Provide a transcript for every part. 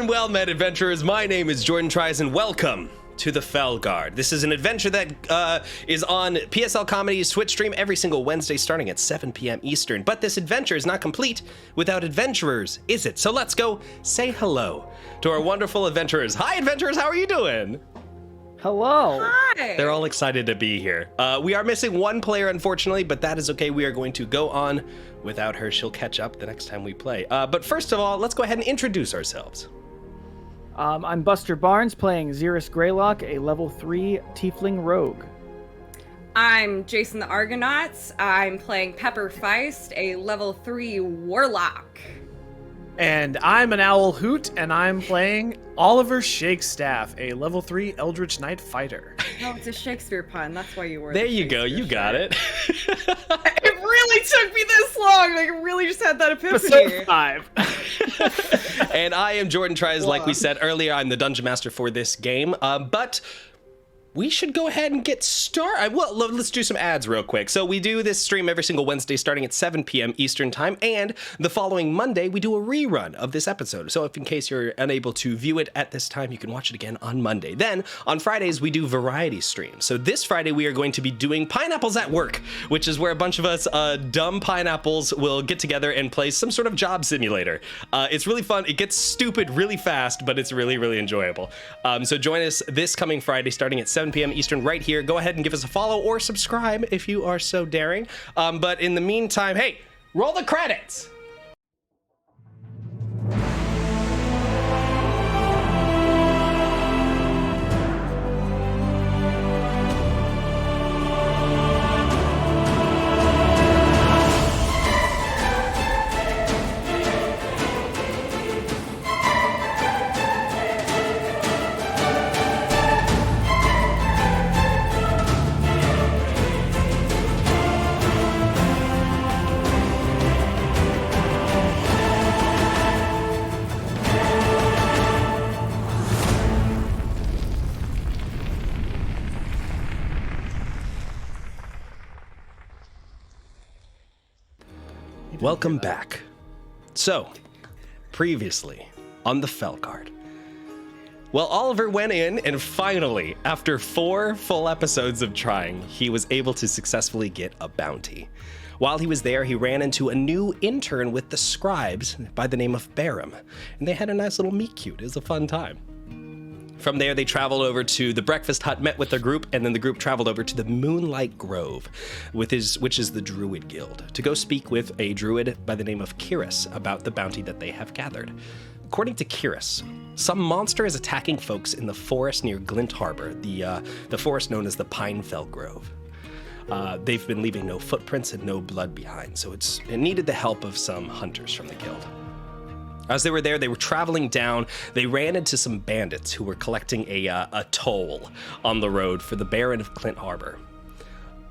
well met, adventurers. My name is Jordan Tries, and welcome to the Fellguard. This is an adventure that is on PSL Comedy's Twitch stream every single Wednesday starting at 7 p.m. Eastern. But this adventure is not complete without adventurers, is it? So let's go say hello to our wonderful adventurers. Hi, adventurers. How are you doing? Hello. Hi. They're all excited to be here. We are missing one player, unfortunately, but that is okay. We are going to go on without her. She'll catch up the next time we play. But first of all, let's go ahead and introduce ourselves. I'm Buster Barnes playing Xeris Greylock, a level 3 Tiefling Rogue. I'm Jason the Argonauts. I'm playing Pepper Feist, a level 3 Warlock. And I'm an Owl Hoot, and I'm playing Oliver Shakestaff, a level 3 Eldritch Knight Fighter. Oh, it's a Shakespeare pun. That's why you were. There you go. You got it. It really took me this long. Like, I really just had that epiphany. Episode 5. And I am Jordan Tries. Like we said earlier, I'm the Dungeon Master for this game. But we should go ahead and get started. Well, let's do some ads real quick. So we do this stream every single Wednesday starting at 7 p.m. Eastern time, and the following Monday we do a rerun of this episode. So if in case you're unable to view it at this time, you can watch it again on Monday. Then on Fridays we do variety streams. So this Friday we are going to be doing Pineapples at Work, which is where a bunch of us dumb pineapples will get together and play some sort of job simulator. It's really fun. It gets stupid really fast, but it's really, really enjoyable. So join us this coming Friday starting at 7 p.m. Eastern right here. Go ahead and give us a follow or subscribe if you are so daring. But in the meantime, hey, roll the credits. Welcome back. So, previously on the Fellguard. Well, Oliver went in and finally, after 4 full episodes of trying, he was able to successfully get a bounty. While he was there, he ran into a new intern with the scribes by the name of Barum, and they had a nice little meet cute. It was a fun time. From there, they traveled over to the Breakfast Hut, met with their group, and then the group traveled over to the Moonlight Grove, which is the Druid Guild, to go speak with a druid by the name of Kiris about the bounty that they have gathered. According to Kiris, some monster is attacking folks in the forest near Glint Harbor, the forest known as the Pinefell Grove. They've been leaving no footprints and no blood behind, so it needed the help of some hunters from the guild. As they were there, they were traveling down. They ran into some bandits who were collecting a toll on the road for the Baron of Glint Harbor.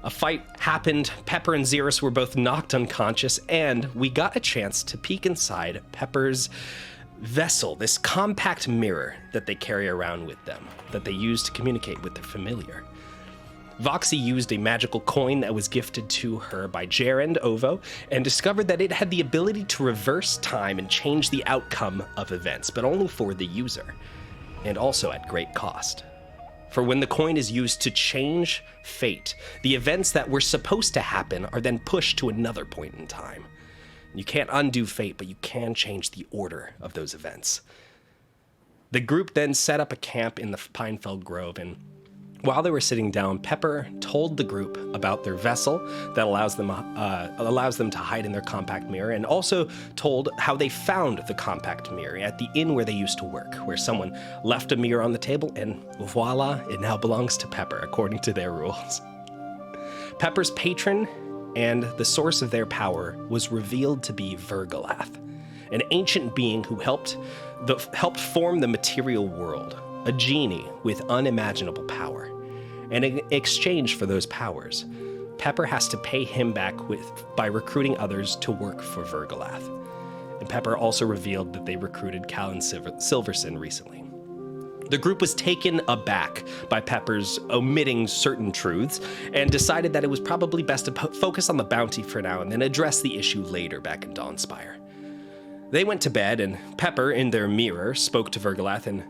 A fight happened. Pepper and Xeris were both knocked unconscious, and we got a chance to peek inside Pepper's vessel, this compact mirror that they carry around with them, that they use to communicate with their familiar. Voxy used a magical coin that was gifted to her by Gerend Ovo and discovered that it had the ability to reverse time and change the outcome of events, but only for the user, and also at great cost. For when the coin is used to change fate, the events that were supposed to happen are then pushed to another point in time. You can't undo fate, but you can change the order of those events. The group then set up a camp in the Pinefell Grove, and while they were sitting down, Pepper told the group about their vessel that allows them to hide in their compact mirror, and also told how they found the compact mirror at the inn where they used to work, where someone left a mirror on the table, and voila, it now belongs to Pepper, according to their rules. Pepper's patron and the source of their power was revealed to be Vergalath, an ancient being who helped form the material world, a genie with unimaginable power. And in exchange for those powers, Pepper has to pay him back by recruiting others to work for Vergalath. And Pepper also revealed that they recruited Callan Silverson recently. The group was taken aback by Pepper's omitting certain truths and decided that it was probably best to focus on the bounty for now and then address the issue later back in Dawnspire. They went to bed, and Pepper, in their mirror, spoke to Vergalathan,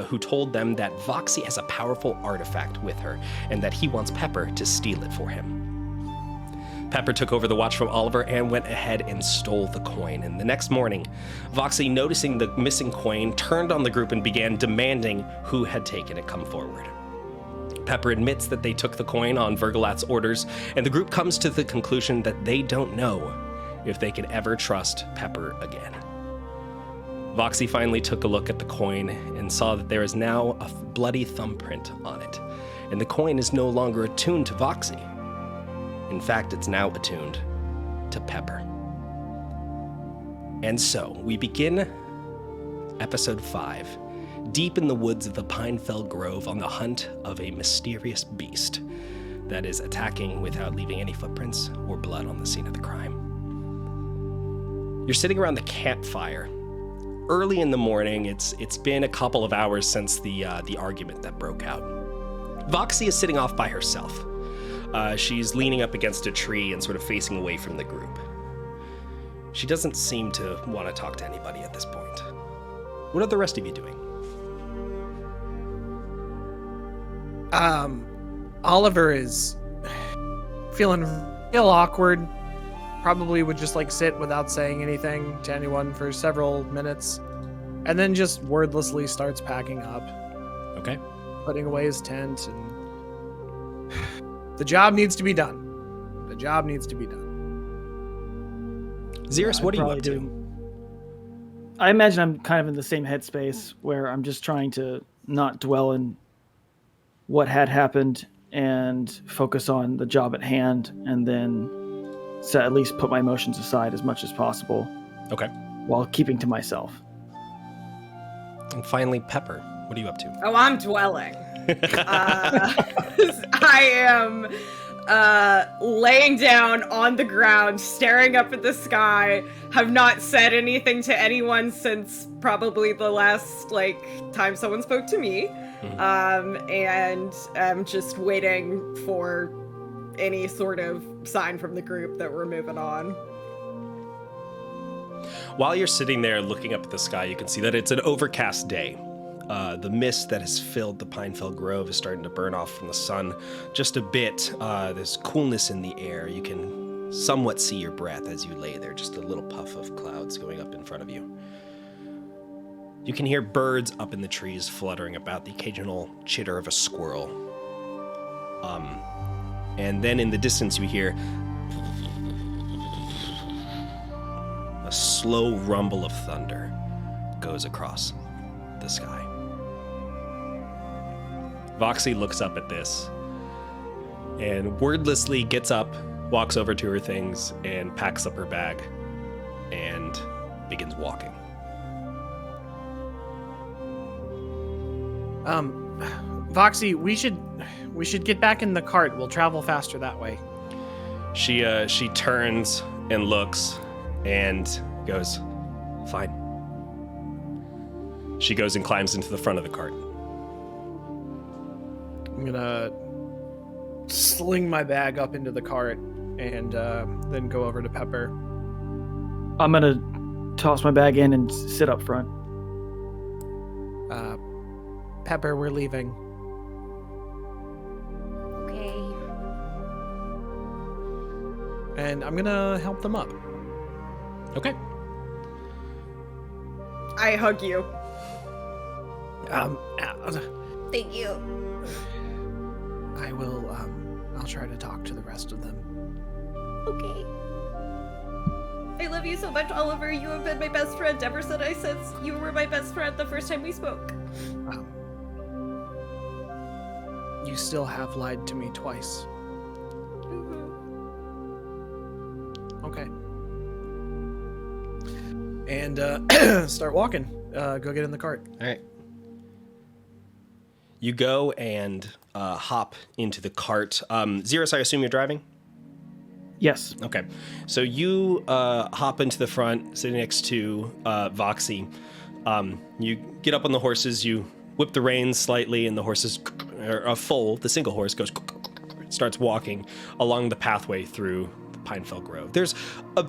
who told them that Voxy has a powerful artifact with her, and that he wants Pepper to steal it for him. Pepper took over the watch from Oliver and went ahead and stole the coin. And the next morning, Voxy, noticing the missing coin, turned on the group and began demanding who had taken it come forward. Pepper admits that they took the coin on Vergalat's orders, and the group comes to the conclusion that they don't know if they can ever trust Pepper again. Voxy finally took a look at the coin and saw that there is now a bloody thumbprint on it, and the coin is no longer attuned to Voxy. In fact, it's now attuned to Pepper. And so, we begin episode 5, deep in the woods of the Pinefell Grove on the hunt of a mysterious beast that is attacking without leaving any footprints or blood on the scene of the crime. You're sitting around the campfire. Early in the morning, it's been a couple of hours since the argument that broke out. Voxy is sitting off by herself. She's leaning up against a tree and sort of facing away from the group. She doesn't seem to want to talk to anybody at this point. What are the rest of you doing? Oliver is feeling real awkward. Probably would just sit without saying anything to anyone for several minutes, and then just wordlessly starts packing up. Okay. Putting away his tent, and the job needs to be done. The job needs to be done. Xeris, what are you up to? I imagine I'm kind of in the same headspace where I'm just trying to not dwell in what had happened and focus on the job at hand, and then at least put my emotions aside as much as possible. Okay. While keeping to myself. And finally, Pepper, what are you up to? Oh, I'm dwelling. I am laying down on the ground, staring up at the sky, have not said anything to anyone since probably the last, time someone spoke to me. Mm-hmm. And I'm just waiting for any sort of sign from the group that we're moving on. While you're sitting there looking up at the sky, you can see that it's an overcast day. The mist that has filled the Pinefell Grove is starting to burn off from the sun just a bit. There's coolness in the air. You can somewhat see your breath as you lay there, just a little puff of clouds going up in front of you. You can hear birds up in the trees fluttering about, the occasional chitter of a squirrel. And then in the distance you hear a slow rumble of thunder goes across the sky. Voxy looks up at this and wordlessly gets up, walks over to her things, and packs up her bag and begins walking. Voxy, we should get back in the cart. We'll travel faster that way. She turns and looks and goes, "Fine." She goes and climbs into the front of the cart. I'm gonna sling my bag up into the cart and then go over to Pepper. I'm gonna toss my bag in and sit up front. Pepper, we're leaving. Okay. And I'm gonna help them up. Okay. I hug you. Thank you. I will, I'll try to talk to the rest of them. Okay. I love you so much, Oliver. You have been my best friend ever since you were my best friend the first time we spoke. You still have lied to me twice. Mm-hmm. Okay. And start walking. Go get in the cart. All right. You go and hop into the cart. Xeris, I assume you're driving? Yes. Okay. So you hop into the front, sitting next to Voxy. You get up on the horses, you whip the reins slightly, and the horses are full. The single horse starts walking along the pathway through the Pinefell Grove. There's a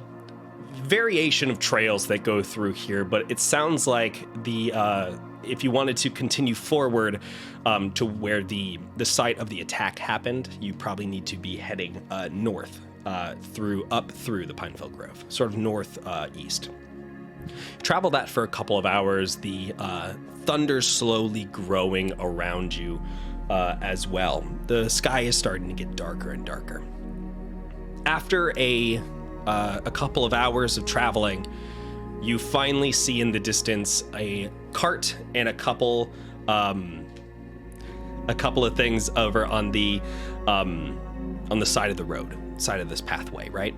variation of trails that go through here, but it sounds like if you wanted to continue forward to where the site of the attack happened, you probably need to be heading north up through the Pinefell Grove, sort of northeast. Travel that for a couple of hours. The thunder slowly growing around you as well. The sky is starting to get darker and darker. After a couple of hours of traveling, you finally see in the distance a cart and a couple of things over on the side of the road, side of this pathway, right?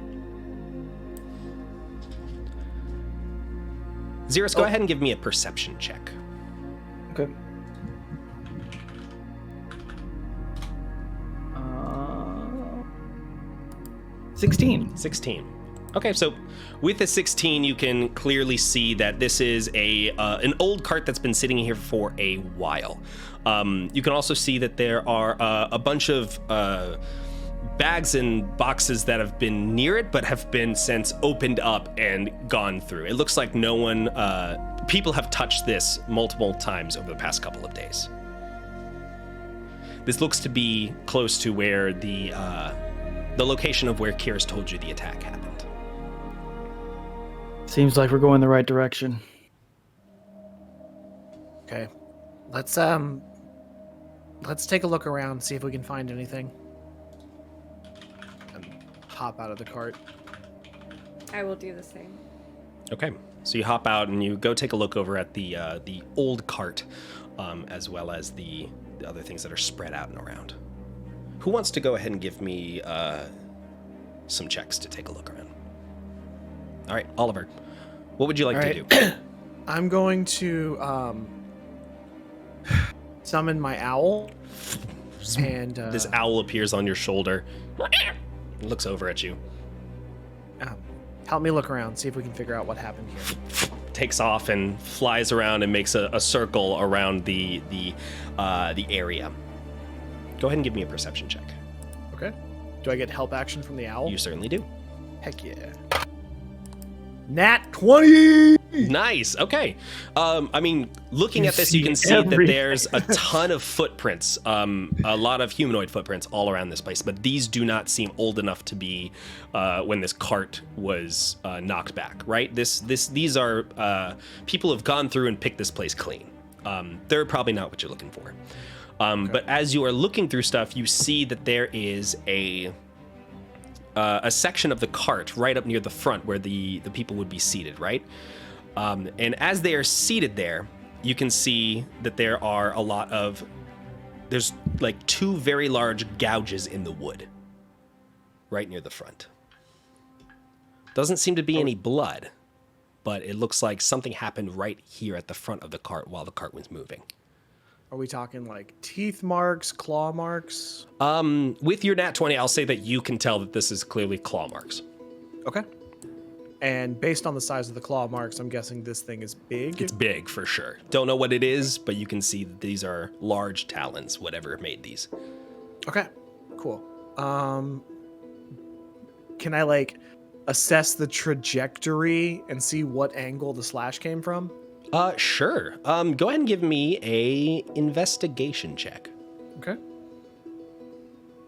Xeris, go ahead and give me a perception check. Okay. 16. Okay, so with the 16, you can clearly see that this is an old cart that's been sitting here for a while. You can also see that there are a bunch of bags and boxes that have been near it, but have been since opened up and gone through. It looks like people have touched this multiple times over the past couple of days. This looks to be close to where the location of where Kyr's told you the attack happened. Seems like we're going the right direction. Okay. Let's take a look around, see if we can find anything. And hop out of the cart. I will do the same. Okay, so you hop out and you go take a look over at the old cart, as well as the other things that are spread out and around. Who wants to go ahead and give me some checks to take a look around? All right, Oliver, what would you like to do? I'm going to summon my owl, and this owl appears on your shoulder. It looks over at you. Help me look around, see if we can figure out what happened here. Takes off and flies around and makes a circle around the area. Go ahead and give me a perception check. Okay. Do I get help action from the owl? You certainly do. Heck yeah. Nat 20! Nice. Okay. Looking at this, you can see that there's a ton of footprints, a lot of humanoid footprints all around this place, but these do not seem old enough to be when this cart was knocked back, right? These are people have gone through and picked this place clean. They're probably not what you're looking for. Okay. But as you are looking through stuff, you see that there is a section of the cart right up near the front where the people would be seated, right? And as they are seated there, you can see that there are there's like two very large gouges in the wood right near the front. Doesn't seem to be any blood, but it looks like something happened right here at the front of the cart while the cart was moving. Are we talking like teeth marks, claw marks? With your nat 20, I'll say that you can tell that this is clearly claw marks. Okay. And based on the size of the claw marks, I'm guessing this thing is big? It's big, for sure. Don't know what it is, but you can see that these are large talons, whatever made these. Okay, cool. Can I, assess the trajectory and see what angle the slash came from? Sure. Go ahead and give me a investigation check. Okay.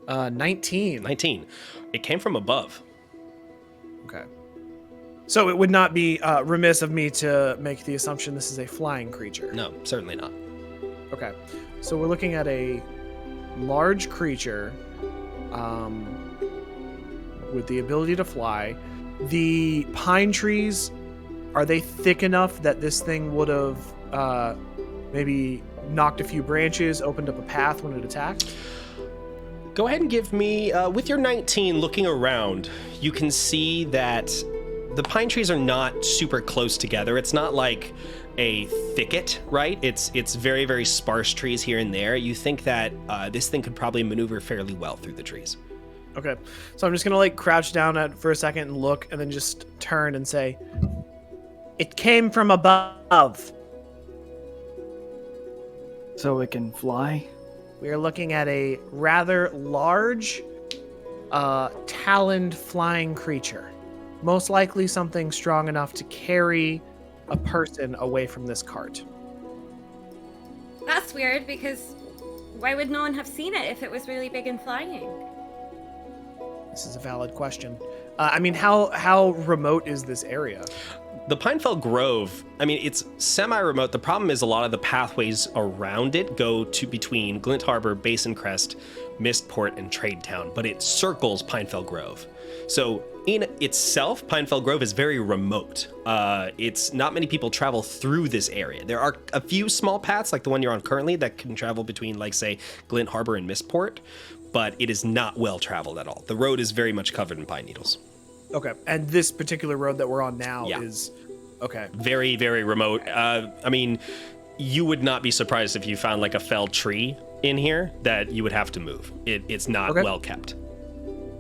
19. 19. It came from above. Okay. So it would not be remiss of me to make the assumption this is a flying creature. No, certainly not. Okay. So we're looking at a large creature with the ability to fly. The pine trees, are they thick enough that this thing would have maybe knocked a few branches, opened up a path when it attacked? Go ahead and give me, with your 19, looking around, you can see that the pine trees are not super close together. It's not like a thicket, right? It's very, very sparse trees here and there. You think that this thing could probably maneuver fairly well through the trees. Okay. So I'm just going to crouch down for a second and look, and then just turn and say, it came from above. So it can fly? We are looking at a rather large, taloned flying creature. Most likely something strong enough to carry a person away from this cart. That's weird, because why would no one have seen it if it was really big and flying? This is a valid question. I mean, how remote is this area? The Pinefell Grove, I mean, it's semi-remote. The problem is a lot of the pathways around it go to between Glint Harbor, Basin Crest, Mistport, and Trade Town, but it circles Pinefell Grove. So in itself, Pinefell Grove is very remote. It's not many people travel through this area. There are a few small paths, like the one you're on currently, that can travel between, like, say, Glint Harbor and Mistport, but it is not well traveled at all. The road is very much covered in pine needles. Okay, and this particular road that we're on now Yeah. is... Okay. Very, very remote. I mean, you would not be surprised if you found, like, a felled tree in here that you would have to move. It's not well kept.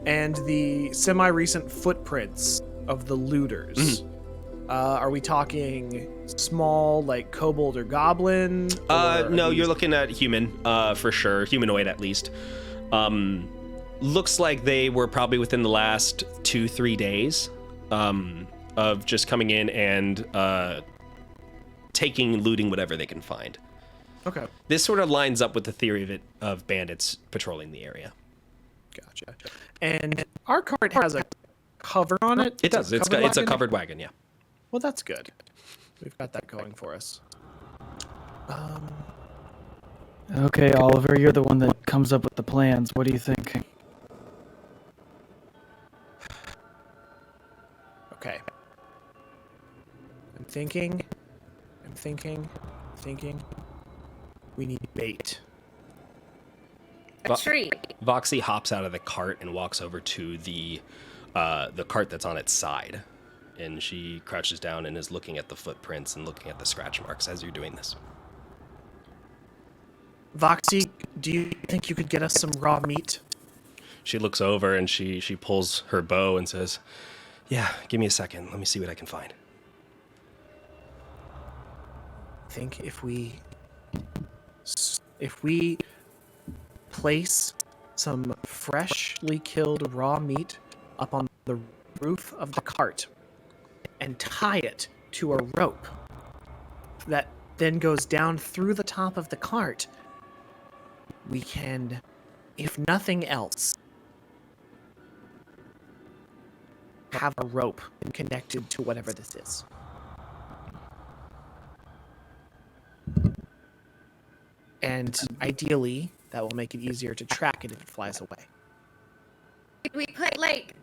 And the semi-recent footprints of the looters, are we talking small, like kobold or goblin? No, you're looking at human, for sure. Humanoid, at least. Looks like they were probably within the last 2-3 days of just coming in and looting whatever they can find. Okay. This sort of lines up with the theory of bandits patrolling the area. Gotcha. And our cart has a cover on it? It does. It's a covered wagon, yeah. Well, that's good. We've got that going for us. Okay, Oliver, you're the one that comes up with the plans. What do you think? Okay. I'm thinking. We need bait. A tree. Voxy hops out of the cart and walks over to the cart that's on its side. And she crouches down and is looking at the footprints and looking at the scratch marks as you're doing this. Voxy, do you think you could get us some raw meat? She looks over and she pulls her bow and says, "Yeah, give me a second. Let me see what I can find." I think if we place some freshly killed raw meat up on the roof of the cart and tie it to a rope that then goes down through the top of the cart, we can, if nothing else, have a rope connected to whatever this is. And ideally, that will make it easier to track it if it flies away. Could we put, like,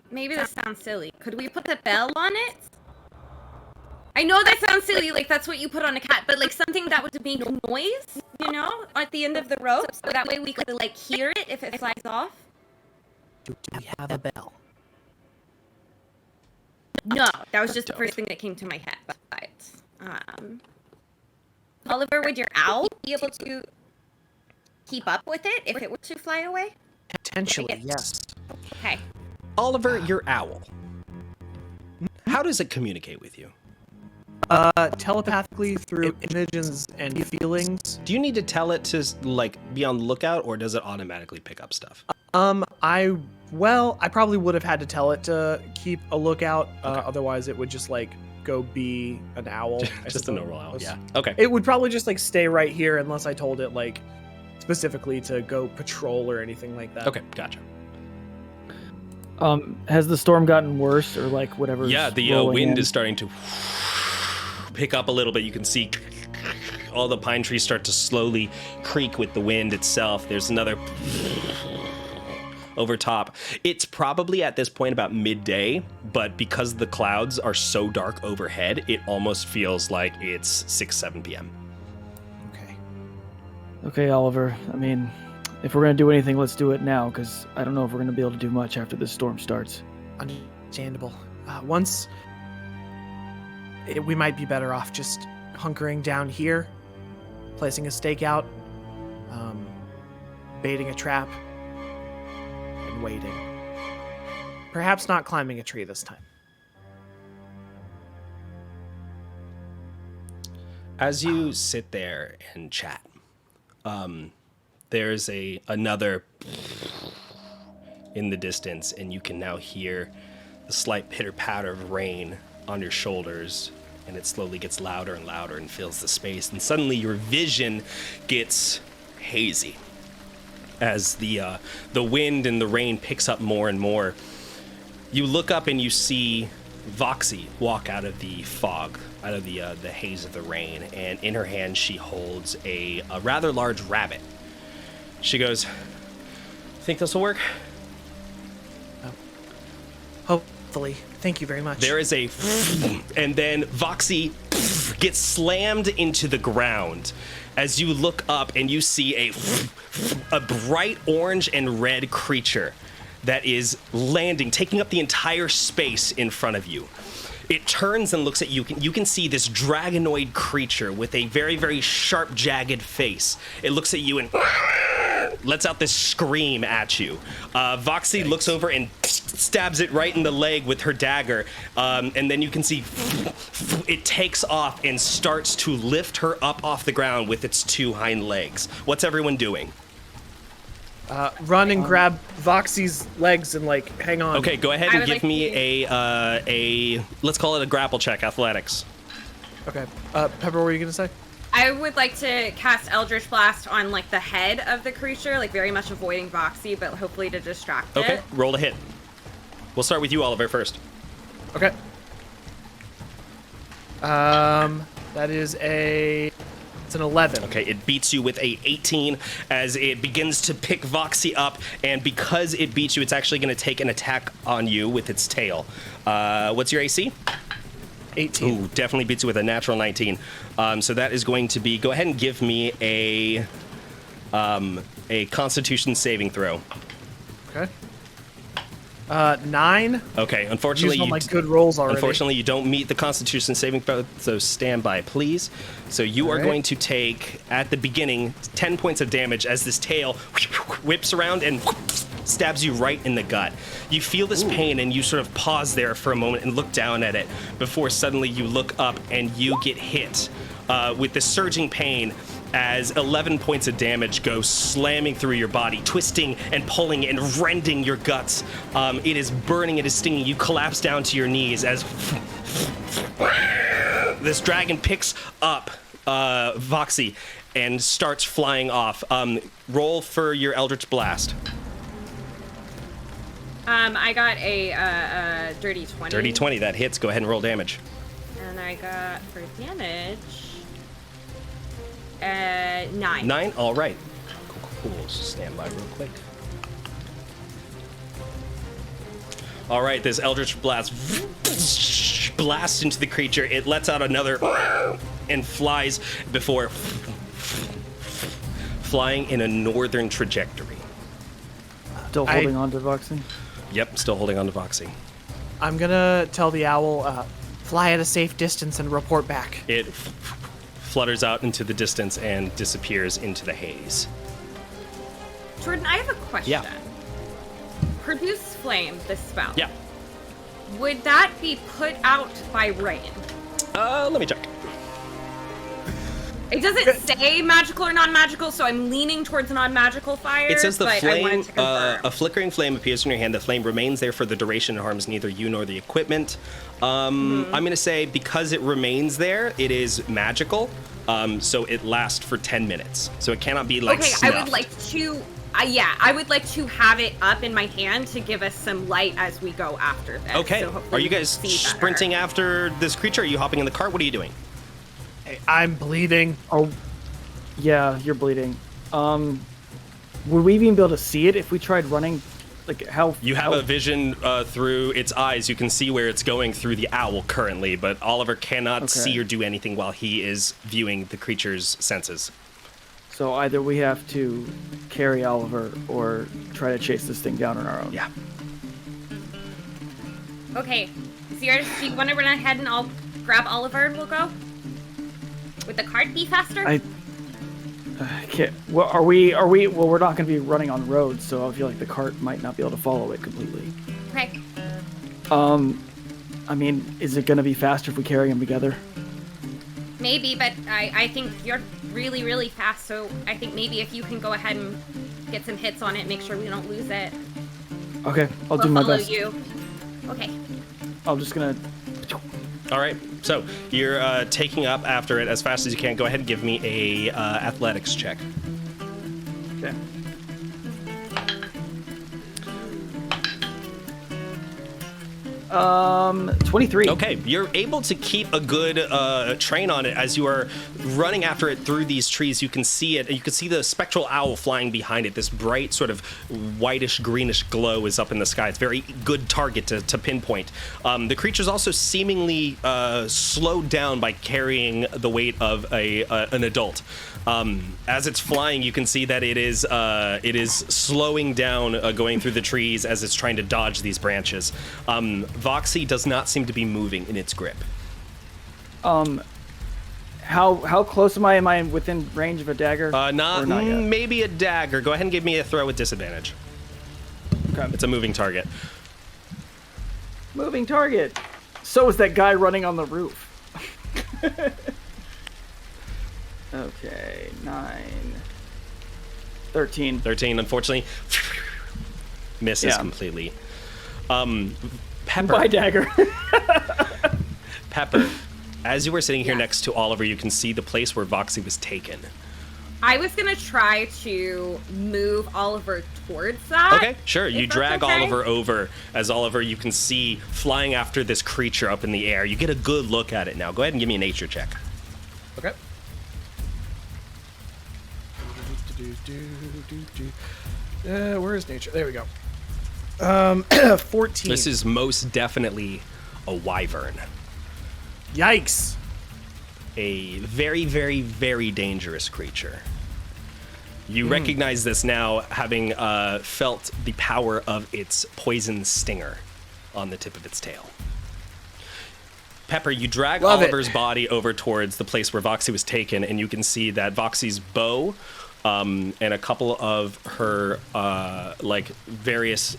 maybe this sounds silly. Could we put the bell on it? I know that sounds silly, like that's what you put on a cat, but like something that would make noise, you know, at the end of the rope, so that way we could like hear it if it flies off. Do we have a bell? No, that was just the first thing that came to my head. But, Oliver, would your owl be able to keep up with it if it were to fly away? Potentially, yes. Okay. Oliver, your owl. How does it communicate with you? Telepathically through images and feelings. Do you need to tell it to, like, be on the lookout, or does it automatically pick up stuff? I probably would have had to tell it to keep a lookout. Otherwise, it would just like go be an owl. Just a normal owl. Yeah. Okay. It would probably just like stay right here unless I told it like specifically to go patrol or anything like that. Okay. Gotcha. Has the storm gotten worse or like whatever? Yeah, the wind is starting to pick up a little bit. You can see all the pine trees start to slowly creak with the wind itself. There's another over top. It's probably at this point about midday, but because the clouds are so dark overhead, it almost feels like it's 6-7 p.m. Okay, Oliver. I mean, if we're going to do anything, let's do it now, because I don't know if we're going to be able to do much after this storm starts. Understandable. We might be better off just hunkering down here, placing a stakeout, baiting a trap, and waiting. Perhaps not climbing a tree this time. As you sit there and chat, there's another in the distance, and you can now hear the slight pitter-patter of rain on your shoulders, and it slowly gets louder and louder and fills the space. And suddenly your vision gets hazy as the wind and the rain picks up more and more. You look up and you see Voxy walk out of the fog, out of the haze of the rain, and in her hand she holds a rather large rabbit. She goes, "Think this will work?" Hopefully. Thank you very much. There is a and then Voxy gets slammed into the ground as you look up and you see a bright orange and red creature that is landing, taking up the entire space in front of you. It turns and looks at you. You can see this dragonoid creature with a very, very sharp, jagged face. It looks at you and lets out this scream at you. Voxy looks over and stabs it right in the leg with her dagger. And then you can see it takes off and starts to lift her up off the ground with its two hind legs. What's everyone doing? Run and grab Voxy's legs and hang on. Okay, go ahead and give me a let's call it a grapple check, athletics. Okay. Pepper, what were you gonna say? I would like to cast Eldritch Blast on the head of the creature, very much avoiding Voxy, but hopefully to distract it. Okay, roll a hit. We'll start with you, Oliver, first. Okay. That is it's an 11. Okay, it beats you with a 18 as it begins to pick Voxy up, and because it beats you, it's actually going to take an attack on you with its tail. What's your AC? 18. Ooh, definitely beats you with a natural 19. So that is going to be, go ahead and give me a Constitution saving throw. Okay. 9. Okay, unfortunately, used all my good rolls already. Unfortunately, you don't meet the Constitution saving throw, so stand by, please. So you are going to take, at the beginning, 10 points of damage as this tail whips around and stabs you right in the gut. You feel this pain, and you sort of pause there for a moment and look down at it before suddenly you look up and you get hit with this surging pain as 11 points of damage go slamming through your body, twisting and pulling and rending your guts. It is burning, it is stinging. You collapse down to your knees as this dragon picks up Voxy and starts flying off. Roll for your Eldritch Blast. I got a dirty 20. Dirty 20, that hits. Go ahead and roll damage. And I got, for damage, 9. 9? All right. Cool. So stand by real quick. All right, this Eldritch Blast blasts into the creature. It lets out another and flies before flying in a northern trajectory. Still holding on to Voxy? Yep, still holding on to Voxy. I'm gonna tell the owl, fly at a safe distance and report back. It flutters out into the distance and disappears into the haze. Jordan, I have a question. Yeah. Produce flame, this spell. Yeah. Would that be put out by rain? Let me check. It doesn't say magical or non-magical, so I'm leaning towar's non-magical fire. It says the but I flame, wanted to confirm. a flickering flame appears in your hand. The flame remains there for the duration and harms neither you nor the equipment. I'm going to say because it remains there, it is magical, so it lasts for 10 minutes. So it cannot be snuffed. I would like to... I would like to have it up in my hand to give us some light as we go after this. Okay. So Are you guys see better. sprinting after this creature? Are you hopping in the cart? What are you doing? Hey, I'm bleeding. Oh, yeah, you're bleeding. Would we even be able to see it if we tried running? How? You have a vision through its eyes. You can see where it's going through the owl currently, but Oliver cannot see or do anything while he is viewing the creature's senses. So either we have to carry Oliver or try to chase this thing down on our own. Yeah. Okay. Sierra, do you want to run ahead and I'll grab Oliver and we'll go? Would the cart be faster? I can't. Well, are we? Well, we're not going to be running on roads, so I feel like the cart might not be able to follow it completely. Okay. I mean, is it going to be faster if we carry him together? Maybe, but I think you're really, really fast, so I think maybe if you can go ahead and get some hits on it, make sure we don't lose it. Okay, I'll do We'll my follow best. you. Okay. I'm just gonna. All right, so you're taking up after it as fast as you can. Go ahead and give me a athletics check. Okay. Um, 23. Okay, you're able to keep a good train on it as you are running after it through these trees. You can see it. You can see the spectral owl flying behind it. This bright sort of whitish greenish glow is up in the sky. It's a very good target to pinpoint. The creature's also seemingly slowed down by carrying the weight of an adult. As it's flying, you can see that it is slowing down, going through the trees as it's trying to dodge these branches. Voxy does not seem to be moving in its grip. How close am I? Am I within range of a dagger? Not yet? maybe a dagger. Go ahead and give me a throw with disadvantage. Okay. It's a moving target. Moving target. So is that guy running on the roof. Okay, 9, 13. 13, unfortunately, misses Yeah. completely. Pepper. Bye, dagger. Pepper, as you were sitting here Yeah. next to Oliver, you can see the place where Voxy was taken. I was gonna try to move Oliver towards that. Okay, sure. You if that's drag okay. Oliver over. As Oliver, you can see flying after this creature up in the air. You get a good look at it now. Go ahead and give me a nature check. Okay. Where is nature? There we go. 14. This is most definitely a wyvern. Yikes. A very, very, very dangerous creature. You recognize this now, having felt the power of its poison stinger on the tip of its tail. Pepper, you drag Love it. Oliver's body over towards the place where Voxy was taken, and you can see that Voxy's bow and a couple of her various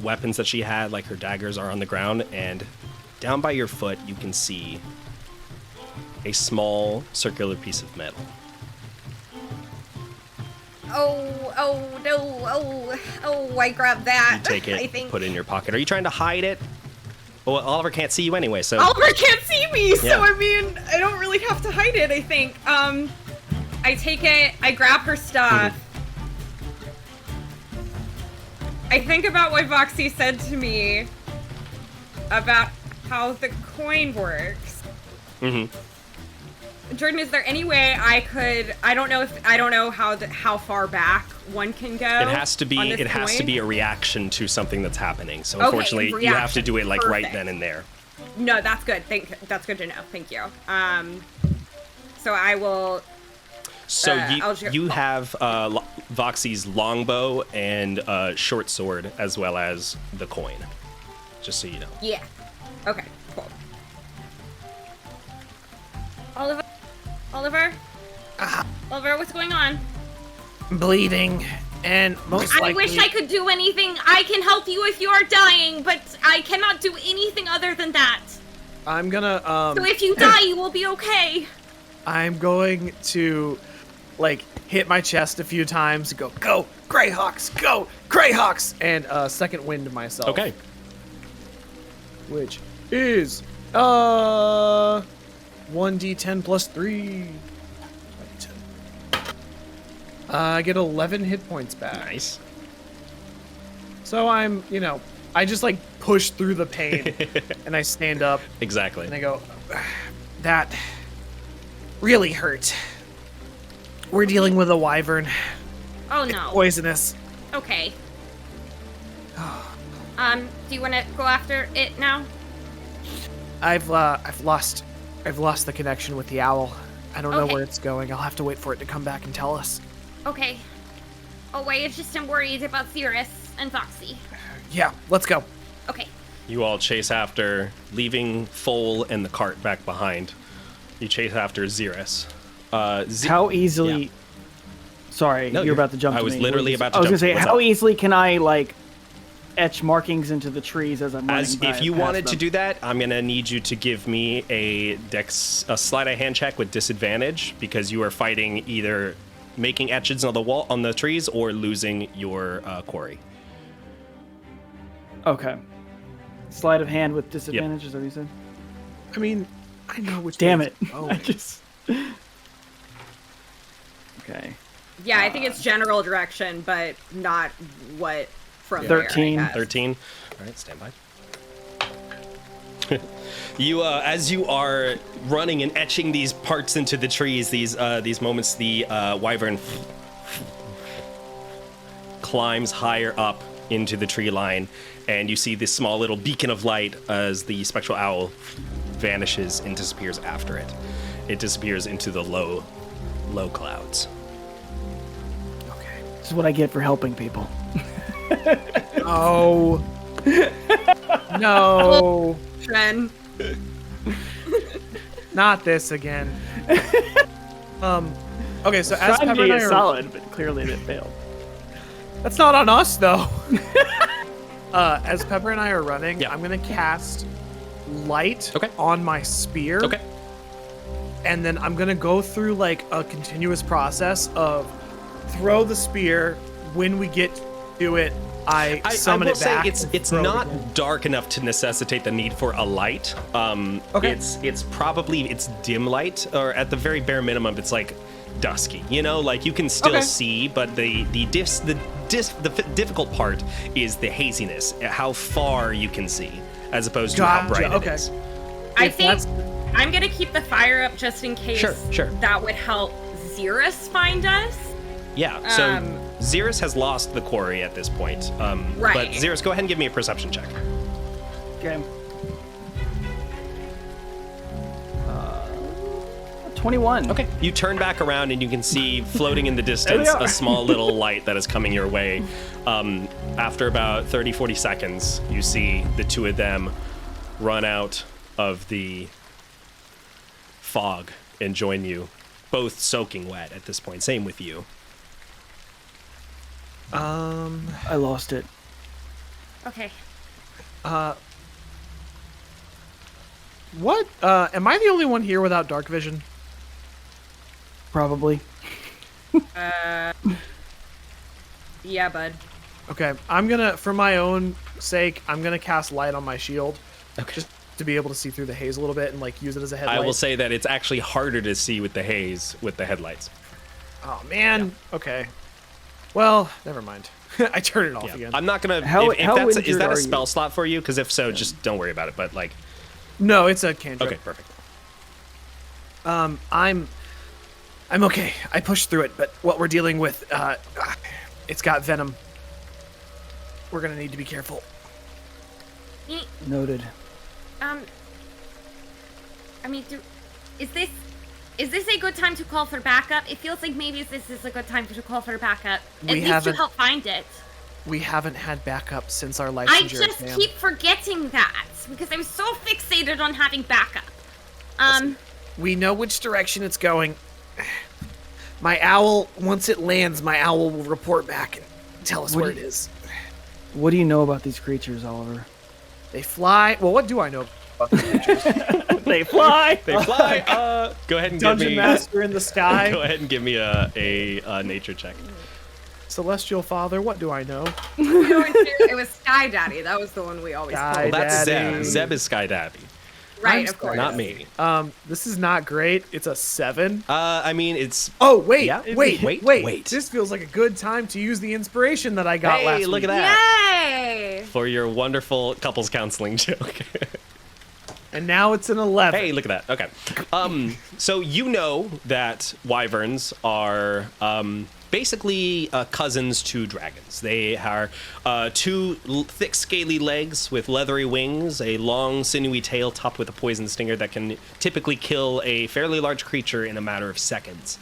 weapons that she had, like her daggers, are on the ground, and down by your foot you can see a small circular piece of metal. Oh no! Oh! I grabbed that. You take I it, think put it in your pocket. Are you trying to hide it? Well, Oliver can't see you anyway, so... Oliver can't see me, so Yeah. I mean, I don't really have to hide it. I think. I take it. I grab her stuff. I think about what Voxy said to me about how the coin works. Mm-hmm. Jordan, is there any way I could? I don't know how far back one can go. It has to be. on this It has to coin. be a reaction to something that's happening. So Okay, unfortunately, you have to do it like right reaction. then and there. No, that's good. That's good to know. Thank you. So I will. So I'll you have Voxy's longbow and short sword, as well as the coin. Just so you know. Yeah. Okay. Cool. Oliver. Oliver, what's going on? Bleeding, and most I likely... wish I could do anything. I can help you if you are dying, but I cannot do anything other than that. I'm gonna, So if you die, you will be okay. I'm going to, hit my chest a few times and go, Greyhawks, go, Greyhawks! And, second wind myself. Okay. Which is, 1d10 plus 3. 1d10. I get 11 hit points back. Nice. So I'm, I just push through the pain and I stand up Exactly. and I go, that really hurt. We're dealing with a wyvern. Oh no. Poisonous. Okay. Do you want to go after it now? I've lost the connection with the owl. I don't know Okay. where it's going. I'll have to wait for it to come back and tell us. Okay. Oh wait, it's just I'm worried about Cirrus and Foxy. Yeah, let's go. Okay. You all chase after, leaving Foal and the cart back behind. You chase after Xerus. How easily? Yeah. Sorry, No, you're you're- about to jump. I to was me. literally about to I was jump. gonna say, What's how up? easily can I etch markings into the trees as I'm running As by if you past wanted to them? do that, I'm gonna need you to give me a sleight of hand check with disadvantage, because you are fighting either making etches on the wall on the trees or losing your quarry. Okay. Sleight of hand with disadvantage, is that what you said? I mean, I know which. Damn way it. it's going. I just... Okay. Yeah, I think it's general direction, but not what from 13. there, I guess. 13. All right, stand by. You, as you are running and etching these parts into the trees, these moments, the wyvern climbs higher up into the tree line, and you see this small little beacon of light as the spectral owl vanishes and disappears after it. It disappears into the low clouds. Okay. This is what I get for helping people. Oh. No. Tren. Not this again. Okay, so as Trying Pepper to and be I are, solid, but clearly they failed. that's not on us though. As Pepper and I are running, Yeah. I'm gonna cast light Okay. on my spear. Okay. And then I'm gonna go through like a continuous process of throw the spear. When we get to it, I summon will it back. say it's throw it not again. dark enough to necessitate the need for a light. Okay. It's probably dim light, or at the very bare minimum, it's like dusky. You know, like you can still Okay. see, but the difficult part is the haziness, how far you can see, as opposed to how Gotcha, bright okay. it is. I If think that's- I'm gonna keep the fire up just in case Sure. that would help Xerus find us. Yeah. So Um, Xerus has lost the quarry at this point. Right. But Xerus, go ahead and give me a perception check. Okay. 21. Okay. You turn back around and you can see floating in the There distance they are. a small little light that is coming your way. After about 30, 40 seconds, you see the two of them run out of the fog and join you, both soaking wet at this point. Same with you. I lost it. Okay. What? Am I the only one here without dark vision? Probably. Yeah, bud. Okay, I'm gonna, for my own sake, I'm gonna cast light on my shield, just to be able to see through the haze a little bit and like use it as a headlight. I will say that it's actually harder to see with the haze with the headlights. Oh man. Okay. Well, never mind. I turn it off Yeah. again. I'm not gonna. How if that's, is injured that are a you? spell slot for you? Because if so, just don't worry about it. But like, No, it's a cantrip. okay, perfect. I'm okay. I pushed through it, but what we're dealing with, it's got venom. We're gonna need to be careful. Noted. I mean, is this a good time to call for backup? It feels like maybe this is a good time to call for backup. At least to haven't- help find it. We haven't had backup since our I licensure just exam. keep forgetting that because I'm so fixated on having backup. We know which direction it's going. My owl, once it lands, my owl will report back and tell us What where do it is. What do you know about these creatures, Oliver? They fly. Well, what do I know about these creatures? They fly! They fly. Go ahead and Dungeon give me. Master in the sky. Go ahead and give me a nature check. Celestial Father, what do I know? It was Sky Daddy. That was the one we always Sky called. Well, that's Daddy. Zeb. Zeb is Sky Daddy, Right, I'm of course. not me. This is not great. It's a 7. I mean, it's. Oh, wait, Yeah? wait. Wait. This feels like a good time to use the inspiration that I got Hey, last look week. at that. Yay! For your wonderful couples counseling joke. And now it's an 11. Hey, look at that. Okay. So you know that wyverns are basically cousins to dragons. They are two thick, scaly legs with leathery wings, a long, sinewy tail topped with a poison stinger that can typically kill a fairly large creature in a matter of seconds.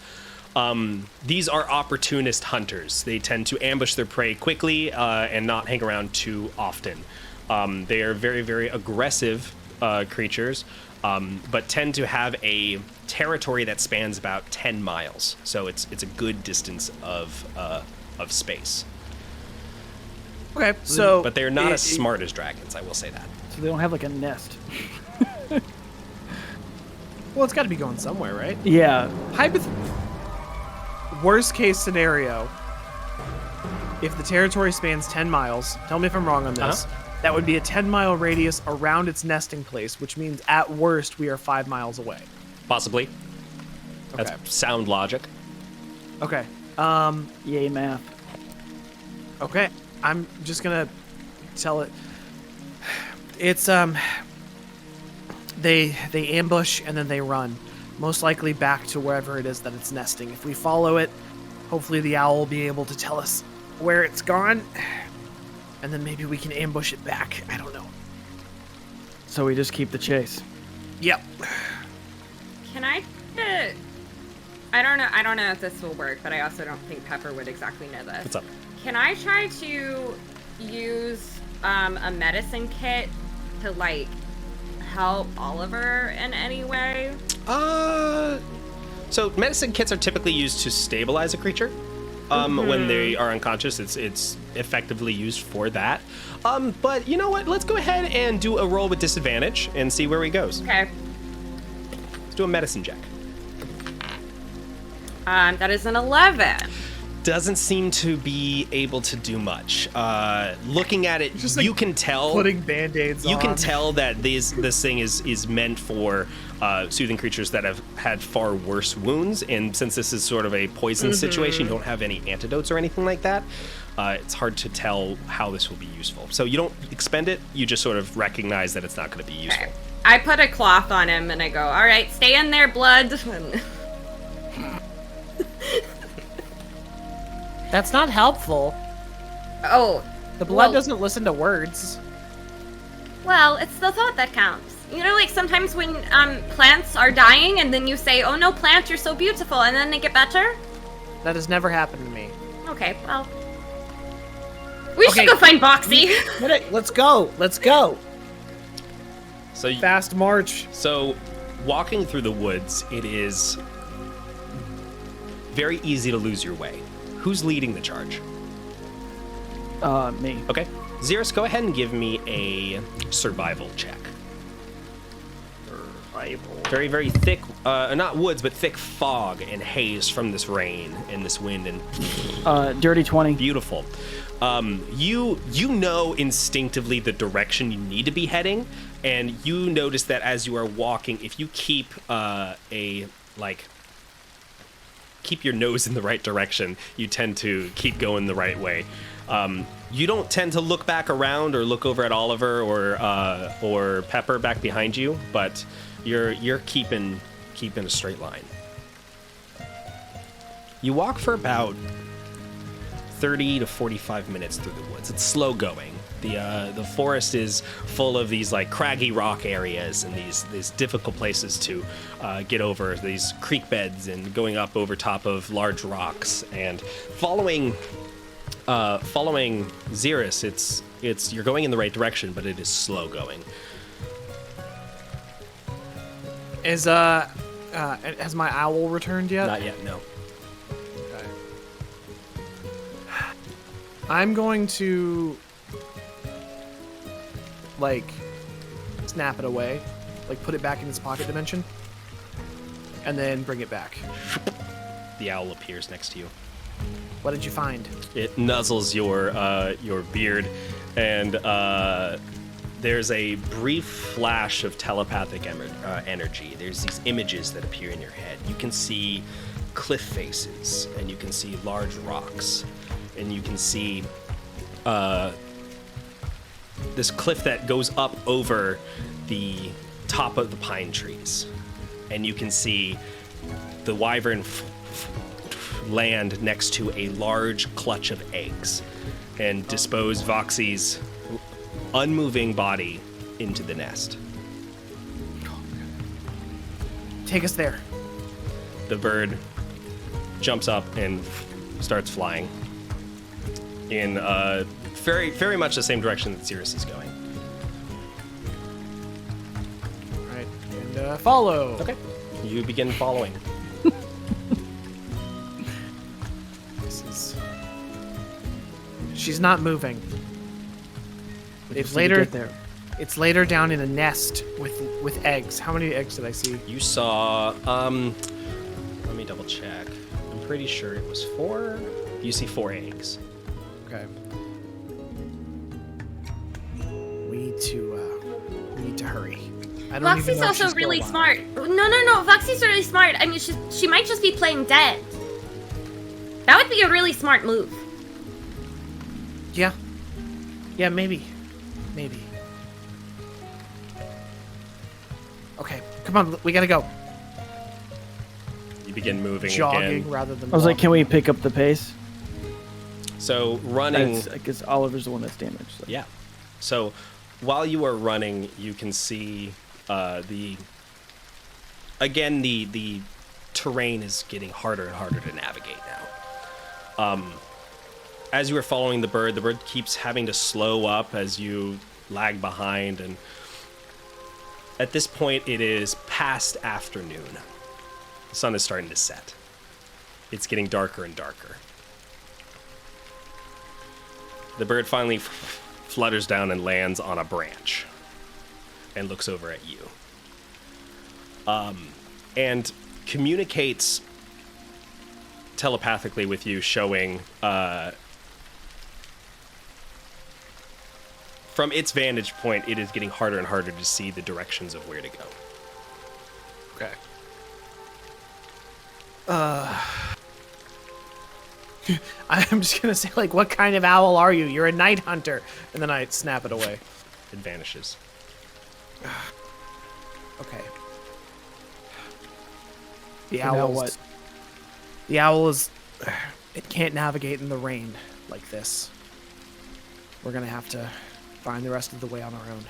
These are opportunist hunters. They tend to ambush their prey quickly and not hang around too often. They are very, very aggressive creatures, but tend to have a territory that spans about 10 miles. So it's a good distance of space. Okay, so... But they're not as smart as dragons, I will say that. So they don't have like a nest. Well, it's got to be going somewhere, right? Yeah. Worst case scenario, if the territory spans 10 miles, tell me if I'm wrong on this, that would be a 10-mile radius around its nesting place, which means at worst we are 5 miles away. Possibly. Okay. That's sound logic. Okay. Yay, math. Okay. I'm just gonna tell it. It's they ambush and then they run, most likely back to wherever it is that it's nesting. If we follow it, hopefully the owl will be able to tell us where it's gone, and then maybe we can ambush it back. I don't know. So we just keep the chase. Yep. Can I I don't know if this will work, but I also don't think Pepper would exactly know this. What's up? Can I try to use a medicine kit to like help Oliver in any way? So medicine kits are typically used to stabilize a creature. When they are unconscious, it's effectively used for that. But you know what? Let's go ahead and do a roll with disadvantage and see where he goes. Okay. Let's do a medicine check. That is an 11. Doesn't seem to be able to do much. Looking at it, Just, like, you can tell. Putting band-aids on. You can tell that this thing is meant for soothing creatures that have had far worse wounds, and since this is sort of a poison situation, you don't have any antidotes or anything like that. It's hard to tell how this will be useful. So you don't expend it, you just sort of recognize that it's not going to be useful. Okay. I put a cloth on him and I go, all right, stay in there, blood. That's not helpful. Oh. The blood well, doesn't listen to words. Well, it's the thought that counts. You know, like sometimes when plants are dying and then you say, oh no, plant, you're so beautiful, and then they get better? That has never happened to me. Okay, well. We should go find Boxy. Let's go. Let's go. So Fast march. So, walking through the woods, it is very easy to lose your way. Who's leading the charge? Me. Okay. Xeris, go ahead and give me a survival check. Survival. Very, very thick, not woods, but thick fog and haze from this rain and this wind and Dirty 20. beautiful. You know instinctively the direction you need to be heading, and you notice that as you are walking, if you keep keep your nose in the right direction, you tend to keep going the right way. You don't tend to look back around or look over at Oliver or Pepper back behind you, but you're keeping a straight line. You walk for about 30 to 45 minutes through the woods. It's slow going. The forest is full of these like craggy rock areas and these difficult places to get over, these creek beds and going up over top of large rocks. And following Xeris, it's you're going in the right direction, but it is slow going. Has my owl returned yet? Not yet, no. Okay. I'm going to snap it away, put it back in its pocket dimension, and then bring it back. The owl appears next to you. What did you find? It nuzzles your beard, and there's a brief flash of telepathic energy. There's these images that appear in your head. You can see cliff faces, and you can see large rocks, and you can see this cliff that goes up over the top of the pine trees, and you can see the wyvern land next to a large clutch of eggs and dispose Voxy's unmoving body into the nest. Take us there. The bird jumps up and starts flying in very, very much the same direction that Xeris is going. All right, and follow. Okay. You begin following. She's not moving. It's later. It's later down in a nest with eggs. How many eggs did I see? You saw, let me double check. I'm pretty sure it was 4. You see 4 eggs. Okay. to hurry. I don't Voxie's even know if also she's still really alive. smart. No. Voxie's really smart. I mean, she might just be playing dead. That would be a really smart move. Yeah, maybe. Okay, come on, we gotta go. You begin moving Jogging again. rather than. I was like, walking. can we pick up the pace? So running. I guess Oliver's the one that's damaged. So. Yeah. So while you are running, you can see the terrain is getting harder and harder to navigate now. As you are following the bird keeps having to slow up as you lag behind, and at this point it is past afternoon. The sun is starting to set. It's getting darker and darker. The bird finally flutters down and lands on a branch and looks over at you. And communicates telepathically with you, showing from its vantage point, it is getting harder and harder to see the directions of where to go. Okay. I'm just gonna say, like, what kind of owl are you? You're a night hunter. And then I snap it away. It vanishes. Okay. The So now owl. what? The owl is. It can't navigate in the rain like this. We're gonna have to find the rest of the way on our own.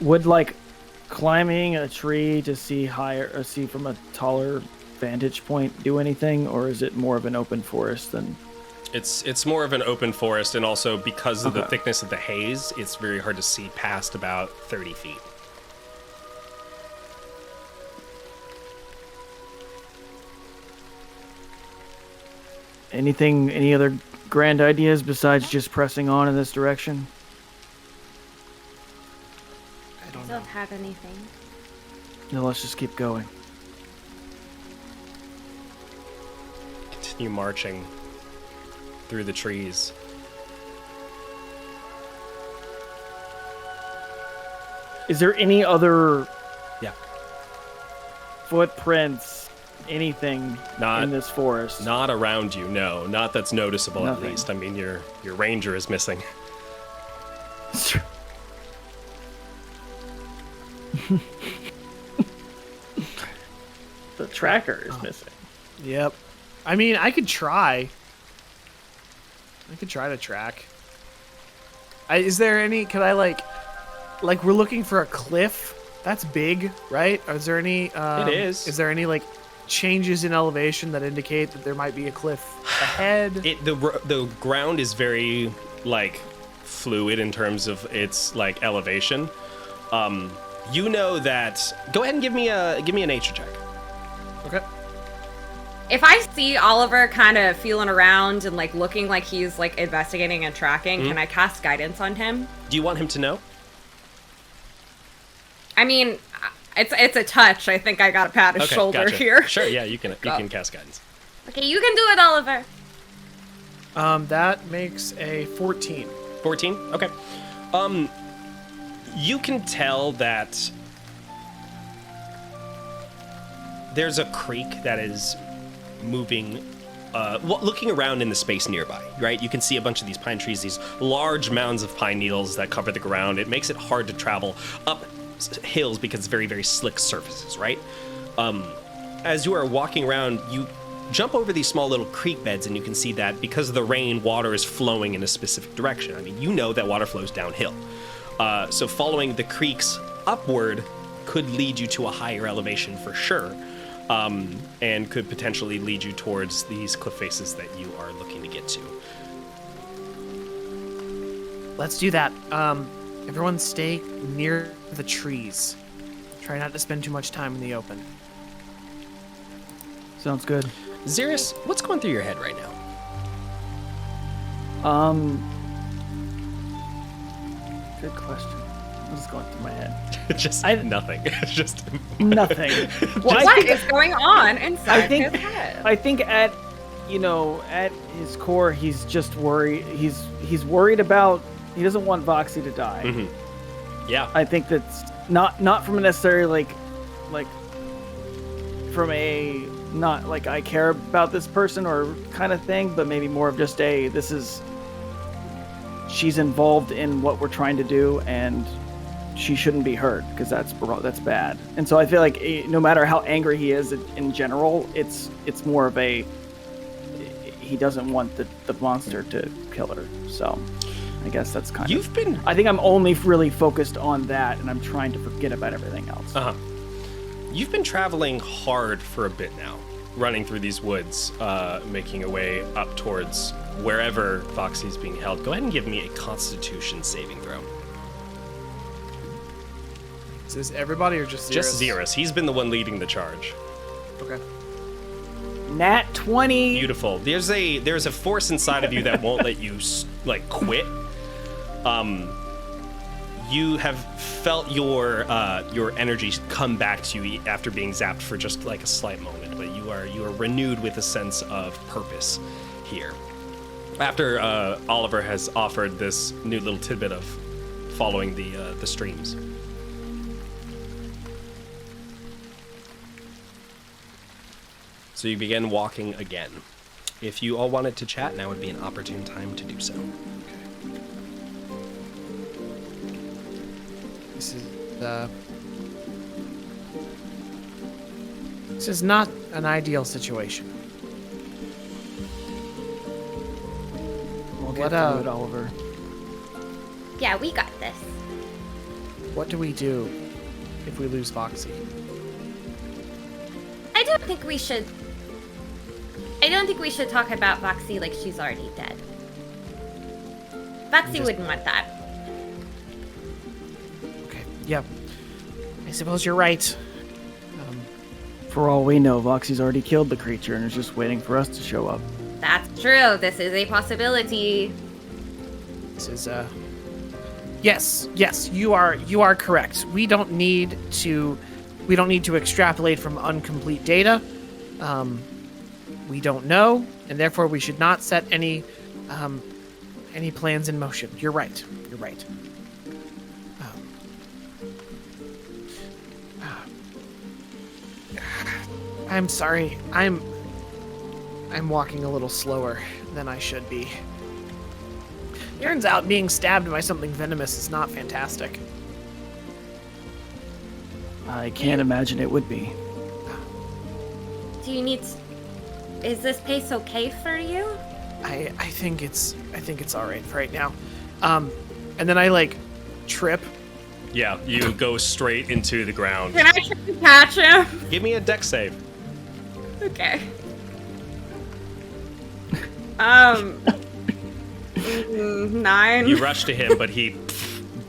Would like climbing a tree to see higher or see from a taller vantage point do anything, or is it more of an open forest than? It's more of an open forest, and also because of the Okay. thickness of the haze, it's very hard to see past about 30 feet. Any other grand ideas besides just pressing on in this direction? I I don't know. don't have anything. No, let's just keep going. Continue marching through the trees. Is there any other Yeah. footprints, anything Not- in this forest? Not around you, no. Not that's noticeable, Nothing. at least. I mean, your ranger is missing. The tracker is missing. Yep. I mean, I could try. I could try to track. Is there any? Could I like we're looking for a cliff? That's big, right? Is there any? It is. Is there any like changes in elevation that indicate that there might be a cliff ahead? The ground is very like fluid in terms of its like elevation. You know that. Go ahead and give me a nature check. Okay. If I see Oliver kind of feeling around and like looking like he's like investigating and tracking, can I cast guidance on him? Do you want him to know? I mean, it's a touch. I think I got to pat his shoulder gotcha. here. Sure, yeah, you can cast guidance. Okay, you can do it, Oliver. That makes a 14. 14? Okay. You can tell that there's a creek that is moving, looking around in the space nearby, right? You can see a bunch of these pine trees, these large mounds of pine needles that cover the ground. It makes it hard to travel up hills because it's very, very slick surfaces, right? As you are walking around, you jump over these small little creek beds, and you can see that because of the rain, water is flowing in a specific direction. I mean, you know that water flows downhill. So following the creeks upward could lead you to a higher elevation for sure, and could potentially lead you towards these cliff faces that you are looking to get to. Let's do that. Everyone stay near the trees. Try not to spend too much time in the open. Sounds good. Xeris, what's going through your head right now? Good question. What's going through my head? Just nothing. Just Nothing. Well, What is going on inside think- his head? I think at his core, he's just worried. He's worried about want Voxy to die. Mm-hmm. Yeah. I think that's not from a necessarily like from a not like I care about this person or kind of thing, but maybe more of just she's involved in what we're trying to do and she shouldn't be hurt because that's bad. And so I feel like no matter how angry he is in general, it's more of he doesn't want the monster to kill her. So I guess that's kind of... I think I'm only really focused on that, and I'm trying to forget about everything else. Uh-huh. You've been traveling hard for a bit now, running through these woods, making your way up towards wherever Voxy's being held. Go ahead and give me a Constitution saving throw. Is this everybody or just Xeris? Just Xeris. He's been the one leading the charge. Okay. Nat 20. Beautiful. There's a force inside of you that won't let you quit. You have felt your energy come back to you after being zapped for just like a slight moment, but you are renewed with a sense of purpose here. After Oliver has offered this new little tidbit of following the streams. So you begin walking again. If you all wanted to chat, now would be an opportune time to do so. This is not an ideal situation. We'll get through it, Oliver. Yeah, we got this. What do we do if we lose Voxy? I don't think we should talk about Voxy like she's already dead. Voxy wouldn't want that. Okay, yeah. I suppose you're right. For all we know, Voxy's already killed the creature and is just waiting for us to show up. That's true. This is a possibility. This is Yes, you are correct. We don't need to extrapolate from incomplete data. We don't know, and therefore we should not set any plans in motion. You're right. I'm sorry. I'm walking a little slower than I should be. Turns out being stabbed by something venomous is not fantastic. I can't imagine it would be. Is this pace okay for you? I think it's all right for right now. And then I trip. Yeah, you go straight into the ground. Can I try to catch him? Give me a dex save. Okay. 9. You rush to him, but he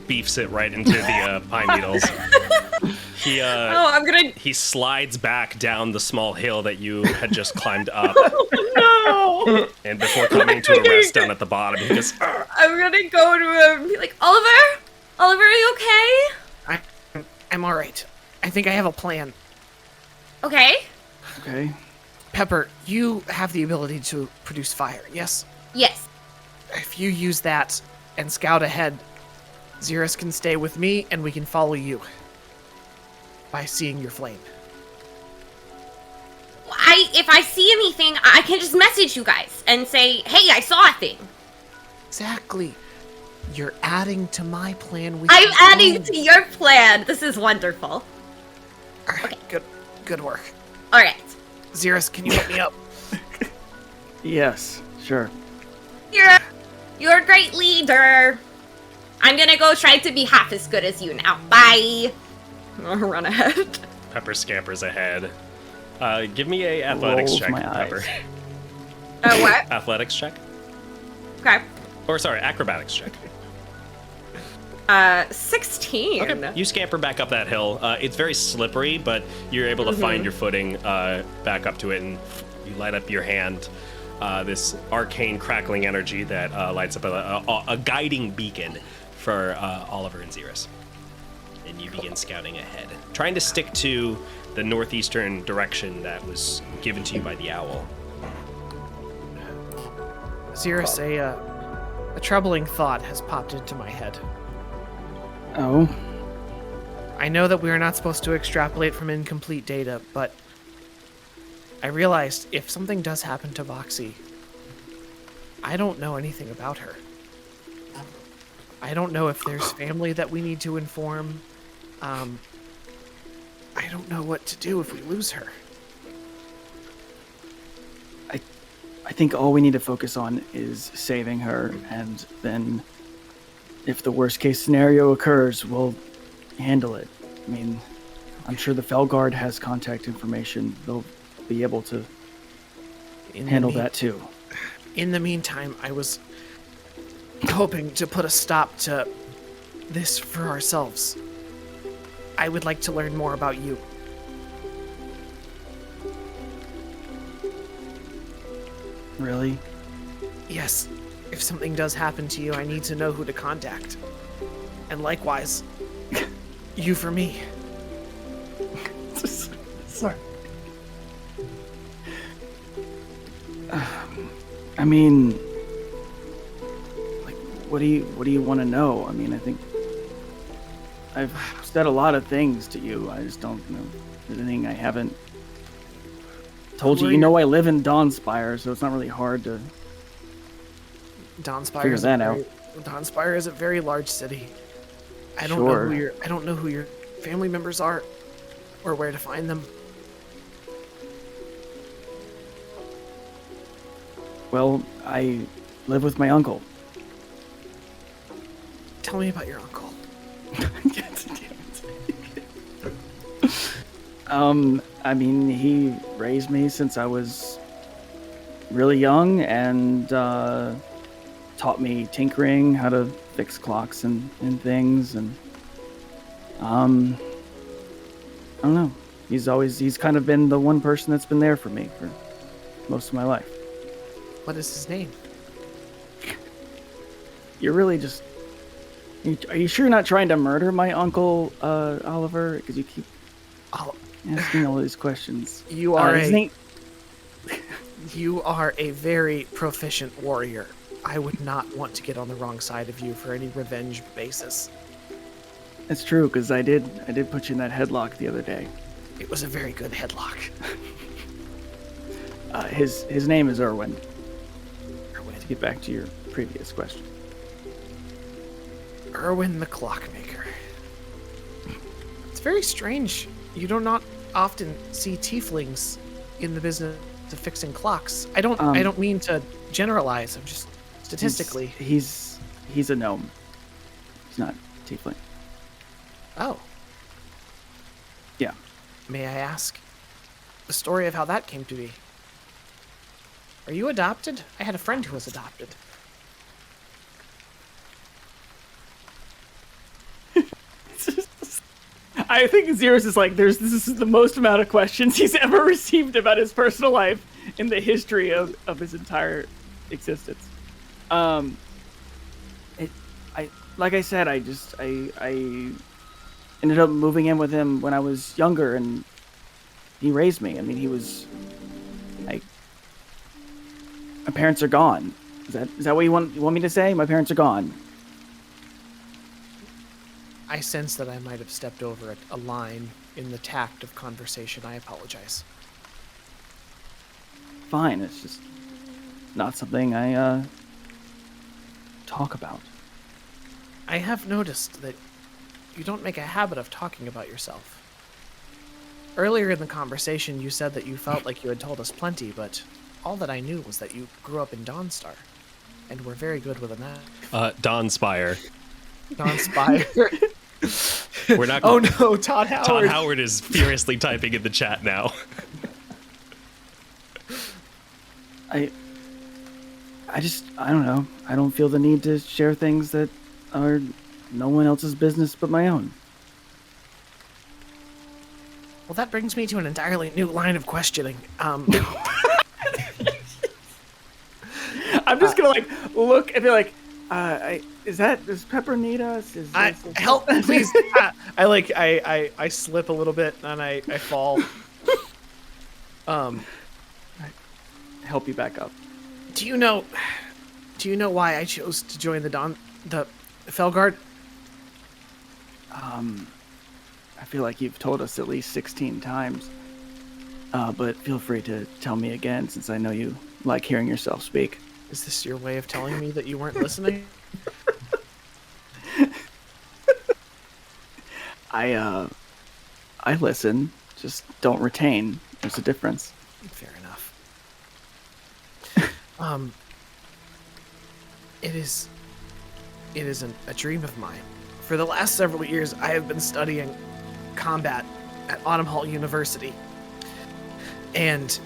beefs it right into the pine needles. He slides back down the small hill that you had just climbed up. No! And before coming to a rest down at the bottom, he goes, "Argh." I'm gonna go to him and be like, Oliver, are you okay? I'm all right. I think I have a plan. Okay. Okay. Pepper, you have the ability to produce fire, yes? Yes. If you use that and scout ahead, Xeris can stay with me and we can follow you by seeing your flame. If I see anything, I can just message you guys and say, hey, I saw a thing. Exactly. You're adding to my plan. I'm adding to your plan. This is wonderful. Okay. Good work. All right. Xeris, can you help me up? Yes, sure. You're a great leader. I'm gonna go try to be half as good as you now. Bye. I'll run ahead. Pepper scampers ahead. Give me a athletics Rolls check, my Pepper. What? Athletics check. Okay. Or sorry, acrobatics check. 16. Okay. You scamper back up that hill. It's very slippery, but you're able to find your footing back up to it, and you light up your hand. This arcane crackling energy that lights up a guiding beacon for Oliver and Xeris. And you begin scouting ahead, trying to stick to the northeastern direction that was given to you by the owl. Xeris, A troubling thought has popped into my head. Oh? I know that we are not supposed to extrapolate from incomplete data, but I realized if something does happen to Voxy, I don't know anything about her. I don't know if there's family that we need to inform. I don't know what to do if we lose her. I think all we need to focus on is saving her, and then if the worst case scenario occurs, we'll handle it. I mean, I'm sure the Fellguard has contact information. They'll be able to handle that too. In the meantime, I was hoping to put a stop to this for ourselves. I would like to learn more about you. Really? Yes, if something does happen to you, I need to know who to contact. And likewise, you for me. Sorry. I mean, like, what do you want to know? I mean, I think I've said a lot of things to you. I just don't know if there's anything I haven't told you. You know, I live in Dawnspire, so it's not really hard to Dawnspire figure that out. Dawnspire is a very large city. I don't Sure. know who your family members are, or where to find them. Well, I live with my uncle. Tell me about your uncle. I mean, he raised me since I was really young and taught me tinkering, how to fix clocks and things, and I don't know. He's kind of been the one person that's been there for me for most of my life. What is his name? You're really just... Are you sure you're not trying to murder my uncle, Oliver? Because you keep asking all these questions. You are You are a very proficient warrior. I would not want to get on the wrong side of you for any revenge basis. It's true, because I did put you in that headlock the other day. It was a very good headlock. His name is Erwin. To get back to your previous question. Erwin the Clockmaker. It's very strange. You do not often see tieflings in the business of fixing clocks. I don't mean to generalize. I'm just statistically. He's a gnome. He's not tiefling. Oh. Yeah. May I ask the story of how that came to be? Are you adopted? I had a friend who was adopted. I think Xeris is like, this is the most amount of questions he's ever received about his personal life in the history of his entire existence. Like I said, I ended up moving in with him when I was younger, and he raised me. I mean, he was like, my parents are gone. Is that what you want me to say? My parents are gone. I sense that I might have stepped over a line in the tact of conversation. I apologize. Fine, it's just not something I talk about. I have noticed that you don't make a habit of talking about yourself. Earlier in the conversation, you said that you felt like you had told us plenty, but all that I knew was that you grew up in Dawnstar and were very good with a knife. Dawnspire. Dawnspire. We're not. Oh no, Todd Howard. Todd Howard is furiously typing in the chat now. I don't know. I don't feel the need to share things that are no one else's business but my own. Well, that brings me to an entirely new line of questioning. I'm just gonna look and be like, is Pepper need us? Help, please. I slip a little bit and I fall. Help you back up. Do you know do you know why I chose to join the Fellguard? I feel like you've told us at least 16 times. But feel free to tell me again, since I know you like hearing yourself speak. Is this your way of telling me that you weren't listening? I listen, just don't retain. There's a difference. Fair enough. It is a dream of mine. For the last several years, I have been studying combat at Autumn Hall University. And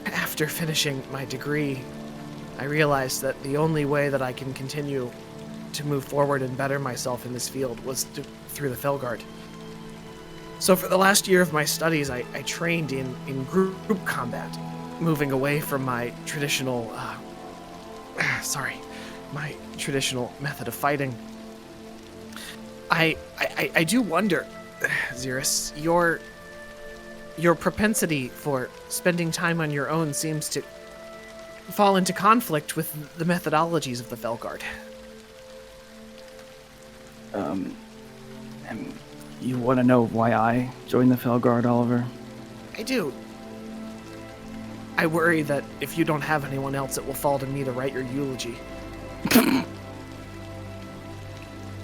after finishing my degree, I realized that the only way that I can continue to move forward and better myself in this field was through the Fellguard. So for the last year of my studies, I trained in group combat, moving away from my traditional, my traditional method of fighting. I do wonder, Xerus, your propensity for spending time on your own seems to fall into conflict with the methodologies of the Fellguard. And you want to know why I joined the Fellguard, Oliver? I do. I worry that if you don't have anyone else, it will fall to me to write your eulogy.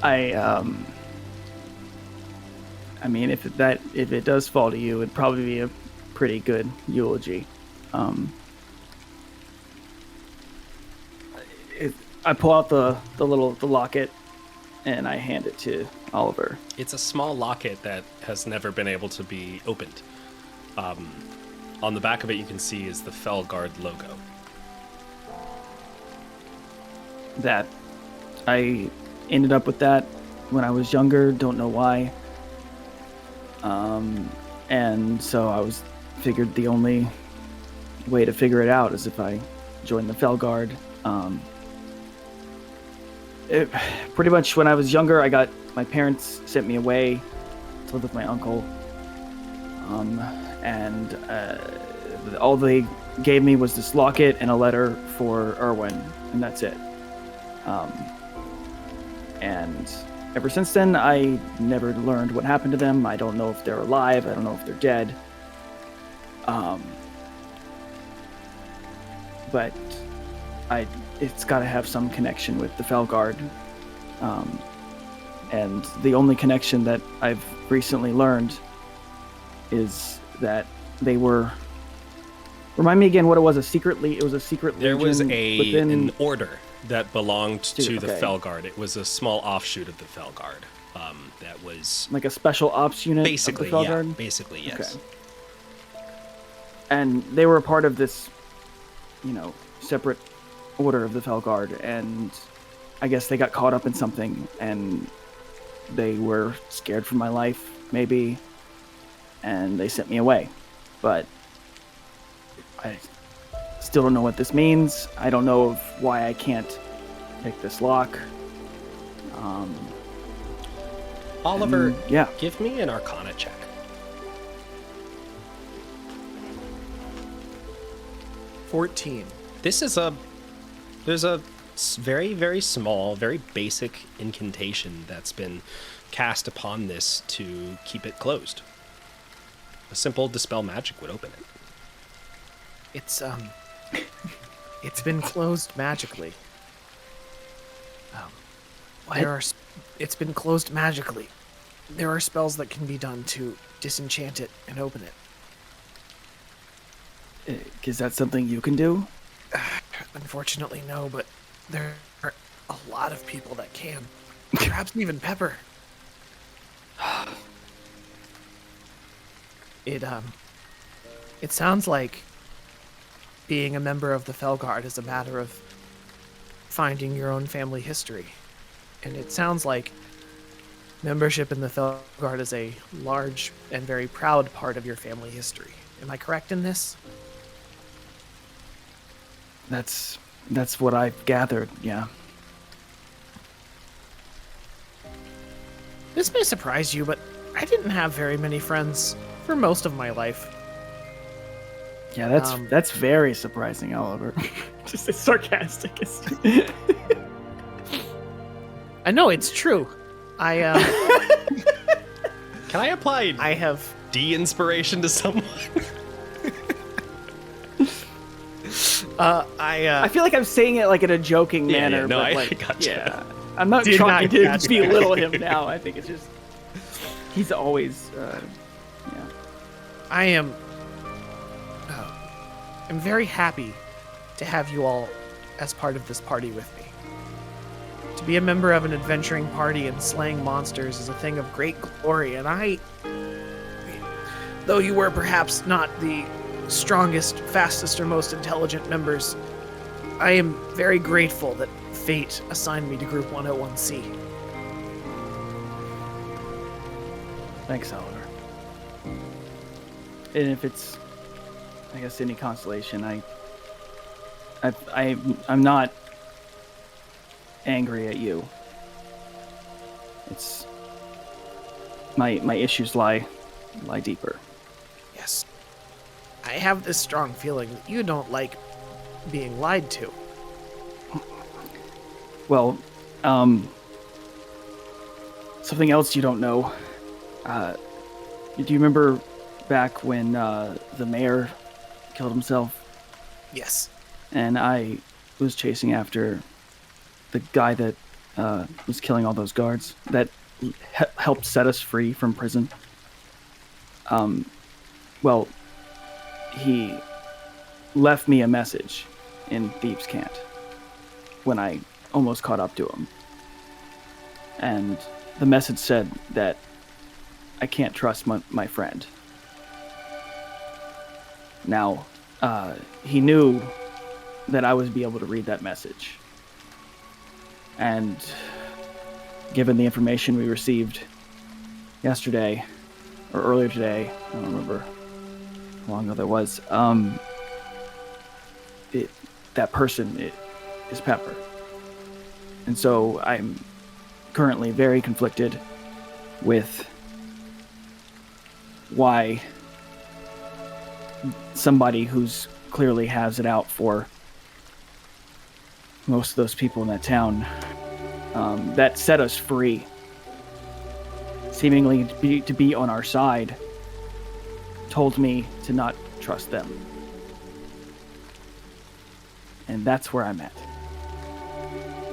I mean, if it does fall to you, it'd probably be a pretty good eulogy. I pull out the locket, and I hand it to Oliver. It's a small locket that has never been able to be opened. On the back of it, you can see is the Fellguard logo. That I ended up with that when I was younger. Don't know why. And so figured the only way to figure it out is if I joined the Fellguard. Pretty much when I was younger, my parents sent me away to live with my uncle. And all they gave me was this locket and a letter for Erwin, and that's it. And ever since then, I never learned what happened to them. I don't know if they're alive. I don't know if they're dead. But it's got to have some connection with the Fellguard. And the only connection that I've recently learned is that they were... Remind me again what it was. It was a secret There was within... an order that belonged to the okay. Fellguard. It was a small offshoot of the Fellguard. That was like a special ops unit basically, of the Fellguard? yeah, basically, yes. Okay. And they were a part of this, separate order of the Fellguard, and I guess they got caught up in something, and they were scared for my life, maybe, and they sent me away. But I still don't know what this means. I don't know why I can't pick this lock. Oliver, yeah. Give me an Arcana check. There's a very, very small, very basic incantation that's been cast upon this to keep it closed. A simple dispel magic would open it. It's been closed magically. It's been closed magically. There are spells that can be done to disenchant it and open it. Is that something you can do? Unfortunately, no, but there are a lot of people that can. Perhaps even Pepper. It sounds like being a member of the Fellguard is a matter of finding your own family history. And it sounds like membership in the Fellguard is a large and very proud part of your family history. Am I correct in this? That's what I've gathered, yeah. This may surprise you, but I didn't have very many friends for most of my life. Yeah, that's very surprising, Oliver. Just as sarcastic as. I know it's true. Can I apply I have de-inspiration to someone? I feel like I'm saying it like in a joking manner. No, but I like, gotcha. Yeah, I'm not Did trying not to catch belittle him now. I think it's just he's always. Yeah. I am. I'm very happy to have you all as part of this party with me. To be a member of an adventuring party and slaying monsters is a thing of great glory, and though you were perhaps not the strongest, fastest, or most intelligent members, I am very grateful that fate assigned me to Group 101C. Thanks, Oliver. And if it's, I guess, any consolation, I'm not angry at you. It's my issues lie deeper. Yes. I have this strong feeling that you don't like being lied to. Well, something else you don't know. Do you remember back when the mayor killed himself? Yes. And I was chasing after the guy that was killing all those guards that helped set us free from prison. Well, he left me a message in Thieves' Cant when I almost caught up to him. And the message said that I can't trust my friend. Now, he knew that I would be able to read that message. And given the information we received yesterday, or earlier today, I don't remember how long ago that was, that person is Pepper. And so I'm currently very conflicted with why somebody who's clearly has it out for most of those people in that town that set us free, seemingly to be on our side, told me to not trust them. And that's where I'm at.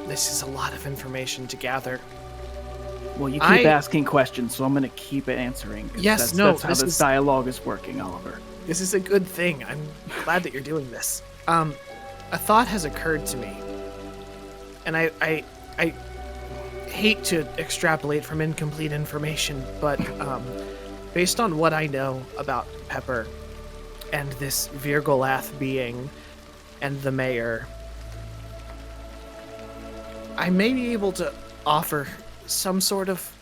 This is a lot of information to gather. Well, you keep asking questions, so I'm going to keep answering. Yes, that's how this dialogue is working, Oliver. This is a good thing. I'm glad that you're doing this. A thought has occurred to me, and I hate to extrapolate from incomplete information, but based on what I know about Pepper and this Virgolath being and the mayor, I may be able to offer some sort of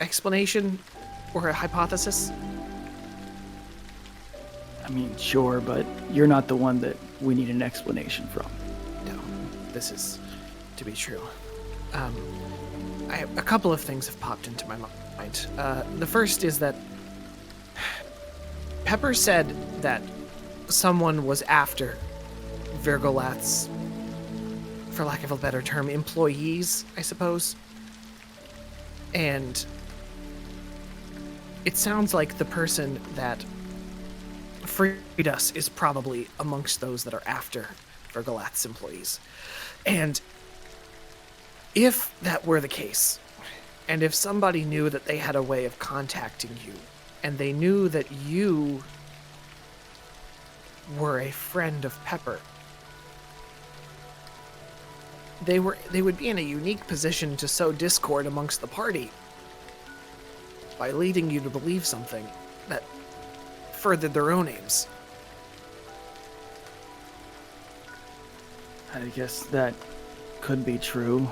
explanation or a hypothesis. I mean, sure, but you're not the one that we need an explanation from. No, this is to be true. A couple of things have popped into my mind. The first is that Pepper said that someone was after Virgolath's, for lack of a better term, employees, I suppose. And it sounds like the person that freed us is probably amongst those that are after Virgolath's employees. And if that were the case, and if somebody knew that they had a way of contacting you, and they knew that you were a friend of Pepper, they would be in a unique position to sow discord amongst the party by leading you to believe something that furthered their own aims. I guess that could be true,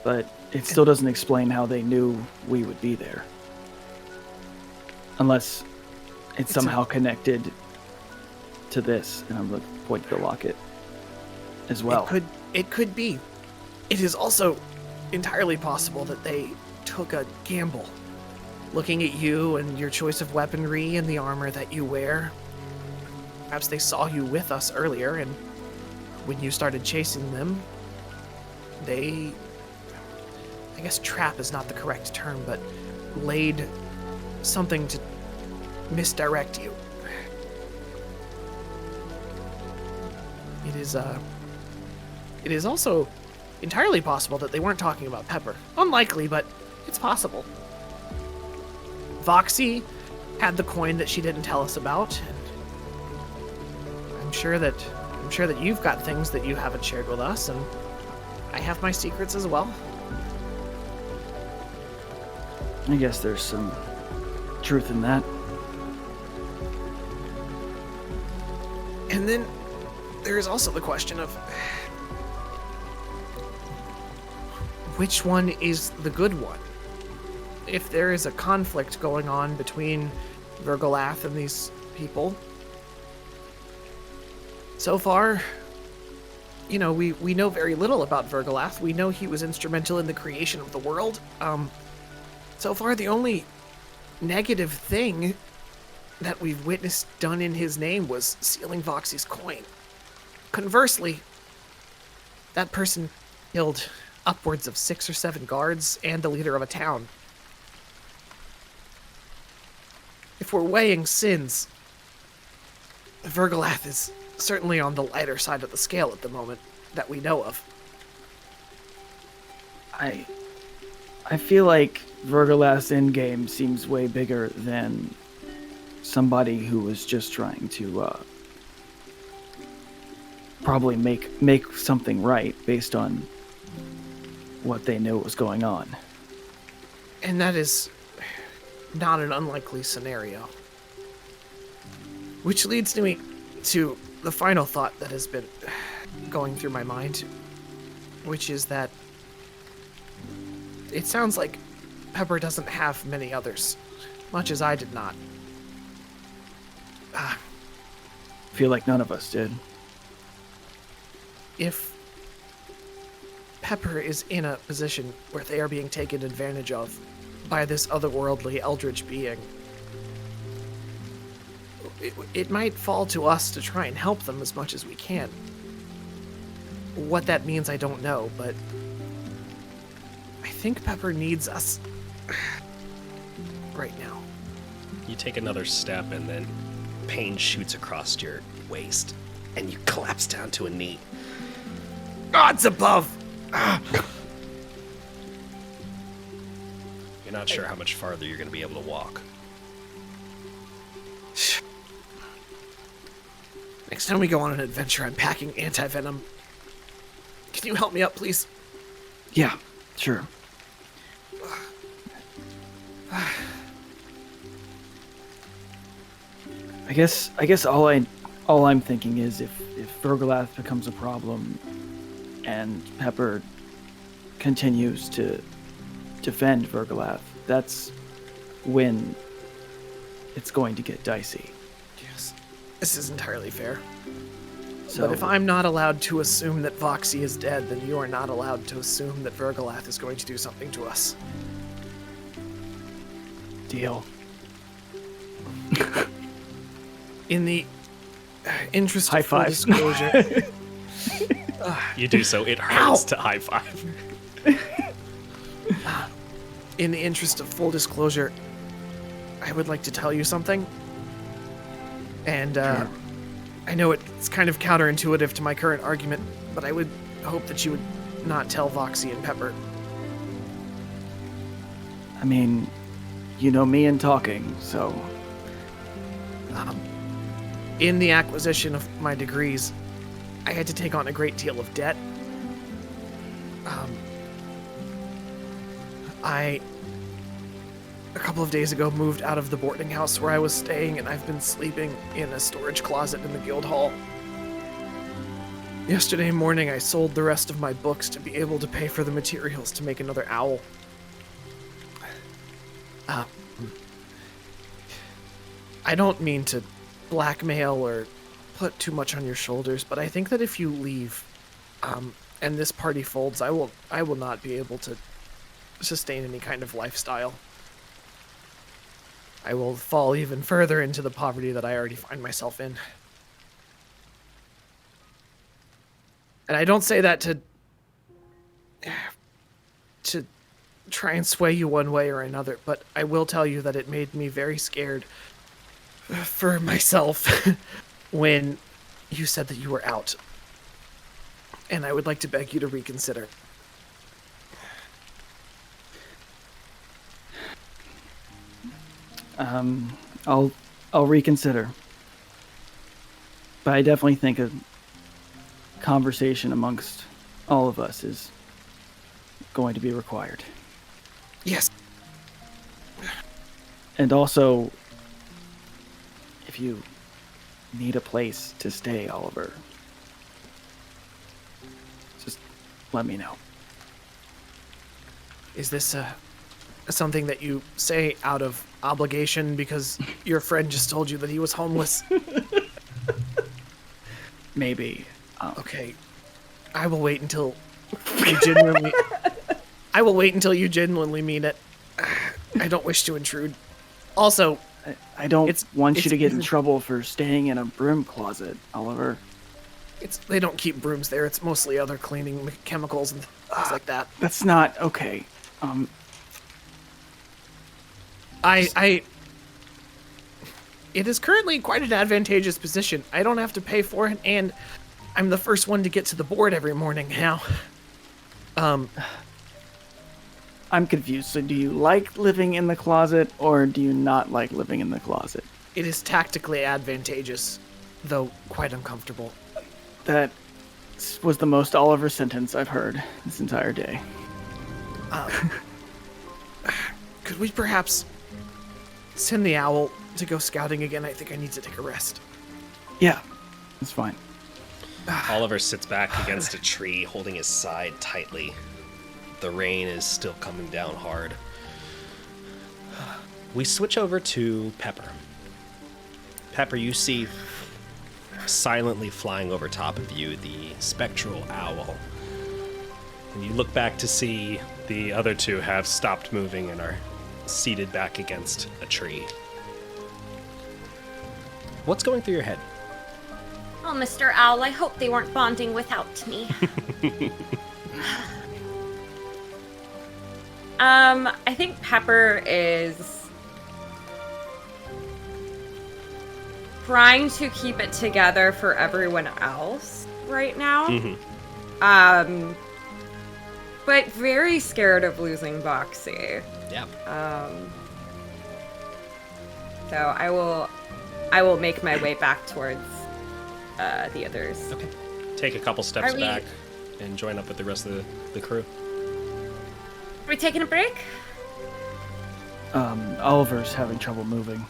but it still doesn't explain how they knew we would be there. Unless it's somehow connected to this, and I'm going to point to the locket as well. It could be. It is also entirely possible that they took a gamble, looking at you and your choice of weaponry and the armor that you wear, Perhaps they saw you with us earlier, and when you started chasing them, they... I guess trap is not the correct term, but laid something to misdirect you. It is also entirely possible that they weren't talking about Pepper. Unlikely, but it's possible. Voxy had the coin that she didn't tell us about, and I'm sure that you've got things that you haven't shared with us, and I have my secrets as well. I guess there's some truth in that. And then there is also the question of which one is the good one? If there is a conflict going on between Vergalath and these people, so far, you know, we know very little about Vergalath. We know he was instrumental in the creation of the world. So far, the only negative thing that we've witnessed done in his name was stealing Voxy's coin. Conversely, that person killed upwards of 6 or 7 guards and the leader of a town. If we're weighing sins, Vergalath is certainly on the lighter side of the scale at the moment that we know of. I feel like Vergalath's endgame seems way bigger than somebody who was just trying to probably make something right based on what they knew was going on. And that is not an unlikely scenario. Which leads me to the final thought that has been going through my mind, which is that it sounds like Pepper doesn't have many others, much as I did not. Feel like none of us did. If Pepper is in a position where they are being taken advantage of by this otherworldly eldritch being, it might fall to us to try and help them as much as we can. What that means, I don't know, but I think Pepper needs us right now. You take another step, and then pain shoots across your waist, and you collapse down to a knee. Gods above! You're not sure how much farther you're going to be able to walk. Next time we go on an adventure, I'm packing anti-venom. Can you help me up, please? Yeah, sure. I guess all I'm thinking is if Vergalath becomes a problem and Pepper continues to defend Vergalath, that's when it's going to get dicey. Yes. This is entirely fair. So But if I'm not allowed to assume that Voxy is dead, then you are not allowed to assume that Vergalath is going to do something to us. deal. In the interest High of full five. disclosure... You do so, it hurts to high five. In the interest of full disclosure, I would like to tell you something. And Sure. I know it's kind of counterintuitive to my current argument, but I would hope that you would not tell Voxy and Pepper. I mean, you know me and talking, so In the acquisition of my degrees, I had to take on a great deal of debt. I, a couple of days ago, moved out of the boarding house where I was staying, and I've been sleeping in a storage closet in the guild hall. Yesterday morning, I sold the rest of my books to be able to pay for the materials to make another owl. I don't mean to blackmail or put too much on your shoulders, but I think that if you leave, and this party folds, I will not be able to sustain any kind of lifestyle. I will fall even further into the poverty that I already find myself in. And I don't say that to try and sway you one way or another, but I will tell you that it made me very scared for myself when you said that you were out. And I would like to beg you to reconsider. I'll reconsider. But I definitely think a conversation amongst all of us is going to be required. Yes. And also, if you need a place to stay, Oliver, just let me know. Is this something that you say out of obligation because your friend just told you that he was homeless? Maybe. Okay. I will wait until you genuinely... I will wait until you genuinely mean it. I don't wish to intrude. Also, I don't want you to get in easy. trouble for staying in a broom closet, Oliver. They don't keep brooms there. It's mostly other cleaning chemicals and things like that. That's not okay. It is currently quite an advantageous position. I don't have to pay for it, and I'm the first one to get to the board every morning now. I'm confused. So do you like living in the closet, or do you not like living in the closet? It is tactically advantageous, though quite uncomfortable. That was the most Oliver sentence I've heard this entire day. Could we perhaps send the owl to go scouting again? I think I need to take a rest. Yeah, that's fine. Oliver sits back against a tree, holding his side tightly. The rain is still coming down hard. We switch over to Pepper. Pepper, you see silently flying over top of you the spectral owl. And you look back to see the other two have stopped moving and are seated back against a tree. What's going through your head? Oh, Mr. Owl, I hope they weren't bonding without me. I think Pepper is trying to keep it together for everyone else right now. Mm-hmm. But very scared of losing Boxy. Yeah. So I will make my way back towards the others. Okay. Take a couple steps Are we- back and join up with the rest of the crew. Are we taking a break? Oliver's having trouble moving.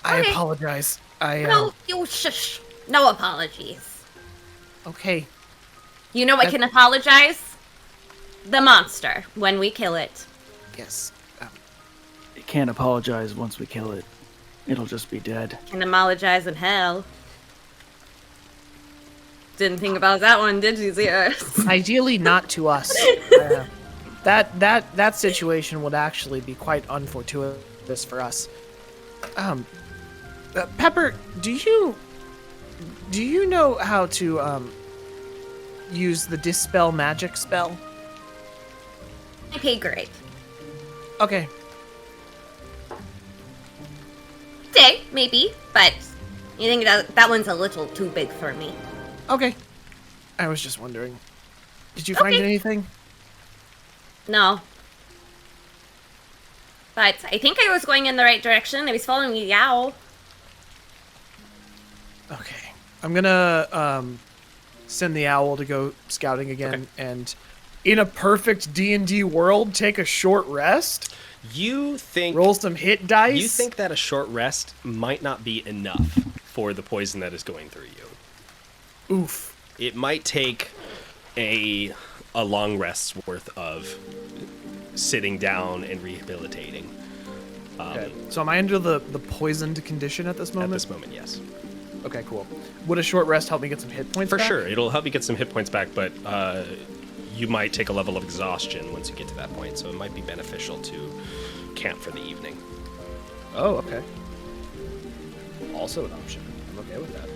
I Okay. apologize. No, you shush. No apologies. Okay. You know what can apologize? The monster, when we kill it. Yes. It can't apologize once we kill it. It'll just be dead. Can apologize in hell. Didn't think about that one, did you, Zeus? Ideally, not to us. That situation would actually be quite unfortuitous for us. Pepper, do you know how to use the dispel magic spell? I pay great. Okay. Okay, maybe, but you think that one's a little too big for me. Okay. I was just wondering. Did you find Okay. anything? No. But I think I was going in the right direction. I was following the owl. Okay. I'm gonna send the owl to go scouting again, and in a perfect D&D world, take a short rest, You think roll some hit dice. You think that a short rest might not be enough for the poison that is going through you. Oof. It might take a long rest's worth of sitting down and rehabilitating. Okay. So am I under the poisoned condition at this At moment? this moment, yes. Okay, cool. Would a short rest help me get some hit points For back? sure, it'll help you get some hit points back, but you might take a level of exhaustion once you get to that point, so it might be beneficial to camp for the evening. Oh, okay. Also an option. I'm okay with that.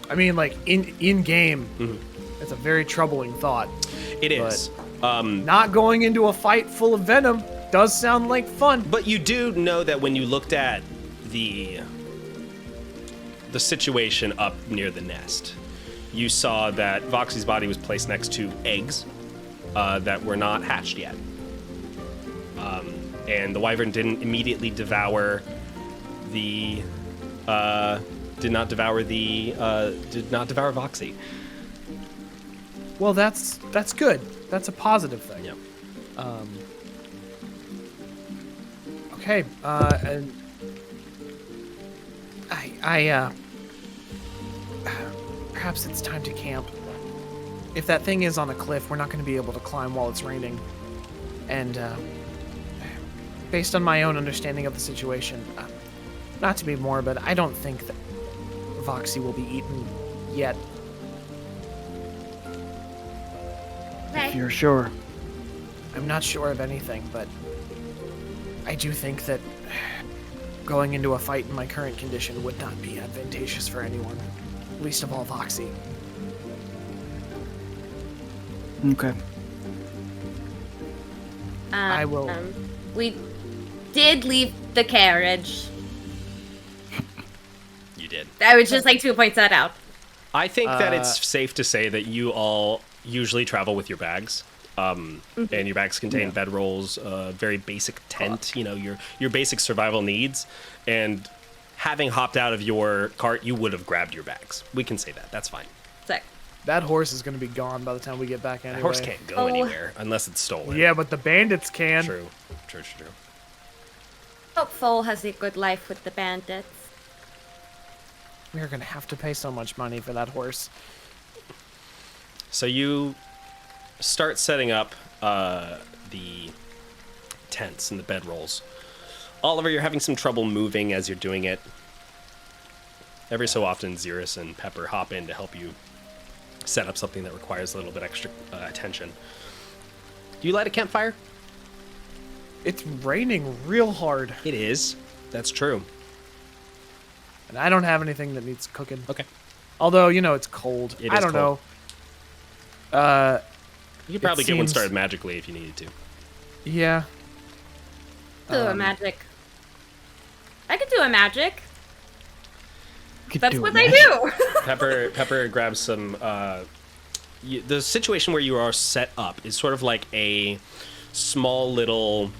I mean, like, in game, it's a very troubling thought. It is. Not going into a fight full of venom does sound like fun. But you do know that when you looked at the situation up near the nest, you saw that Voxy's body was placed next to eggs that were not hatched yet. And the wyvern didn't immediately devour did not devour Voxy. Well, that's good. That's a positive thing. Yep. Okay, and perhaps it's time to camp. If that thing is on a cliff, we're not going to be able to climb while it's raining. And based on my own understanding of the situation, not to be morbid, I don't think that Voxy will be eaten yet. If you're sure. I'm not sure of anything, but I do think that going into a fight in my current condition would not be advantageous for anyone, least of all Voxy. Okay. I will. We did leave the carriage. You did. I would just like to point that out. I think that it's safe to say that you all usually travel with your bags. And your bags contain bedrolls, very basic tent, your basic survival needs. And having hopped out of your cart, you would have grabbed your bags. We can say that. That's fine. Sick. That horse is going to be gone by the time we get back anyway. The horse can't go anywhere unless it's stolen. Yeah, but the bandits can. True. Hope Foal has a good life with the bandits. We're going to have to pay so much money for that horse. So you start setting up the tents and the bedrolls. Oliver, you're having some trouble moving as you're doing it. Every so often, Xeris and Pepper hop in to help you set up something that requires a little bit extra attention. Do you light a campfire? It's raining real hard. It is. That's true. And I don't have anything that needs cooking. Okay. Although, it's cold. It I is don't cold. know. You could probably get one seems- started magically if you needed to. Yeah. Do a magic. I could do a magic. That's what I do. Pepper grabs some. The situation where you are set up is sort of like a small little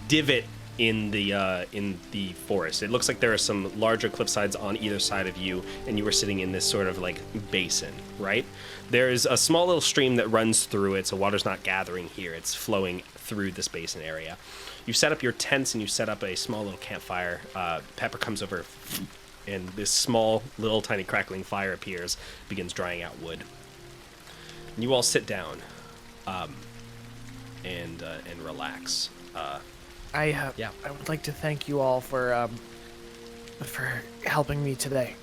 divot in the forest. It looks like there are some larger cliff sides on either side of you, and you were sitting in this sort of like basin, right? There's a small little stream that runs through it, so water's not gathering here. It's flowing through this basin area. You set up your tents and you set up a small little campfire. Pepper comes over, and this small little tiny crackling fire appears, begins drying out wood. And you all sit down and relax. I would like to thank you all for helping me today.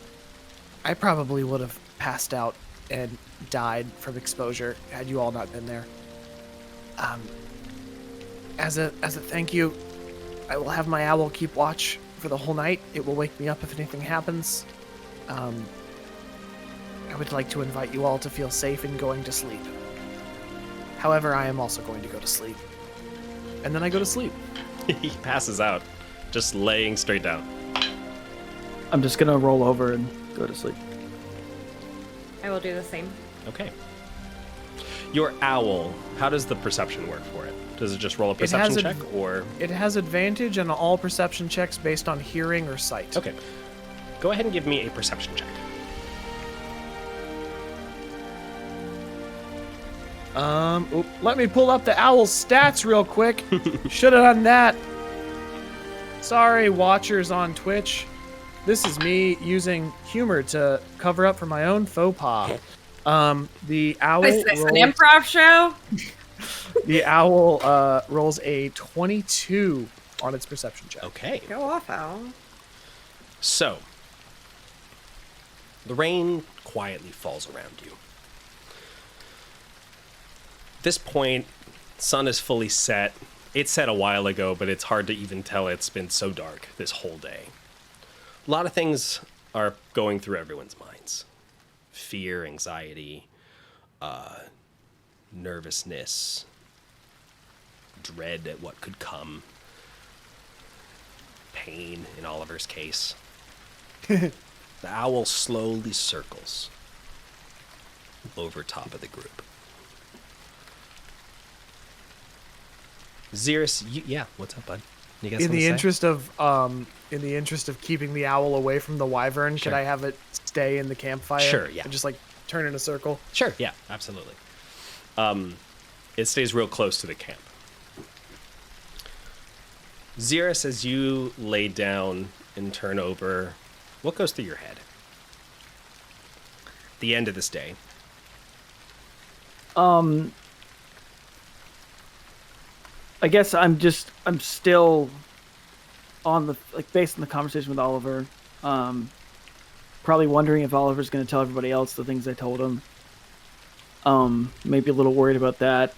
I probably would have passed out and died from exposure had you all not been there. As a thank you, I will have my owl keep watch for the whole night. It will wake me up if anything happens. I would like to invite you all to feel safe in going to sleep. However, I am also going to go to sleep. And then I go to sleep. He passes out, just laying straight down. I'm just gonna roll over and go to sleep. I will do the same. Okay. Your owl, how does the perception work for it? Does it just roll a perception check, or? It has advantage on all perception checks based on hearing or sight. Okay. Go ahead and give me a perception check. Let me pull up the owl's stats real quick. Should have done that. Sorry, watchers on Twitch. This is me using humor to cover up for my own faux pas. The owl. Is this an improv show? The owl rolls a 22 on its perception check. Okay. Go off, Owl. So, the rain quietly falls around you. At this point, sun is fully set. It set a while ago, but it's hard to even tell it's been so dark this whole day. A lot of things are going through everyone's minds. fear, anxiety, nervousness, dread at what could come, pain in Oliver's case. The owl slowly circles over top of the group. Xeris, yeah, what's up, bud? You got In something the to say? in the interest of keeping the owl away from the wyvern, Sure. could I have it stay in the campfire? Sure, yeah. And just like turn in a circle. Sure, yeah, absolutely. It stays real close to the camp. Xeris, as you lay down and turn over, what goes through your head? The end of this day. I guess I'm still on the, like, based on the conversation with Oliver, probably wondering if Oliver's going to tell everybody else the things I told him. Maybe a little worried about that.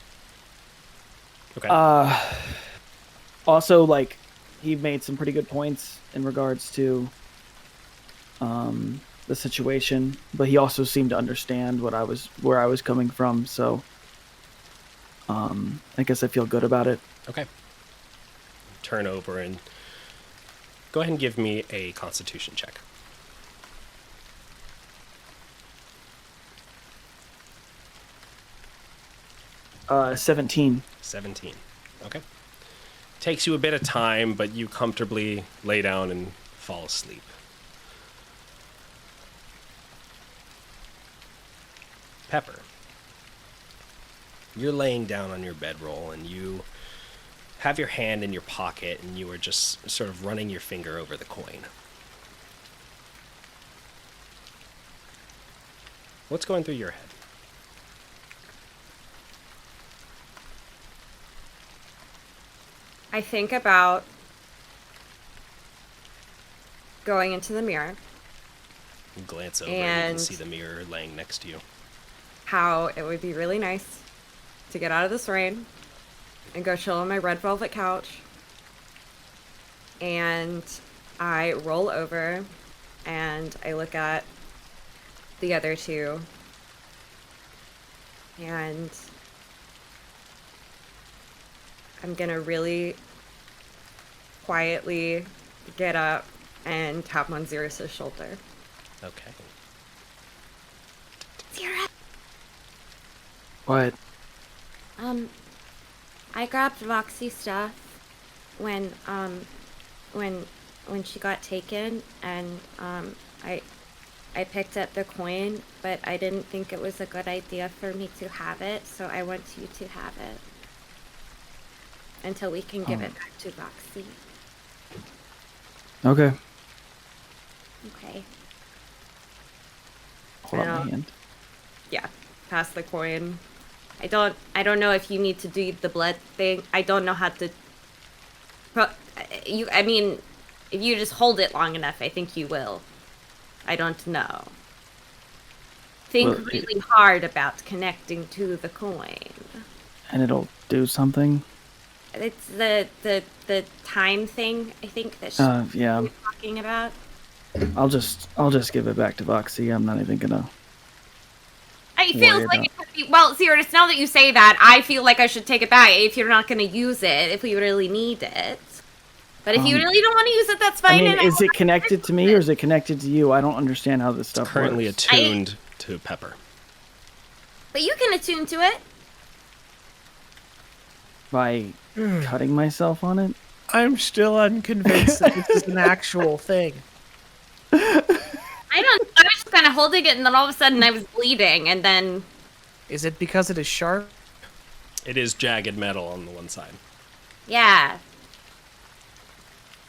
Okay. Also, like, he made some pretty good points in regards to the situation, but he also seemed to understand where I was coming from, so I guess I feel good about it. Okay. Turn over and go ahead and give me a Constitution check. 17. 17. Okay. Takes you a bit of time, but you comfortably lay down and fall asleep. Pepper, you're laying down on your bedroll and you have your hand in your pocket and you are just sort of running your finger over the coin. What's going through your head? I think about going into the mirror, You glance over and you can And- see the mirror laying next to you. how it would be really nice to get out of this rain and go chill on my red velvet couch. And I roll over and I look at the other two. And I'm gonna really quietly get up and tap on Xeris' shoulder. Okay. Xeris. What? I grabbed Voxy's stuff when she got taken, and I picked up the coin, but I didn't think it was a good idea for me to have it, so I want you to have it until we can give it back to Voxy. Okay. Okay. Hold on my hand. Yeah, pass the coin. I don't know if you need to do the blood thing. I don't know how to. I mean, if you just hold it long enough, I think you will. I don't know. Think Well, really hard about connecting to the coin. And it'll do something? It's the time thing, I think, that she's Yeah. talking about. I'll just give it back to Voxy. I'm not even gonna. I feel Worry like about- it could be, well, Xeris, now that you say that, I feel like I should take it back if you're not going to use it, if we really need it. But if you really don't want to use it, that's I fine. mean, and is won't it connected to me or is it connected to you? I don't understand how this stuff Currently works. attuned to Pepper. But you can attune to it. By cutting myself on it? I'm still unconvinced that this is an actual thing. I was just kind of holding it, and then all of a sudden I was bleeding, and then Is it because it is sharp? It is jagged metal on the one side. yeah.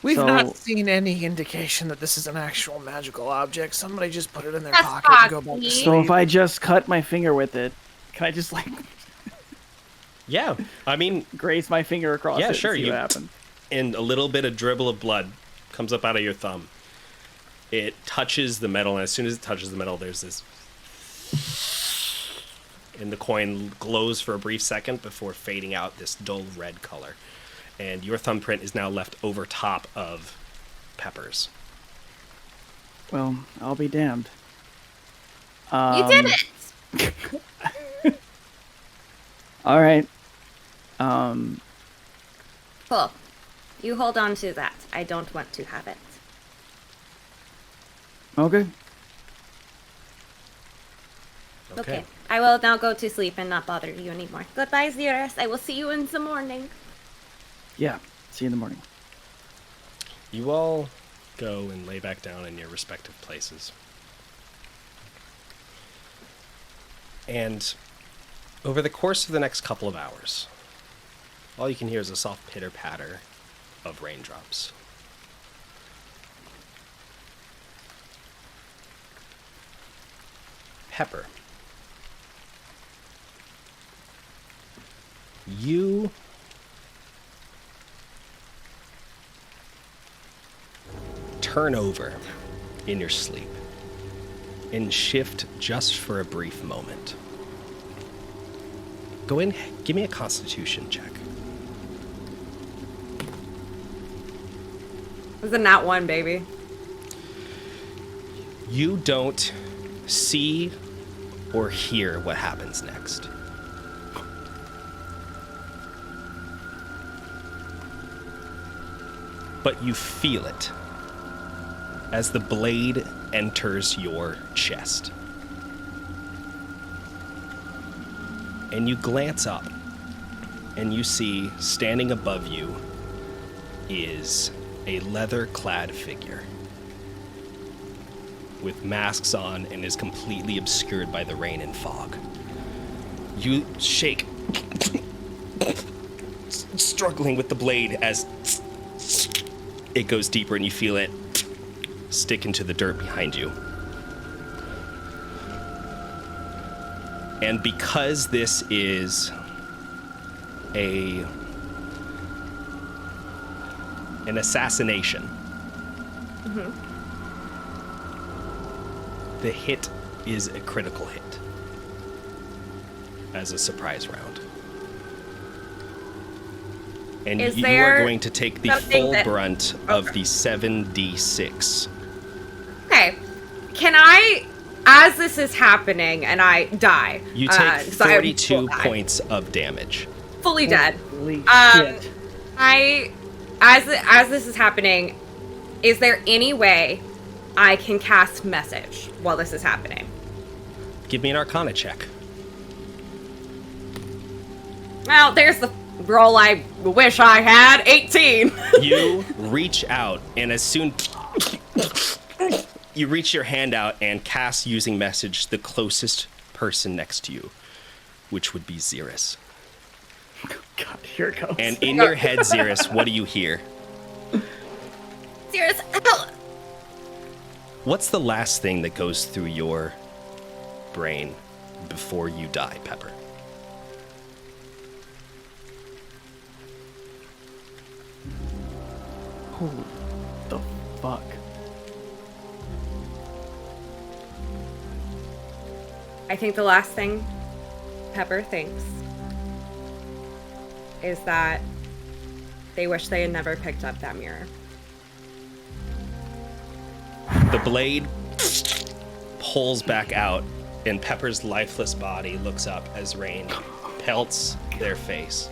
We've So- not seen any indication that this is an actual magical object. Somebody just put it in their That's pocket and go back to Foxy. sleep. So if I just cut my finger with it, can I just, like, Yeah, I mean, graze my finger across Yeah, it sure, and see you- what happens? and a little bit of dribble of blood comes up out of your thumb. It touches the metal, and as soon as it touches the metal, there's this... And the coin glows for a brief second before fading out this dull red color. And your thumbprint is now left over top of Pepper's. Well, I'll be damned. You did it! All right. Cool. You hold on to that. I don't want to have it. Okay. Okay. I will now go to sleep and not bother you anymore. Goodbye, Xeris. I will see you in the morning. Yeah. See you in the morning. You all go and lay back down in your respective places. And over the course of the next couple of hours, all you can hear is a soft pitter-patter of raindrops. Pepper. You turn over in your sleep and shift just for a brief moment. Go in, give me a constitution check. It was a nat 1, baby. You don't see or hear what happens next. But you feel it as the blade enters your chest. And you glance up, and you see, standing above you, is a leather-clad figure with masks on and is completely obscured by the rain and fog. You shake, struggling with the blade as it goes deeper, and you feel it stick into the dirt behind you. And because this is an assassination, the hit is a critical hit as a surprise round. And Is you are there going to take the something full that- brunt of the 7d6. Okay. Can I, as this is happening and I die, You take 'cause I am 42 full die, points of damage. fully dead. Holy shit. As this is happening, is there any way I can cast message while this is happening? Give me an Arcana check. Well, there's the roll I wish I had. 18. You reach out, and as soon you reach your hand out and cast using message the closest person next to you, which would be Xeris. God, here it goes. And in your head, Xeris, what do you hear? Serious. Help. What's the last thing that goes through your brain before you die, Pepper? Holy the fuck. I think the last thing Pepper thinks is that they wish they had never picked up that mirror. The blade pulls back out, and Pepper's lifeless body looks up as rain pelts their face.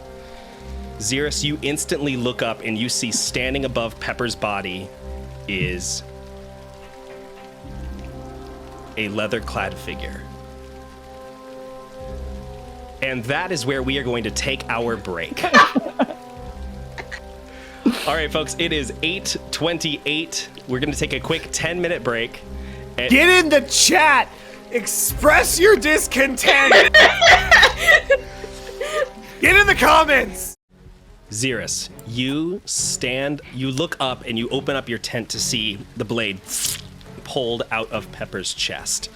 Xeris, you instantly look up and you see standing above Pepper's body is a leather-clad figure. And that is where we are going to take our break. All right, folks, it is 8:28. We're going to take a quick 10-minute break. And Get in the chat. Express your discontent. Get in the comments. Xeris, you look up and you open up your tent to see the blade pulled out of Pepper's chest.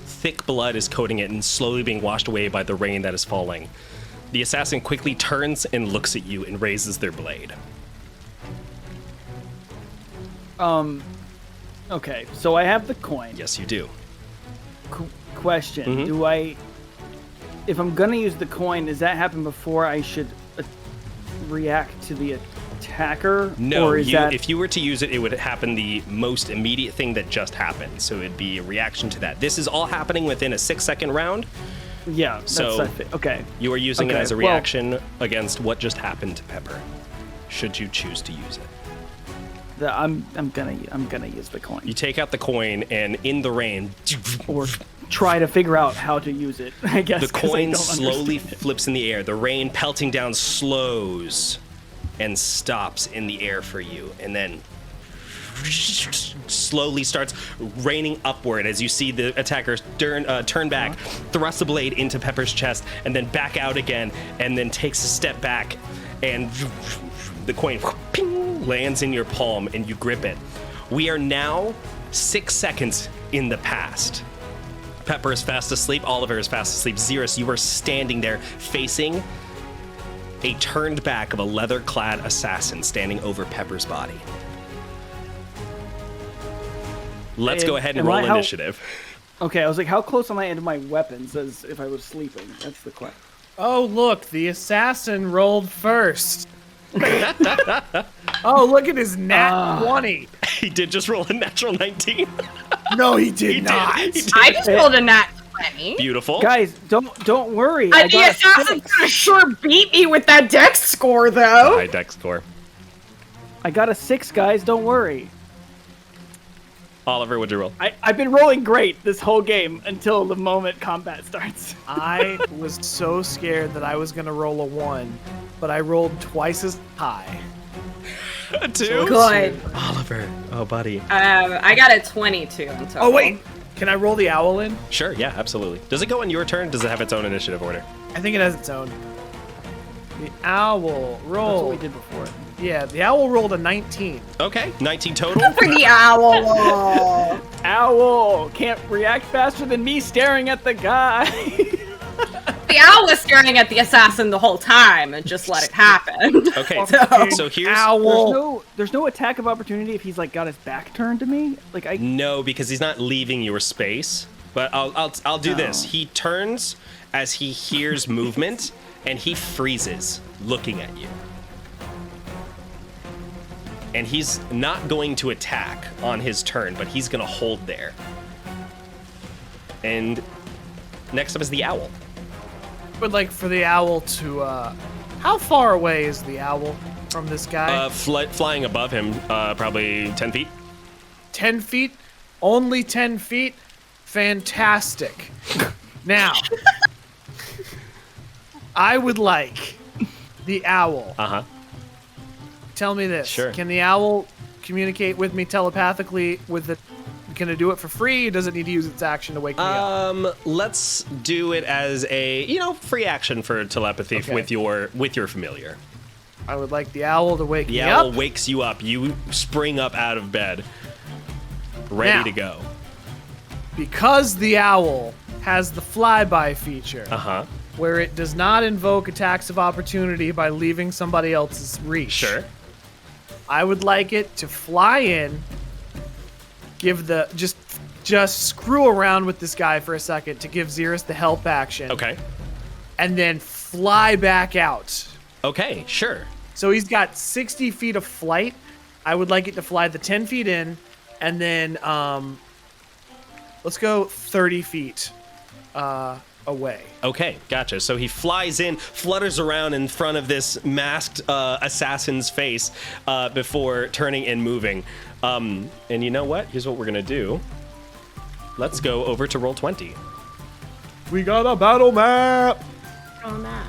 Thick blood is coating it and slowly being washed away by the rain that is falling. The assassin quickly turns and looks at you and raises their blade. Okay, so I have the coin. Yes, you do. Question: Mhm. Do I, if I'm gonna use the coin, does that happen before I should react to the attacker? No, or is that... if you were to use it, it would happen the most immediate thing that just happened. So it'd be a reaction to that. This is all happening within a 6-second round. Yeah. So okay. You are using it Okay, as a well- reaction against what just happened to Pepper, should you choose to use it. I'm gonna use the coin. You take out the coin, and in the rain, Or try to figure out how to use it. I guess the 'cause I coin don't slowly understand it. flips in the air. The rain pelting down slows and stops in the air for you, and then slowly starts raining upward as you see the attacker turn back, thrust a blade into Pepper's chest, and then back out again, and then takes a step back, and the coin ping, lands in your palm, and you grip it. We are now 6 seconds in the past. Pepper is fast asleep. Oliver is fast asleep. Xeris, you are standing there facing a turned back of a leather-clad assassin standing over Pepper's body. Let's go ahead and roll initiative. Okay, I was like, how close am I into my weapons as if I was sleeping? That's the question. Oh, look, the assassin rolled first. Oh, look at his nat 20. He did just roll a natural 19. No, he did not. He did. I just rolled a nat 20. Beautiful. Guys, don't worry. The assassin's gonna sure beat me with that dex score, though. High dex score. I got a 6, guys. Don't worry. Oliver, what'd you roll? I've been rolling great this whole game until the moment combat starts. I was so scared that I was going to roll a 1, but I rolled twice as high. A 2? Good. Oliver. Oh, buddy. I got a 22 in total. Oh, wait. Can I roll the owl in? Sure, yeah, absolutely. Does it go in your turn? Does it have its own initiative order? I think it has its own. The owl That's what rolled. we did before. Yeah, the owl rolled a 19. Okay, 19 total. For the owl. Owl can't react faster than me staring at the guy. The owl was staring at the assassin the whole time and just let it happen. Okay, so here's... Owl. There's no attack of opportunity if he's like got his back turned to me. Like I No, because he's not leaving your space. But I'll do this. He turns as he hears movement, and he freezes, looking at you. And he's not going to attack on his turn, but he's going to hold there. And next up is the owl. Would like for the owl to, how far away is the owl from this guy? Flying above him, probably 10 feet. 10 feet? Only 10 feet? Fantastic. Now, I would like the owl. Uh-huh. Tell me this. Sure. Can the owl communicate with me telepathically with the... Can it do it for free? Or does it need to use its action to wake me up? Let's do it as a, free action for telepathy Okay. with your familiar. I would like the owl to wake The me owl up. wakes you up. You spring up out of bed, ready Now. to go. Because the owl has the flyby feature, Uh-huh. where it does not invoke attacks of opportunity by leaving somebody else's reach. Sure. I would like it to fly in, give the just screw around with this guy for a second to give Xeris the help action. Okay. And then fly back out. Okay, sure. So he's got 60 feet of flight. I would like it to fly the 10 feet in, and then let's go 30 feet away. Okay, gotcha. So he flies in, flutters around in front of this masked assassin's face before turning and moving. And you know what? Here's what we're gonna do. Let's go over to roll 20. We got a battle map. On that.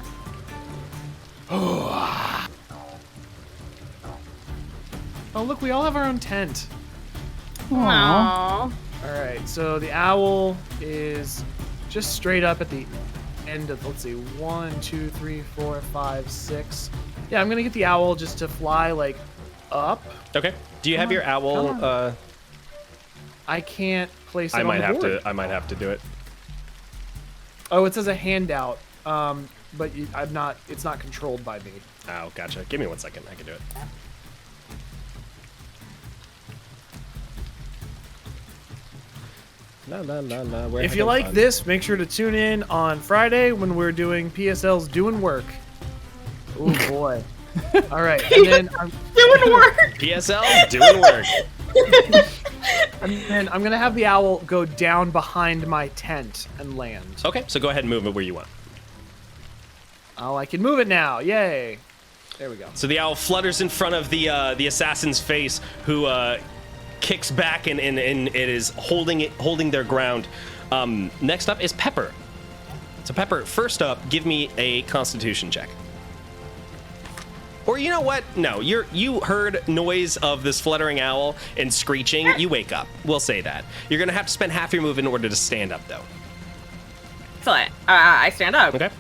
Oh, look, we all have our own tent. Aww. All right, so the owl is just straight up at the end of, let's see, 1, 2, 3, 4, 5, 6. Yeah, I'm gonna get the owl just to fly like up. Okay. Do you have your owl? I can't place it I on might the have board. to. I might have to do it. Oh, it says a handout, but I'm not. It's not controlled by me. Oh, gotcha. Give me 1 second. I can do it. La, la, la, la. We're If you having like fun. this, make sure to tune in on Friday when we're doing PSL's Doing Work. Oh boy. All right, and then Doing work. PSL doing work. I'm gonna have the owl go down behind my tent and land. Okay, so go ahead and move it where you want. Oh, I can move it now! Yay! There we go. So the owl flutters in front of the assassin's face, who kicks back and it is holding their ground. Next up is Pepper. So Pepper, first up, give me a Constitution check. Or you know what? No, you heard noise of this fluttering owl and screeching. You wake up. We'll say that. You're gonna have to spend half your move in order to stand up, though. Excellent. I stand up. Okay.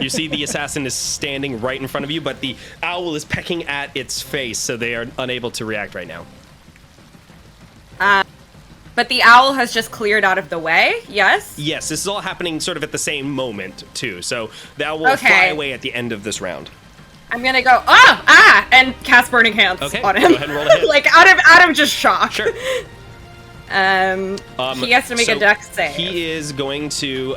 You see the assassin is standing right in front of you, but the owl is pecking at its face, so they are unable to react right now. But the owl has just cleared out of the way, yes? Yes, this is all happening sort of at the same moment, too. So the owl will fly away at the end of this round. I'm gonna go, and cast Burning Hands on him. Go ahead and roll a hit. Like, out of just shock. Sure. He has to make a dex save. He is going to,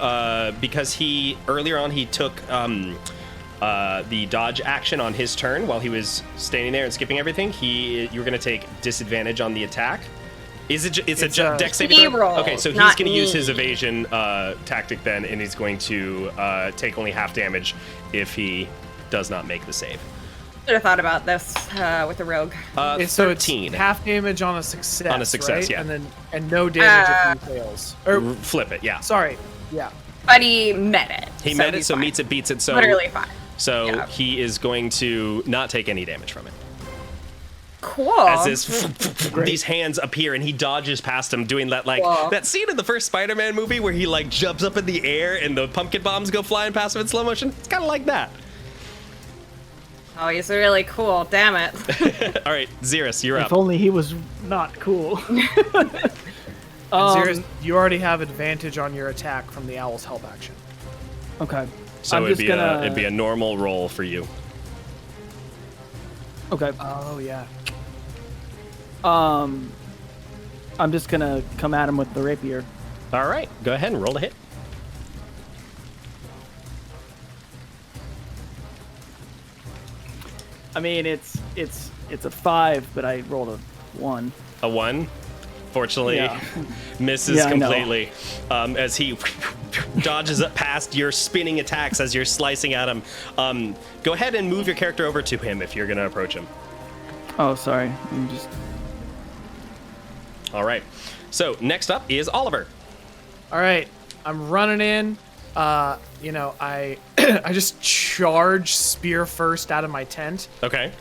because earlier on he took the dodge action on his turn while he was standing there and skipping everything. You're going to take disadvantage on the attack. It's a dex saving throw? Roll, okay, so he's going to use his evasion tactic then, and he's going to take only half damage if he does not make the save. Should have thought about this with the rogue. So 13. it's half damage on a success. On a success, right? yeah. And no damage if he fails. Or Flip it, yeah. sorry, yeah. But he met it. He met it, so meets it, beats it. So literally fine. So Yeah. he is going to not take any damage from it. Cool. As these hands appear and he dodges past him, doing that that scene in the first Spider-Man movie where he jumps up in the air and the pumpkin bombs go flying past him in slow motion. It's kind of like that. Oh, he's really cool. Damn it. All right, Xeris, you're up. If only he was not cool. Xeris, you already have advantage on your attack from the owl's help action. Okay. So it'd be a normal roll for you. Okay. Oh yeah. I'm just gonna come at him with the rapier. All right, go ahead and roll a hit. I mean, it's a 5, but I rolled a 1. A 1. Fortunately, Yeah. misses Yeah, I know. completely as he dodges up past your spinning attacks as you're slicing at him. Go ahead and move your character over to him if you're going to approach him. Oh, sorry. I'm just. All right. So next up is Oliver. All right, I'm running in. I I just charge spear first out of my tent, Okay.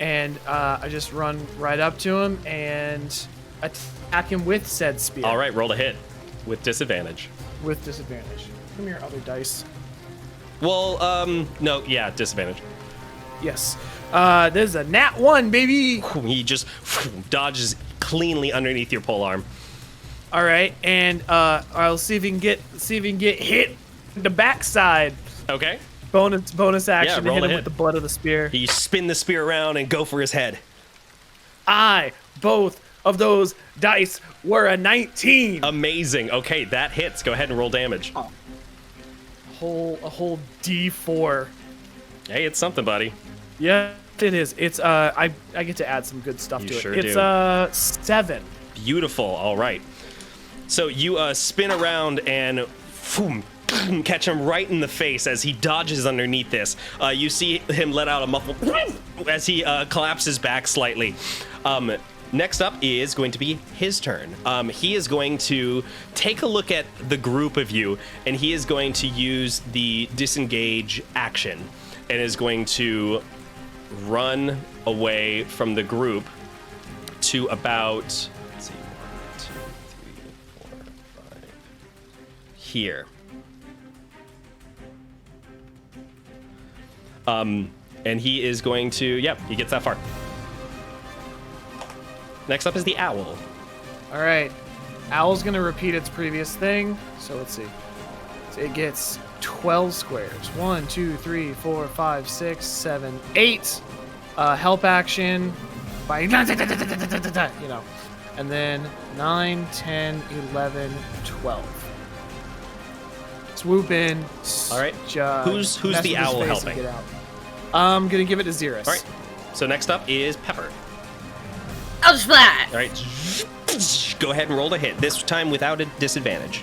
and I just run right up to him and attack him with said spear. All right, roll a hit with disadvantage. With disadvantage. Give me your other dice. Well, no, yeah, disadvantage. Yes. There's a nat 1, baby. He just dodges cleanly underneath your polearm. All right, and I'll see if he can get hit the backside. Okay. Bonus action to roll hit a him hit. with the butt of the spear. You spin the spear around and go for his head. Both of those dice were a 19. Amazing. Okay, that hits. Go ahead and roll damage. A whole D4. Hey, it's something, buddy. Yeah, it is. It's I get to add some good stuff You to it. sure It's do. 7. Beautiful. All right. So you spin around and catch him right in the face as he dodges underneath this. You see him let out a muffled as he collapses back slightly. Next up is going to be his turn. He is going to take a look at the group of you, and he is going to use the disengage action and is going to run away from the group to about, let's see, 1, 2, 3, 4, 5, here. And he is going to, yep, he gets that far. Next up is the owl. All right. Owl's going to repeat its previous thing. So let's see. So it gets 12 squares. 1, 2, 3, 4, 5, 6, 7, 8. Help action by, and then 9, 10, 11, 12. Swoop in. All right. Who's the owl helping? I'm gonna give it to Xeris. All right. So next up is Pepper. Eldritch Blast. All right. Go ahead and roll to hit. This time without a disadvantage.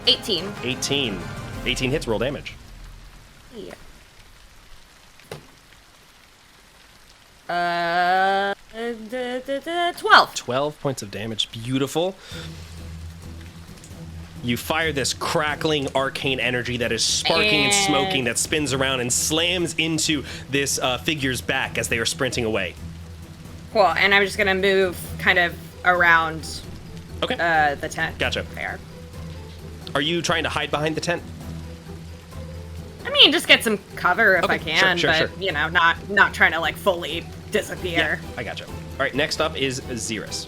18. 18 hits. Roll damage. Yeah. 12. 12 points of damage. Beautiful. You fire this crackling arcane energy that is sparking and smoking that spins around and slams into this figure's back as they are sprinting away. Cool, and I'm just gonna move kind of around Okay. the tent. Gotcha. There. Are you trying to hide behind the tent? I mean, just get some cover if Okay, I can, sure, but sure. you know, not trying to like fully disappear. I gotcha. All right, next up is Xeris.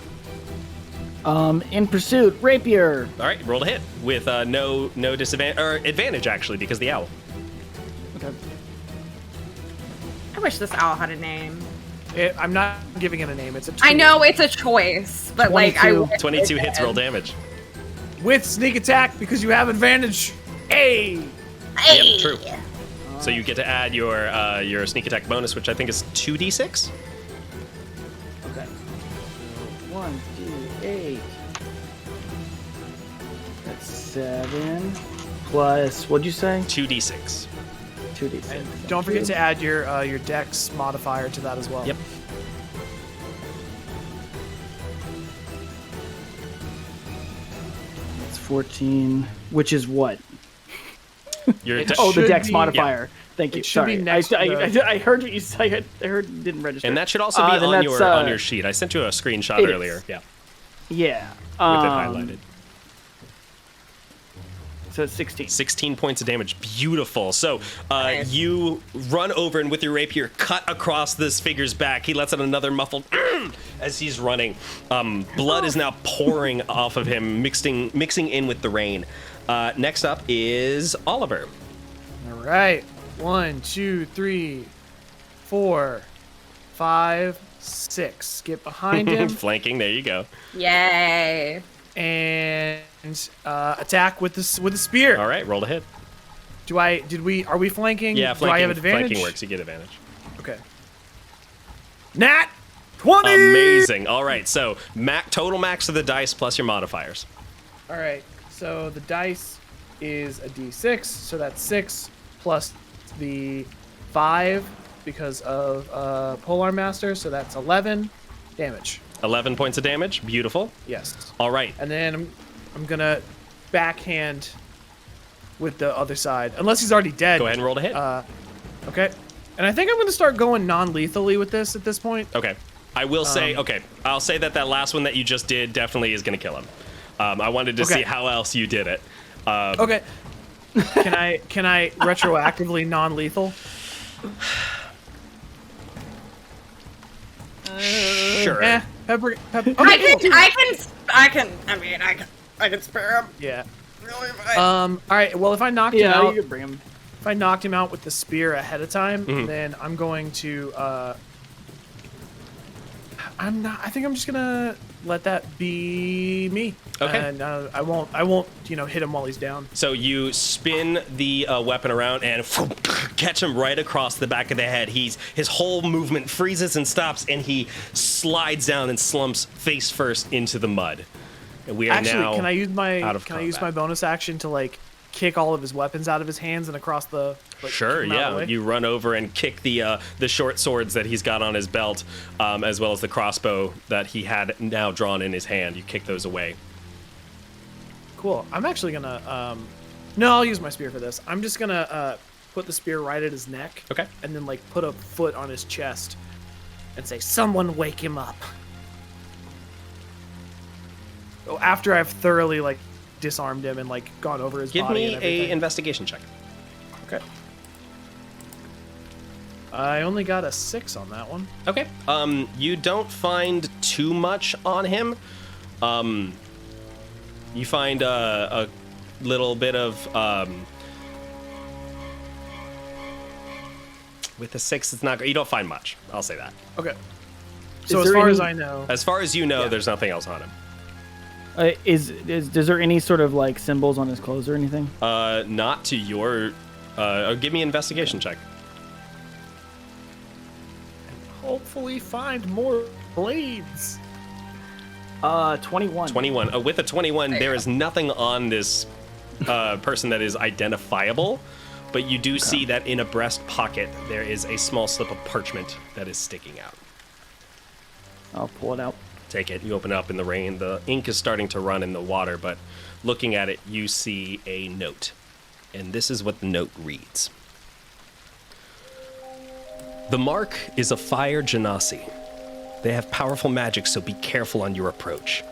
In pursuit, rapier. All right, roll to hit with no disadvantage or advantage actually because the owl. Okay. I wish this owl had a name. I'm not giving it a name. It's a I tool. know it's a choice, but like I 22. wish 22 it hits. did. Roll damage. With sneak attack because you have advantage. Hey. Hey! Yep, true. So you get to add your sneak attack bonus, which I think is 2d6. Okay. 1, 2, 8. That's 7. Plus, what'd you say? 2d6. 2d6. And don't forget to add your dex modifier to that as well. Yep. That's 14. Which is what? Your It- Oh, the Should dex be- modifier. Thank you. It should be Sorry. next to I heard what you said. I heard it didn't register. and that should also be Then on that's, on your sheet. I sent you a screenshot it is. earlier. Yeah, Yeah. with it highlighted. So it's 16. 16 points of damage. Beautiful. So Nice. you run over and with your rapier cut across this figure's back. He lets out another muffled as he's running. Blood is now pouring off of him, mixing in with the rain. Next up is Oliver. All right. 1, 2, 3, 4, 5, 6. Get behind him Flanking. There you go. Yay! and attack with the spear. All right, roll to hit. Are we flanking? Yeah, Do I have advantage? flanking works. You get advantage. Okay. Nat 20. Amazing. All right, so total max of the dice plus your modifiers. All right. So the dice is a d6, so that's 6 plus the 5 because of Polar Master, so that's 11 damage. 11 points of damage. Beautiful. Yes. All right. And then I'm gonna backhand with the other side, unless he's already dead. Go ahead and roll to hit. Okay. And I think I'm gonna start going non-lethally with this at this point. Okay. I will say, I'll say that last one that you just did definitely is going to kill him. I wanted to Okay. see how else you did it. Okay. Can I retroactively non-lethal? Sure. Pepper. I can spare him. Yeah. Really fine. All right. Well, if I knocked him Yeah, out, you could bring him. if I knocked him out with the spear ahead of time, Mm-hmm. then I'm going to. I think I'm just gonna let that be me. Okay. And I won't. Hit him while he's down. So you spin the weapon around and catch him right across the back of the head. His whole movement freezes and stops, and he slides down and slumps face first into the mud. And we are Actually, now can I use my out of my bonus action to kick all of his weapons out of his hands and across the? Sure, kick him out of the yeah. way? You run over and kick the short swords that he's got on his belt, as well as the crossbow that he had now drawn in his hand. You kick those away. Cool. I'm actually gonna. No, I'll use my spear for this. I'm just gonna put the spear right at his neck. Okay. And then put a foot on his chest, and say, "Someone wake him up." Oh, after I've thoroughly disarmed him and gone over his Give body me and everything. a investigation check. Okay. I only got a 6 on that one. Okay. You don't find too much on him. You find a little bit of with the 6. It's not. You don't find much. I'll say that. Okay. So Is as there far as any- I know, As far as you know, Yeah. there's nothing else on him. Is there any sort of like symbols on his clothes or anything? Not to your. Give me an investigation check. Hopefully find more blades. 21. 21. With a 21, there is nothing on this person that is identifiable, but you do see that in a breast pocket there is a small slip of parchment that is sticking out. I'll pull it out. Take it. You open it up in the rain. The ink is starting to run in the water, but looking at it, you see a note. And this is what the note reads. The mark is a fire genasi. They have powerful magic, so be careful on your approach.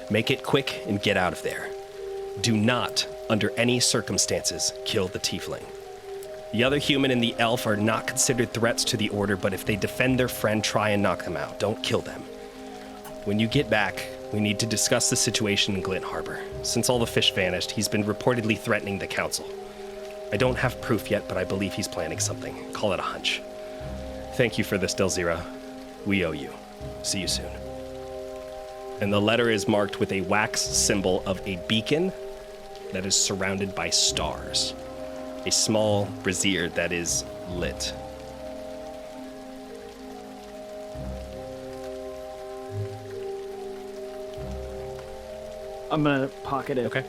Make it quick and get out of there. Do not, under any circumstances, kill the tiefling. The other human and the elf are not considered threats to the order, but if they defend their friend, try and knock them out. Don't kill them. When you get back, we need to discuss the situation in Glint Harbor. Since all the fish vanished, he's been reportedly threatening the council. I don't have proof yet, but I believe he's planning something. Call it a hunch. Thank you for this, Delzira. We owe you. See you soon. And the letter is marked with a wax symbol of a beacon that is surrounded by stars. A small brazier that is lit. I'm gonna pocket it. Okay.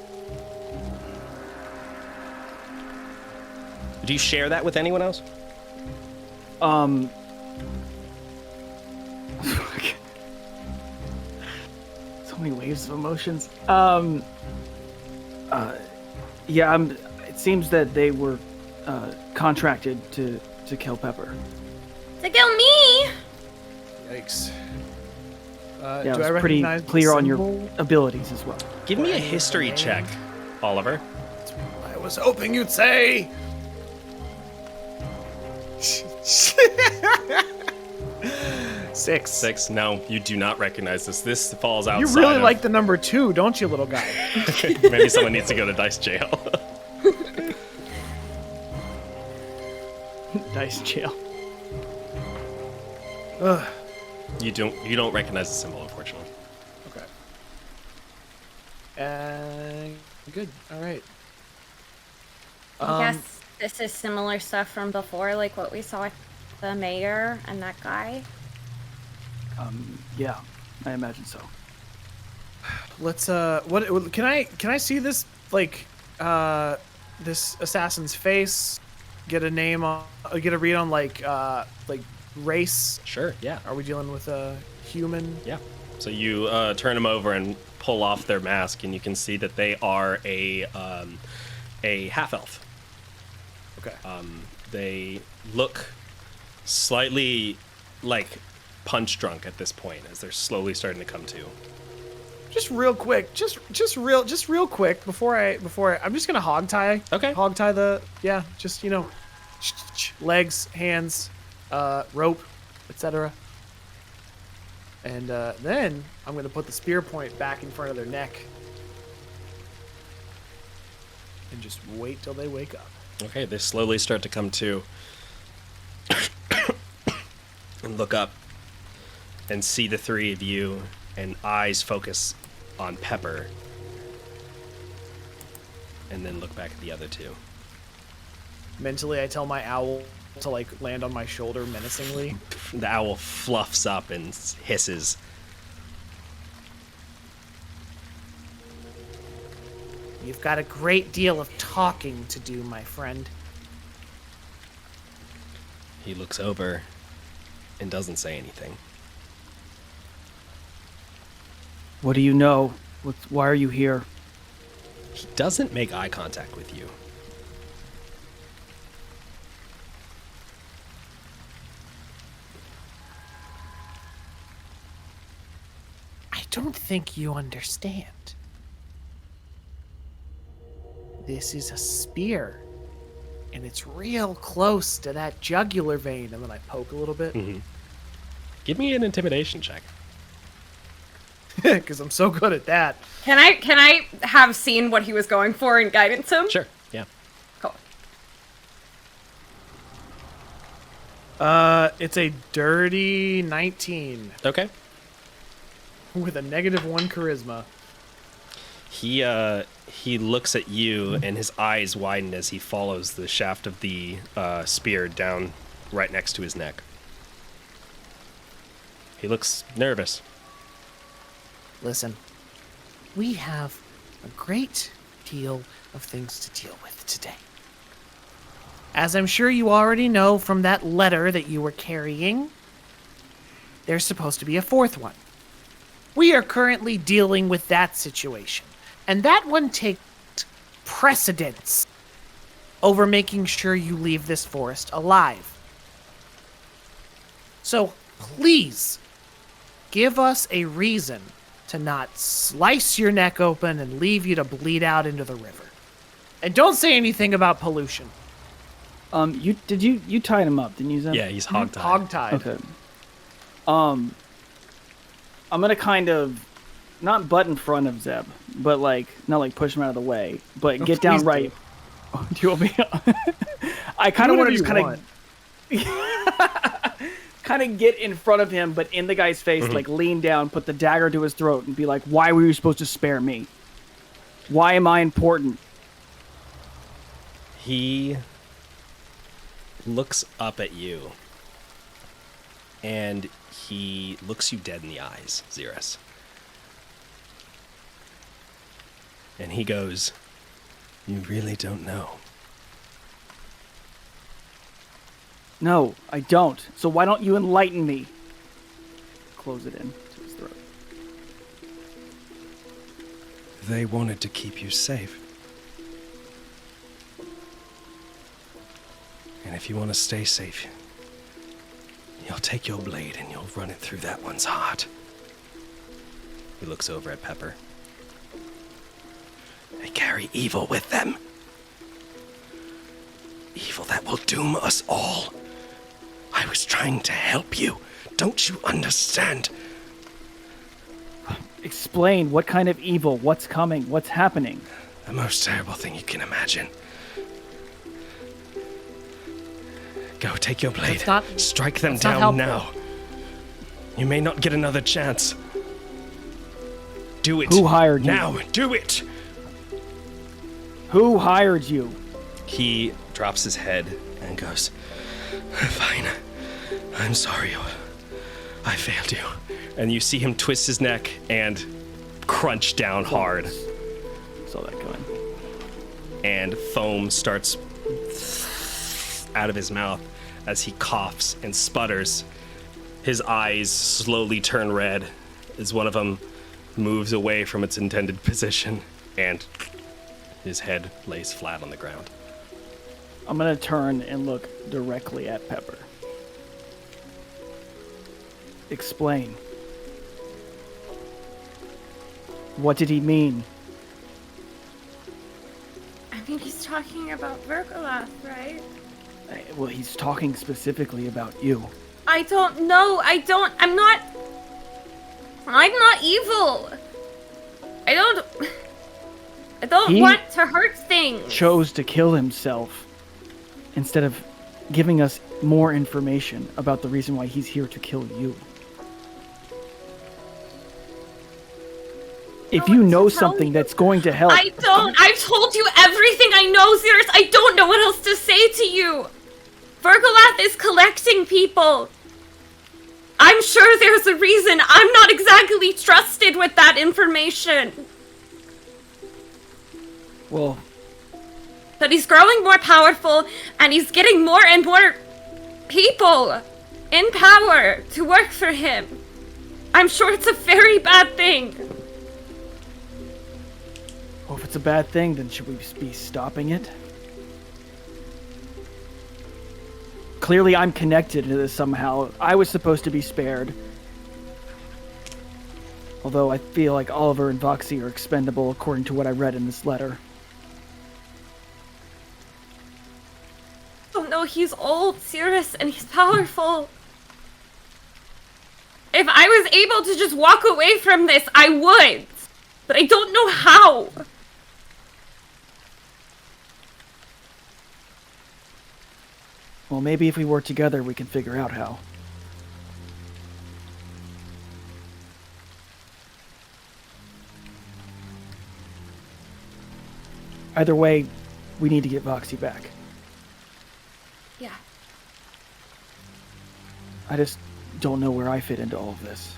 Do you share that with anyone else? So many waves of emotions. Yeah, it seems that they were contracted to kill Pepper. To kill me! Yikes. Yeah, do it I was pretty recognize the clear on your symbol? abilities as well. Give me a history check, Oliver. I was hoping you'd say. 6. 6. No, you do not recognize this. This falls outside. You really of- like the number 2, don't you, little guy? Maybe someone needs to go to dice jail. Dice jail. Ugh. You don't recognize the symbol, unfortunately. Okay. Good. All right. I guess this is similar stuff from before, like what we saw with the mayor and that guy. Yeah, I imagine so. Let's what can I see this, like this assassin's face, get a name on, get a read on like race? Sure, yeah. Are we dealing with a human? Yeah. So you turn them over and pull off their mask, and you can see that they are a half-elf. Okay. They look slightly like punch drunk at this point, as they're slowly starting to come to. Just real quick, just real quick before I'm just gonna hog tie. Okay. Hog tie the just legs, hands, rope, etc. And then I'm gonna put the spear point back in front of their neck and just wait till they wake up. Okay, they slowly start to come to and look up and see the three of you, and eyes focus on Pepper, and then look back at the other two. Mentally, I tell my owl to like land on my shoulder menacingly. The owl fluffs up and hisses. You've got a great deal of talking to do, my friend. He looks over and doesn't say anything. What do you know? Why are you here? He doesn't make eye contact with you. I don't think you understand. This is a spear, and it's real close to that jugular vein. And then I poke a little bit. Mm-hmm. Give me an intimidation check. Because I'm so good at that. Can I have seen what he was going for and guidance him? Sure, yeah. Cool. It's a dirty 19 Okay. with a -1 charisma. He looks at you, and his eyes widen as he follows the shaft of the spear down right next to his neck. He looks nervous. Listen, we have a great deal of things to deal with today. As I'm sure you already know from that letter that you were carrying, there's supposed to be a fourth one. We are currently dealing with that situation, and that one takes precedence over making sure you leave this forest alive. So please, give us a reason to not slice your neck open and leave you to bleed out into the river. And don't say anything about pollution. You tied him up, didn't you, Zeb? Yeah, he's hogtied. Hogtied. Okay. I'm gonna kind of not butt in front of Zeb, but like not like push him out of the way, but get down please right. Do you want me? I kind of want to just kind of get in front of him, but in the guy's face, like lean down, put the dagger to his throat, and be like, "Why were you supposed to spare me? Why am I important?" He looks up at you, and he looks you dead in the eyes, Xeris. And he goes, "You really don't know." No, I don't. So why don't you enlighten me? Close it in to his throat. They wanted to keep you safe. And if you want to stay safe, you'll take your blade and you'll run it through that one's heart. He looks over at Pepper. They carry evil with them. Evil that will doom us all. I was trying to help you. Don't you understand? Explain what kind of evil, what's coming, what's happening. The most terrible thing you can imagine. Go, take your blade. Strike them down now. You may not get another chance. Do it. Who hired you? Now, do it. Who hired you? He drops his head and goes, "Fine. I'm sorry. I failed you." And you see him twist his neck and crunch down hard. Saw that going. And foam starts out of his mouth as he coughs and sputters. His eyes slowly turn red as one of them moves away from its intended position, and his head lays flat on the ground. I'm gonna turn and look directly at Pepper. Explain. What did he mean? I mean, he's talking about Vergolath, right? Well, he's talking specifically about you. I don't know. I'm not evil. I don't want to hurt things. Chose to kill himself instead of giving us more information about the reason why he's here to kill you. If you know something that's going to help... I don't. I've told you everything I know, Xeris. I don't know what else to say to you. Vergolath is collecting people. I'm sure there's a reason. I'm not exactly trusted with that information. Well... But he's growing more powerful, and he's getting more and more people in power to work for him. I'm sure it's a very bad thing. Well, if it's a bad thing, then should we be stopping it? Clearly, I'm connected to this somehow. I was supposed to be spared. Although I feel like Oliver and Voxy are expendable according to what I read in this letter. Oh no, he's old, Xeris, and he's powerful. If I was able to just walk away from this, I would. But I don't know how. Well, maybe if we work together, we can figure out how. Either way, we need to get Voxy back. Yeah. I just don't know where I fit into all of this.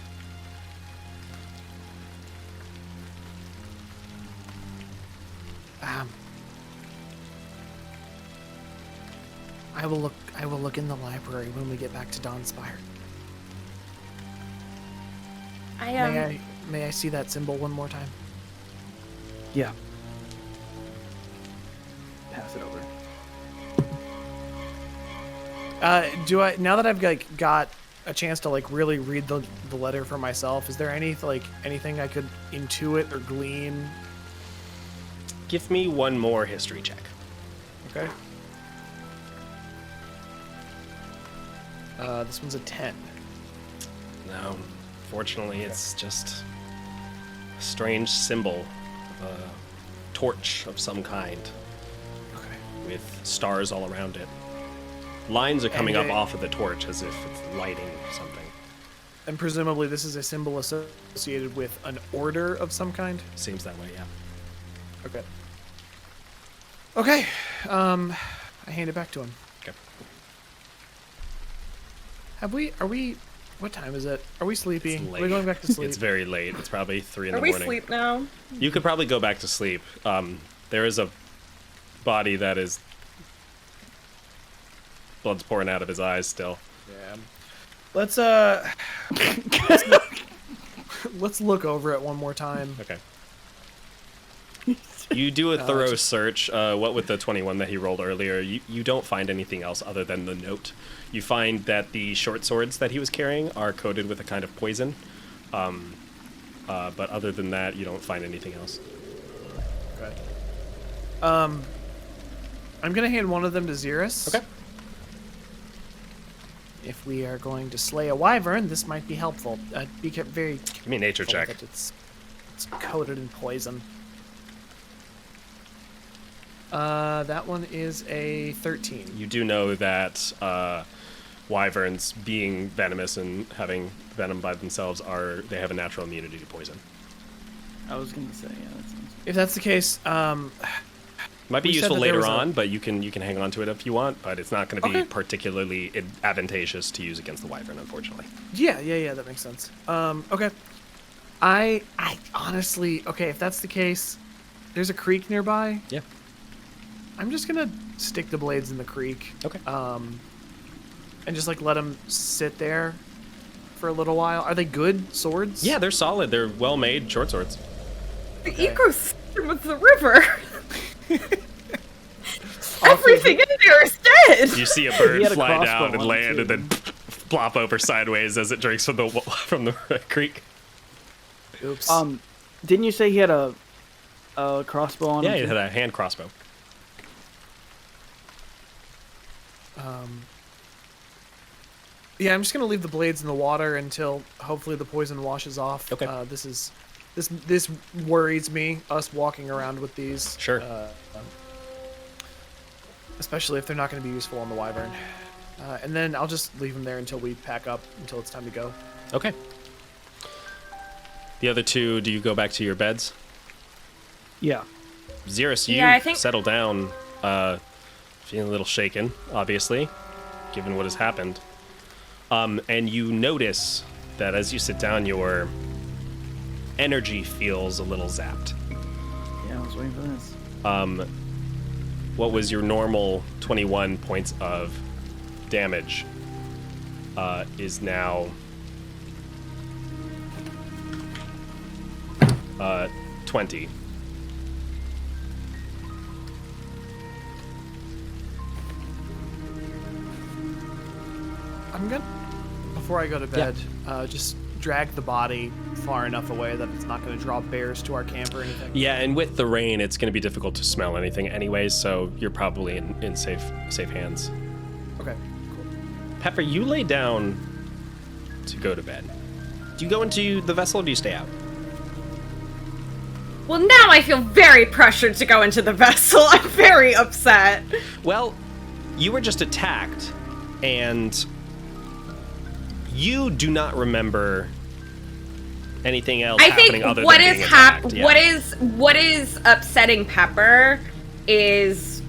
I will look in the library when we get back to Dawnspire. May I see that symbol one more time? Yeah. Pass it over. Now that I've got a chance to really read the letter for myself, is there anything I could intuit or glean? Give me one more history check. Okay. This one's a 10. No, fortunately, it's just a strange symbol, a torch of some kind, with stars all around it. Lines are coming up off of the torch as if it's lighting something. And presumably this is a symbol associated with an order of some kind? Seems that way, yeah. Okay. Okay. I hand it back to him. Okay. What time is it? Are we sleepy? It's Are we late. going back to sleep? It's very late. It's probably 3 in Are the we morning. asleep now? You could probably go back to sleep. There is a body that is... blood's pouring out of his eyes still. Yeah. Let's let's look over it one more time. Okay. You do a thorough search. What with the 21 that he rolled earlier, you don't find anything else other than the note. You find that the short swords that he was carrying are coated with a kind of poison. But other than that, you don't find anything else. Okay. I'm gonna hand one of them to Xeris. Okay. If we are going to slay a wyvern, this might be helpful. Be very Give me a nature careful check. that it's coated in poison. That one is a 13. You do know that wyverns, being venomous and having venom by themselves, they have a natural immunity to poison. I was gonna say, yeah. That sounds... If that's the case, Might be We said useful that there later was a- on, but you can hang on to it if you want. But it's not going to be Okay. particularly advantageous to use against the wyvern, unfortunately. yeah, that makes sense. Okay. I honestly, okay, if that's the case, there's a creek nearby. Yeah. I'm just gonna stick the blades in the creek. Okay. And just let them sit there for a little while. Are they good swords? Yeah, they're solid. They're well made short swords. The Okay. ecosystem of the river. Everything in there is dead. You see a bird He had a fly crossbow down and on it, land too. and then plop over sideways as it drinks from the creek. Oops. Didn't you say he had a crossbow on Yeah, him? he too? had a hand crossbow. Yeah, I'm just gonna leave the blades in the water until hopefully the poison washes off. Okay. This worries me. Us walking around with these. Sure. Especially if they're not going to be useful on the wyvern. And then I'll just leave them there until we pack up, until it's time to go. Okay. The other two, do you go back to your beds? Yeah. Xeris, you Yeah, I think- settle down, feeling a little shaken, obviously, given what has happened. And you notice that as you sit down, your energy feels a little zapped. Yeah, I was waiting for this. What was your normal 21 points of damage is now 20. I'm gonna, before I go to bed, just drag the body far enough away that it's not going to draw bears to our camp or anything. Yeah, and with the rain, it's going to be difficult to smell anything anyways, so you're probably in safe hands. Okay, cool. Pepper, you lay down to go to bed. Do you go into the vessel or do you stay out? Well, now I feel very pressured to go into the vessel. I'm very upset. Well, you were just attacked, and you do not remember anything else I happening think other what than is being attacked. Yeah. what is upsetting Pepper is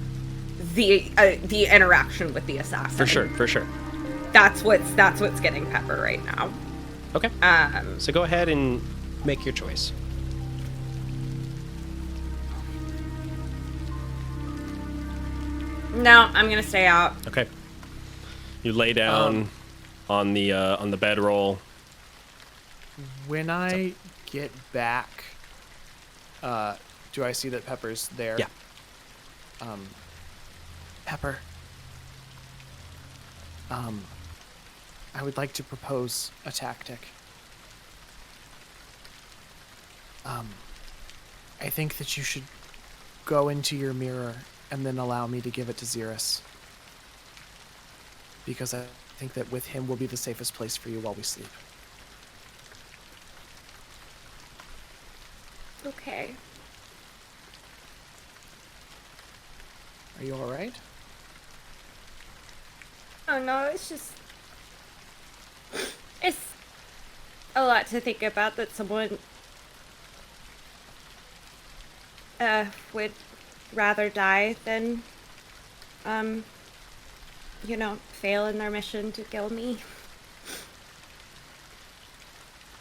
the interaction with the assassin. For sure. That's what's getting Pepper right now. Okay. So go ahead and make your choice. No, I'm gonna stay out. Okay. You lay down on the bedroll. When I get back, do I see that Pepper's there? Yeah. Pepper. I would like to propose a tactic. I think that you should go into your mirror and then allow me to give it to Xerus. Because I think that with him will be the safest place for you while we sleep. Okay. Are you alright? Oh no, it's just... It's a lot to think about that someone would rather die than fail in their mission to kill me.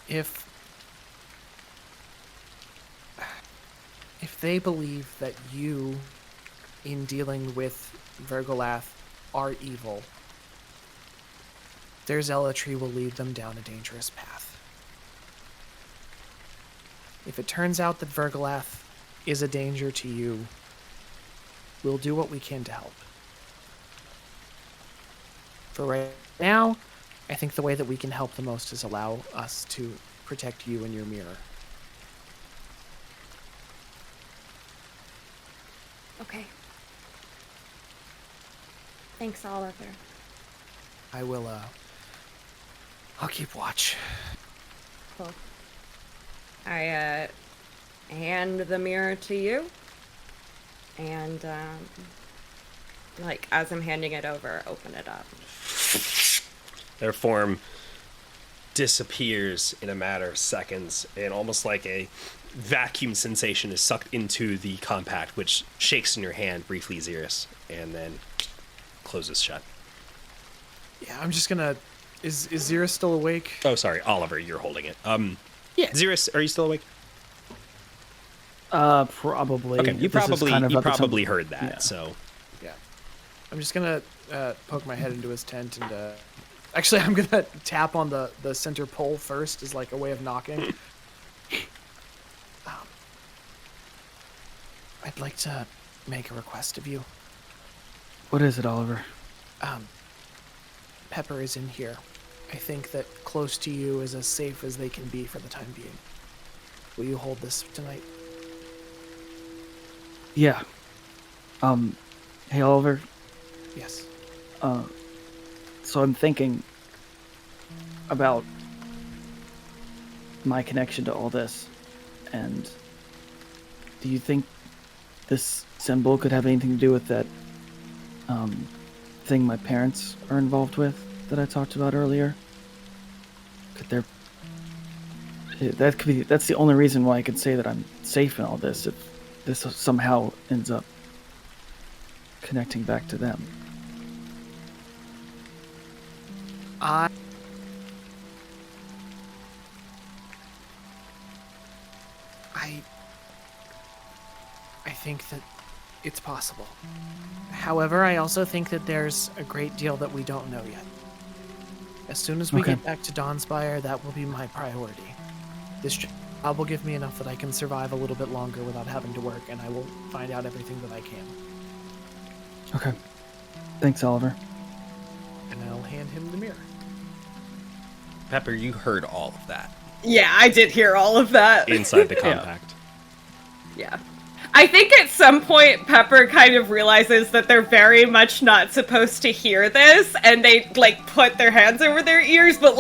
If they believe that you, in dealing with Vergolath, are evil, their zealotry will lead them down a dangerous path. If it turns out that Vergolath is a danger to you, we'll do what we can to help. For right now, I think the way that we can help the most is allow us to protect you and your mirror. Okay. Thanks, Oliver. I will, I'll keep watch. Cool. I hand the mirror to you, and as I'm handing it over, open it up. Their form disappears in a matter of seconds, and almost like a vacuum sensation is sucked into the compact, which shakes in your hand briefly, Xerus, and then closes shut. Yeah, I'm just gonna... Is Xerus still awake? Oh, sorry, Oliver, you're holding it. Yeah. Xerus, are you still awake? Probably. Okay, you This is probably kind of you at the probably temple. heard that. Yeah. So Yeah. I'm just gonna poke my head into his tent and actually I'm gonna tap on the center pole first as like a way of knocking. I'd like to make a request of you. What is it, Oliver? Pepper is in here. I think that close to you is as safe as they can be for the time being. Will you hold this tonight? Yeah. Hey, Oliver. Yes. So I'm thinking about my connection to all this, and do you think this symbol could have anything to do with that thing my parents are involved with that I talked about earlier? Could there... That's the only reason why I could say that I'm safe in all this, if this somehow ends up connecting back to them. I think that it's possible. However, I also think that there's a great deal that we don't know yet. As soon as we Okay. get back to Dawnspire, that will be my priority. This job will give me enough that I can survive a little bit longer without having to work, and I will find out everything that I can. Okay. Thanks, Oliver. And I'll hand him the mirror. Pepper, you heard all of that Yeah, I did hear all of that. inside the compact. Yeah. I think at some point Pepper kind of realizes that they're very much not supposed to hear this, and they put their hands over their ears, but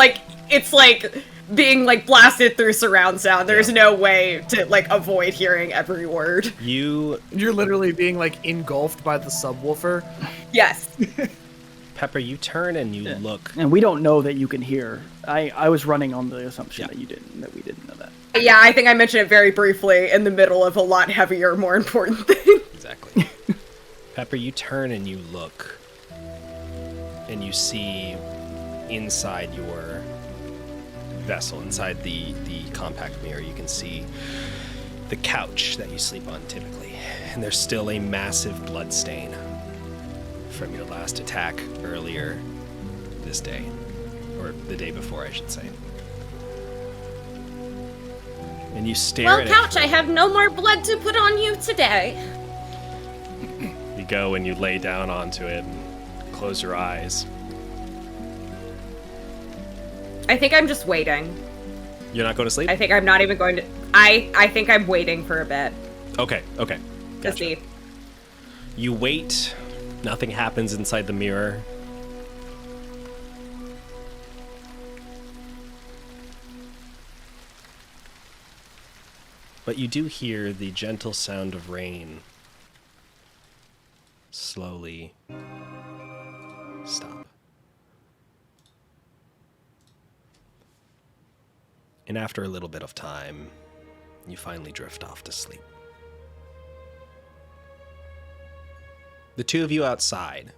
it's being blasted through surround sound. There's no way to avoid hearing every word. You're literally being engulfed by the subwoofer. Yes. Pepper, you turn and you look. And we don't know that you can hear. I was running on the assumption that we didn't know that. Yeah, I think I mentioned it very briefly in the middle of a lot heavier, more important thing. Exactly. Pepper, you turn and you look, and you see inside your vessel, inside the compact mirror, you can see the couch that you sleep on typically, and there's still a massive blood stain from your last attack earlier this day, or the day before, I should say. And you stare at Couch, it. I have no more blood to put on you today. You go and you lay down onto it and close your eyes. I think I'm just waiting. You're not going to sleep? I think I'm not even going to... I think I'm waiting for a bit Okay. to Gotcha. see. You wait. Nothing happens inside the mirror. But you do hear the gentle sound of rain slowly stop. And after a little bit of time, you finally drift off to sleep. The two of you outside.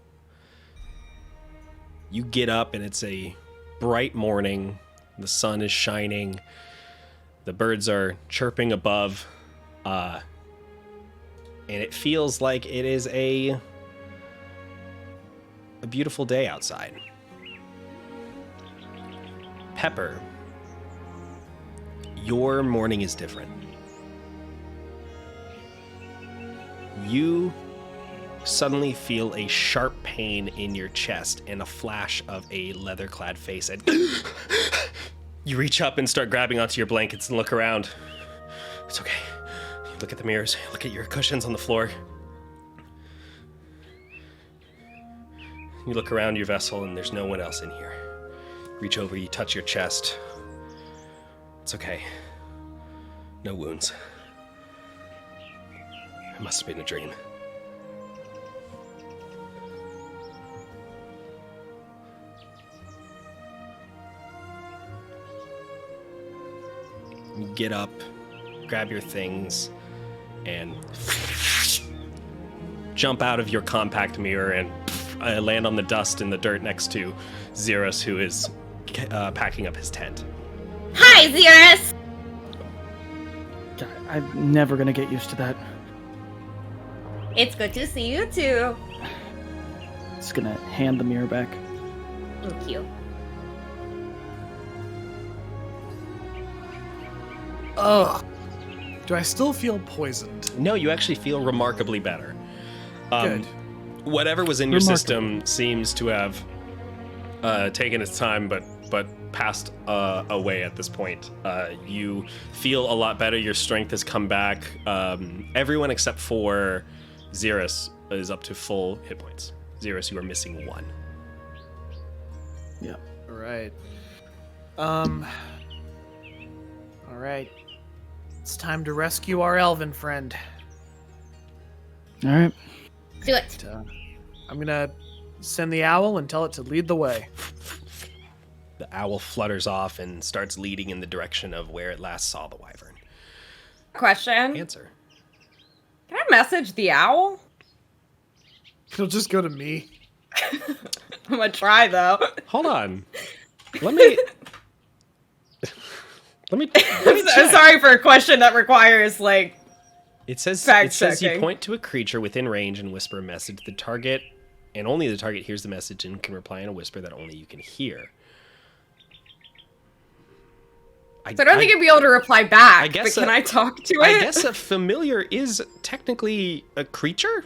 You get up and it's a bright morning. The sun is shining. The birds are chirping above. And it feels like it is a beautiful day outside. Pepper, your morning is different. You suddenly feel a sharp pain in your chest and a flash of a leather-clad face. And you reach up and start grabbing onto your blankets and look around. It's okay. You look at the mirrors, look at your cushions on the floor. You look around your vessel and there's no one else in here. Reach over, you touch your chest. It's okay. No wounds. It must have been a dream. You get up, grab your things, and jump out of your compact mirror and land on the dust in the dirt next to Xerus, who is packing up his tent. Hi, Xerus! God, I'm never gonna get used to that. It's good to see you too. Just gonna hand the mirror back. Thank you. Ugh. Do I still feel poisoned? No, you actually feel remarkably better. Good. Whatever was in your Remarkable. system seems to have taken its time, but passed away at this point. You feel a lot better. Your strength has come back. Everyone except for Xerus is up to full hit points. Xerus, you are missing 1. Yeah. All right. All right. It's time to rescue our elven friend. All right. Do it. I'm gonna send the owl and tell it to lead the way. The owl flutters off and starts leading in the direction of where it last saw the wyvern. Question. Answer. Can I message the owl? It'll just go to me. I'm gonna try, though. Hold on. Let me I'm check. sorry for a question that requires, like... It says Fact-checking. you point to a creature within range and whisper a message. The target, and only the target, hears the message and can reply in a whisper that only you can hear. So I don't think I'd be able to reply back, I guess but can I talk to it? I guess a familiar is technically a creature.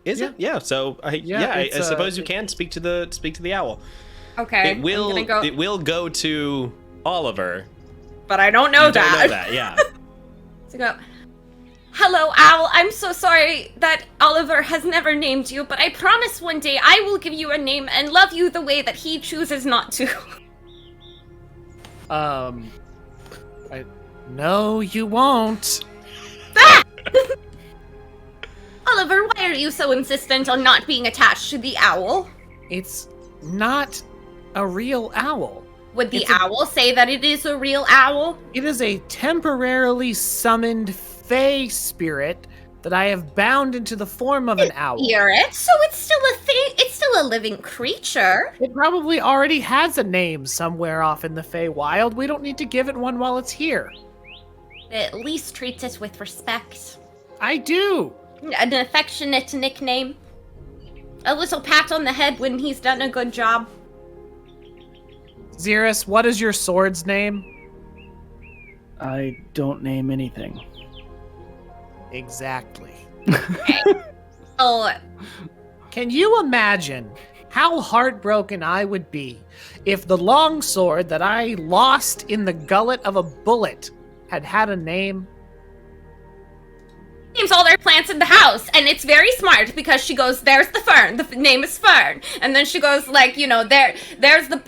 Is it? Yeah. So I suppose you can speak to the owl. Okay, It will. I'm gonna go, It will go to Oliver. but I don't know You that. don't know that. Yeah. So go. Hello, Owl. I'm so sorry that Oliver has never named you, but I promise one day I will give you a name and love you the way that he chooses not to. No, you won't. Oliver, why are you so insistent on not being attached to the owl? It's not a real owl. Would the It's a- owl say that it is a real owl? It is a temporarily summoned fey spirit that I have bound into the form of an owl. Spirit, so it's still a thing. It's still a living creature. It probably already has a name somewhere off in the Feywild. We don't need to give it one while it's here. At least treat it with respect. I do. An affectionate nickname. A little pat on the head when he's done a good job. Xerus, what is your sword's name? I don't name anything. Exactly. Oh, Can you imagine how heartbroken I would be if the longsword that I lost in the gullet of a bullet had had a name? names all their plants in the house, and it's very smart because she goes, "There's the fern. The name is Fern," and then she goes like, you know, there's the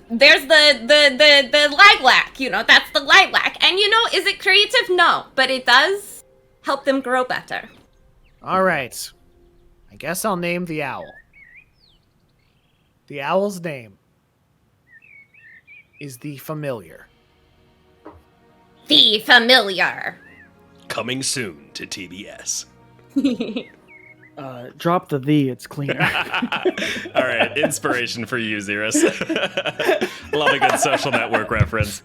lilac. You know, that's the lilac. And you know, is it creative? No, but it does help them grow better. All right. I guess I'll name the owl. The owl's name is the Familiar. The Familiar. Coming soon to TBS. Drop the, it's cleaner. All right, inspiration for you, Xerus. Love a good social network reference.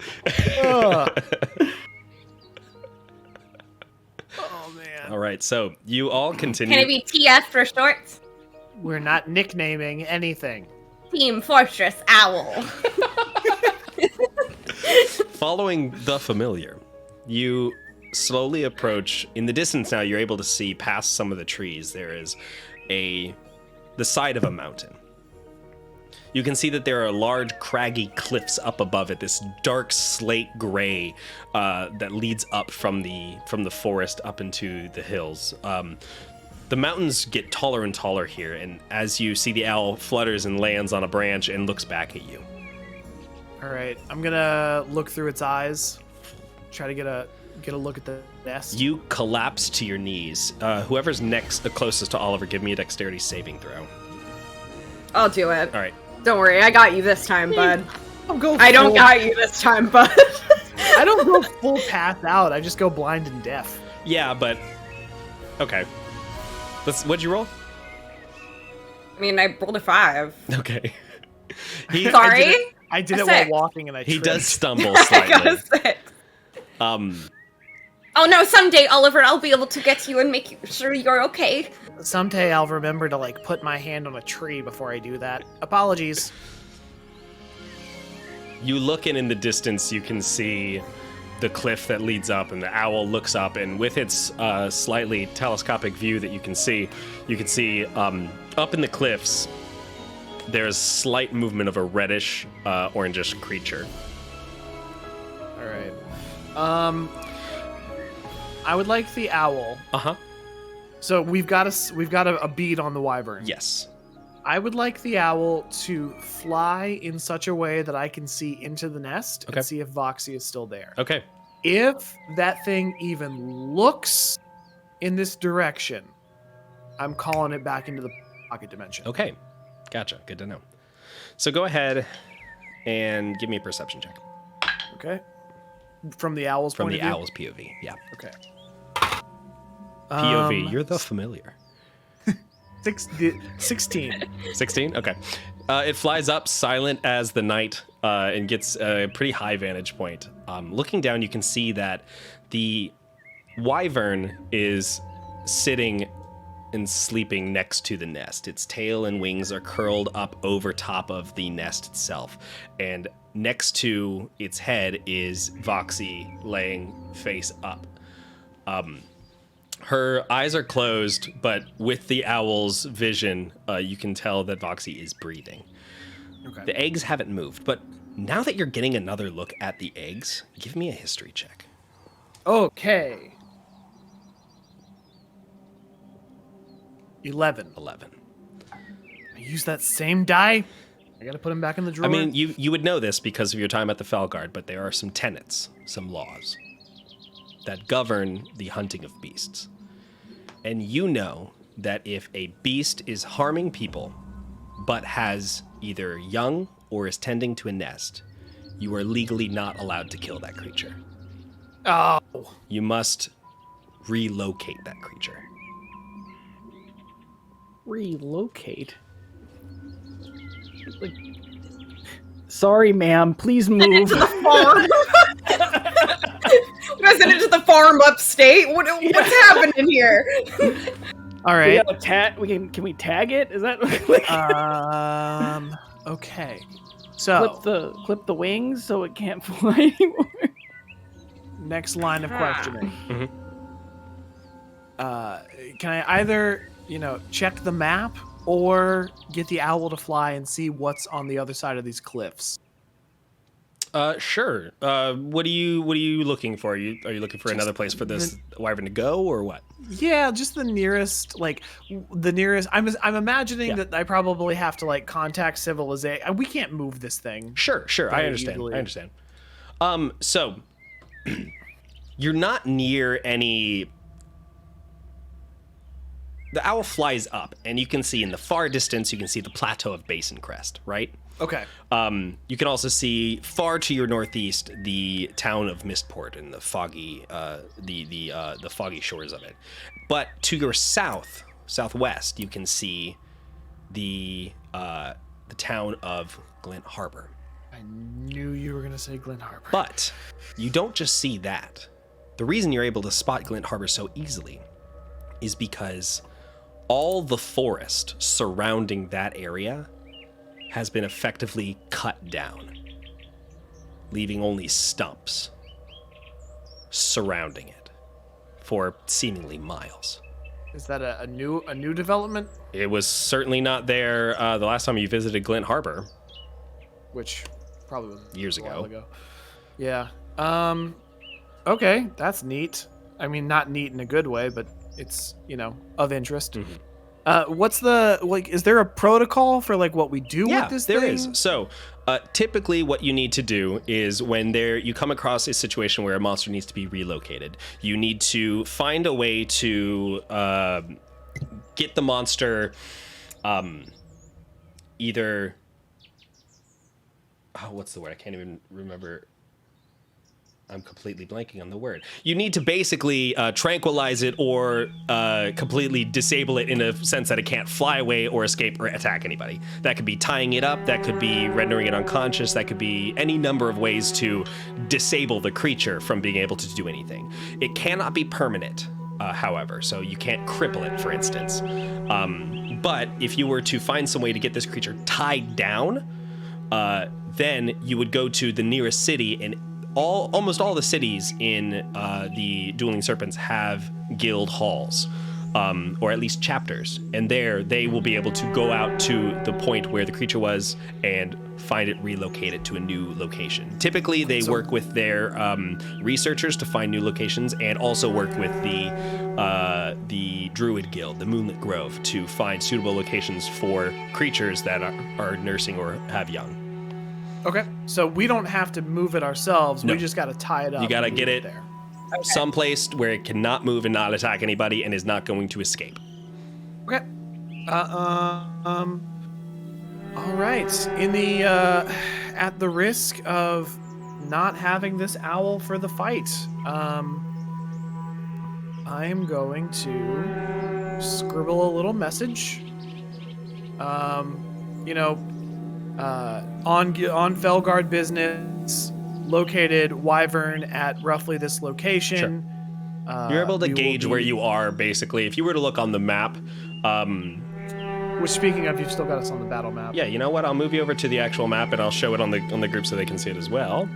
Oh, man. All right, so you all continue. Can it be TF for short? We're not nicknaming anything. Team Fortress Owl. Following the familiar, you slowly approach. In the distance now, you're able to see past some of the trees. There is the side of a mountain. You can see that there are large craggy cliffs up above it, this dark slate gray that leads up from the forest up into the hills. The mountains get taller and taller here, and as you see, the owl flutters and lands on a branch and looks back at you. All right, I'm gonna look through its eyes, try to get a look at the nest. You collapse to your knees. Whoever's closest to Oliver, give me a dexterity saving throw. I'll do it. All right. Don't worry, I got you this time, bud. I don't got you this time, bud. I don't go full pass out. I just go blind and deaf. Yeah, but okay. What'd you roll? I mean, I rolled a 5. Okay. Sorry? I did A it while 6. walking, and I He tripped. does stumble I got a slightly. 6. Oh no, someday, Oliver, I'll be able to get you and make sure you're okay. Someday I'll remember to put my hand on a tree before I do that. Apologies. You look in the distance, you can see the cliff that leads up, and the owl looks up, and with its slightly telescopic view that you can see up in the cliffs, there's slight movement of a reddish, orangish creature. All right. I would like the owl. Uh-huh. So we've got a bead on the wyvern. Yes. I would like the owl to fly in such a way that I can see into the nest Okay. and see if Voxy is still there. Okay. If that thing even looks in this direction, I'm calling it back into the pocket dimension. Okay. Gotcha. Good to know. So go ahead and give me a perception check. Okay. From the owl's From point the of view? owl's POV. Yeah. Okay. POV, you're the familiar. 16. 16? Okay. It flies up silent as the night and gets a pretty high vantage point. Looking down, you can see that the wyvern is sitting and sleeping next to the nest. Its tail and wings are curled up over top of the nest itself. And next to its head is Voxy laying face up. Her eyes are closed, but with the owl's vision, you can tell that Voxy is breathing. Okay. The eggs haven't moved, but now that you're getting another look at the eggs, give me a history check. Okay. 11. 11. I use that same die. I gotta put him back in the drawer. I mean, you would know this because of your time at the Fellguard, but there are some tenets, some laws that govern the hunting of beasts. And you know that if a beast is harming people, but has either young or is tending to a nest, you are legally not allowed to kill that creature. Oh. You must relocate that creature. Relocate? Like, sorry, ma'am. Please move. Farm. You guys into the farm upstate? What's happening here? All right. Can we tag it? Is that like Okay. So clip the wings so it can't fly anymore? next line of questioning. Mhm. Can I either, check the map or get the owl to fly and see what's on the other side of these cliffs? Sure. What are you looking for? Are you looking for another place for this wyvern to go, or what? Yeah, just the nearest. I'm imagining that I probably have to contact civilization. We can't move this thing. Sure. I understand. easily. I understand. So you're not near any. The owl flies up, and you can see in the far distance. You can see the plateau of Basin Crest, right? Okay. You can also see far to your northeast the town of Mistport and the foggy, the foggy shores of it. But to your southwest, you can see the town of Glint Harbor. I knew you were gonna say Glint Harbor. But you don't just see that. The reason you're able to spot Glint Harbor so easily is because all the forest surrounding that area has been effectively cut down, leaving only stumps surrounding it for seemingly miles. Is that a new development? It was certainly not there the last time you visited Glint Harbor. Which probably was Years a while ago. Yeah. Okay, that's neat. I mean, not neat in a good way, but it's, of interest. Mm-hmm. What's is there a protocol for what we do with this thing? Yeah, there is. So typically what you need to do is when you come across a situation where a monster needs to be relocated, you need to find a way to get the monster either... Oh, what's the word? I can't even remember. I'm completely blanking on the word. You need to basically tranquilize it or completely disable it in a sense that it can't fly away or escape or attack anybody. That could be tying it up. That could be rendering it unconscious. That could be any number of ways to disable the creature from being able to do anything. It cannot be permanent, however, so you can't cripple it, for instance. But if you were to find some way to get this creature tied down, then you would go to the nearest city, and almost all the cities in the Dueling Serpents have guild halls, or at least chapters, and there they will be able to go out to the point where the creature was and find it relocated to a new location. Typically, they work with their researchers to find new locations, and also work with the Druid Guild, the Moonlit Grove, to find suitable locations for creatures that are nursing or have young. Okay, so we don't have to move it ourselves. No. We just got to tie it up. You got to get it there. someplace where it cannot move and not attack anybody and is not going to escape. Okay. All right. In the at the risk of not having this owl for the fight, I'm going to scribble a little message. On Fellguard business, located wyvern at roughly this location. Sure. You're able to gauge where you are, basically. If you were to look on the map, which, speaking of, you've still got us on the battle map. Yeah, you know what? I'll move you over to the actual map, and I'll show it on the group so they can see it as well.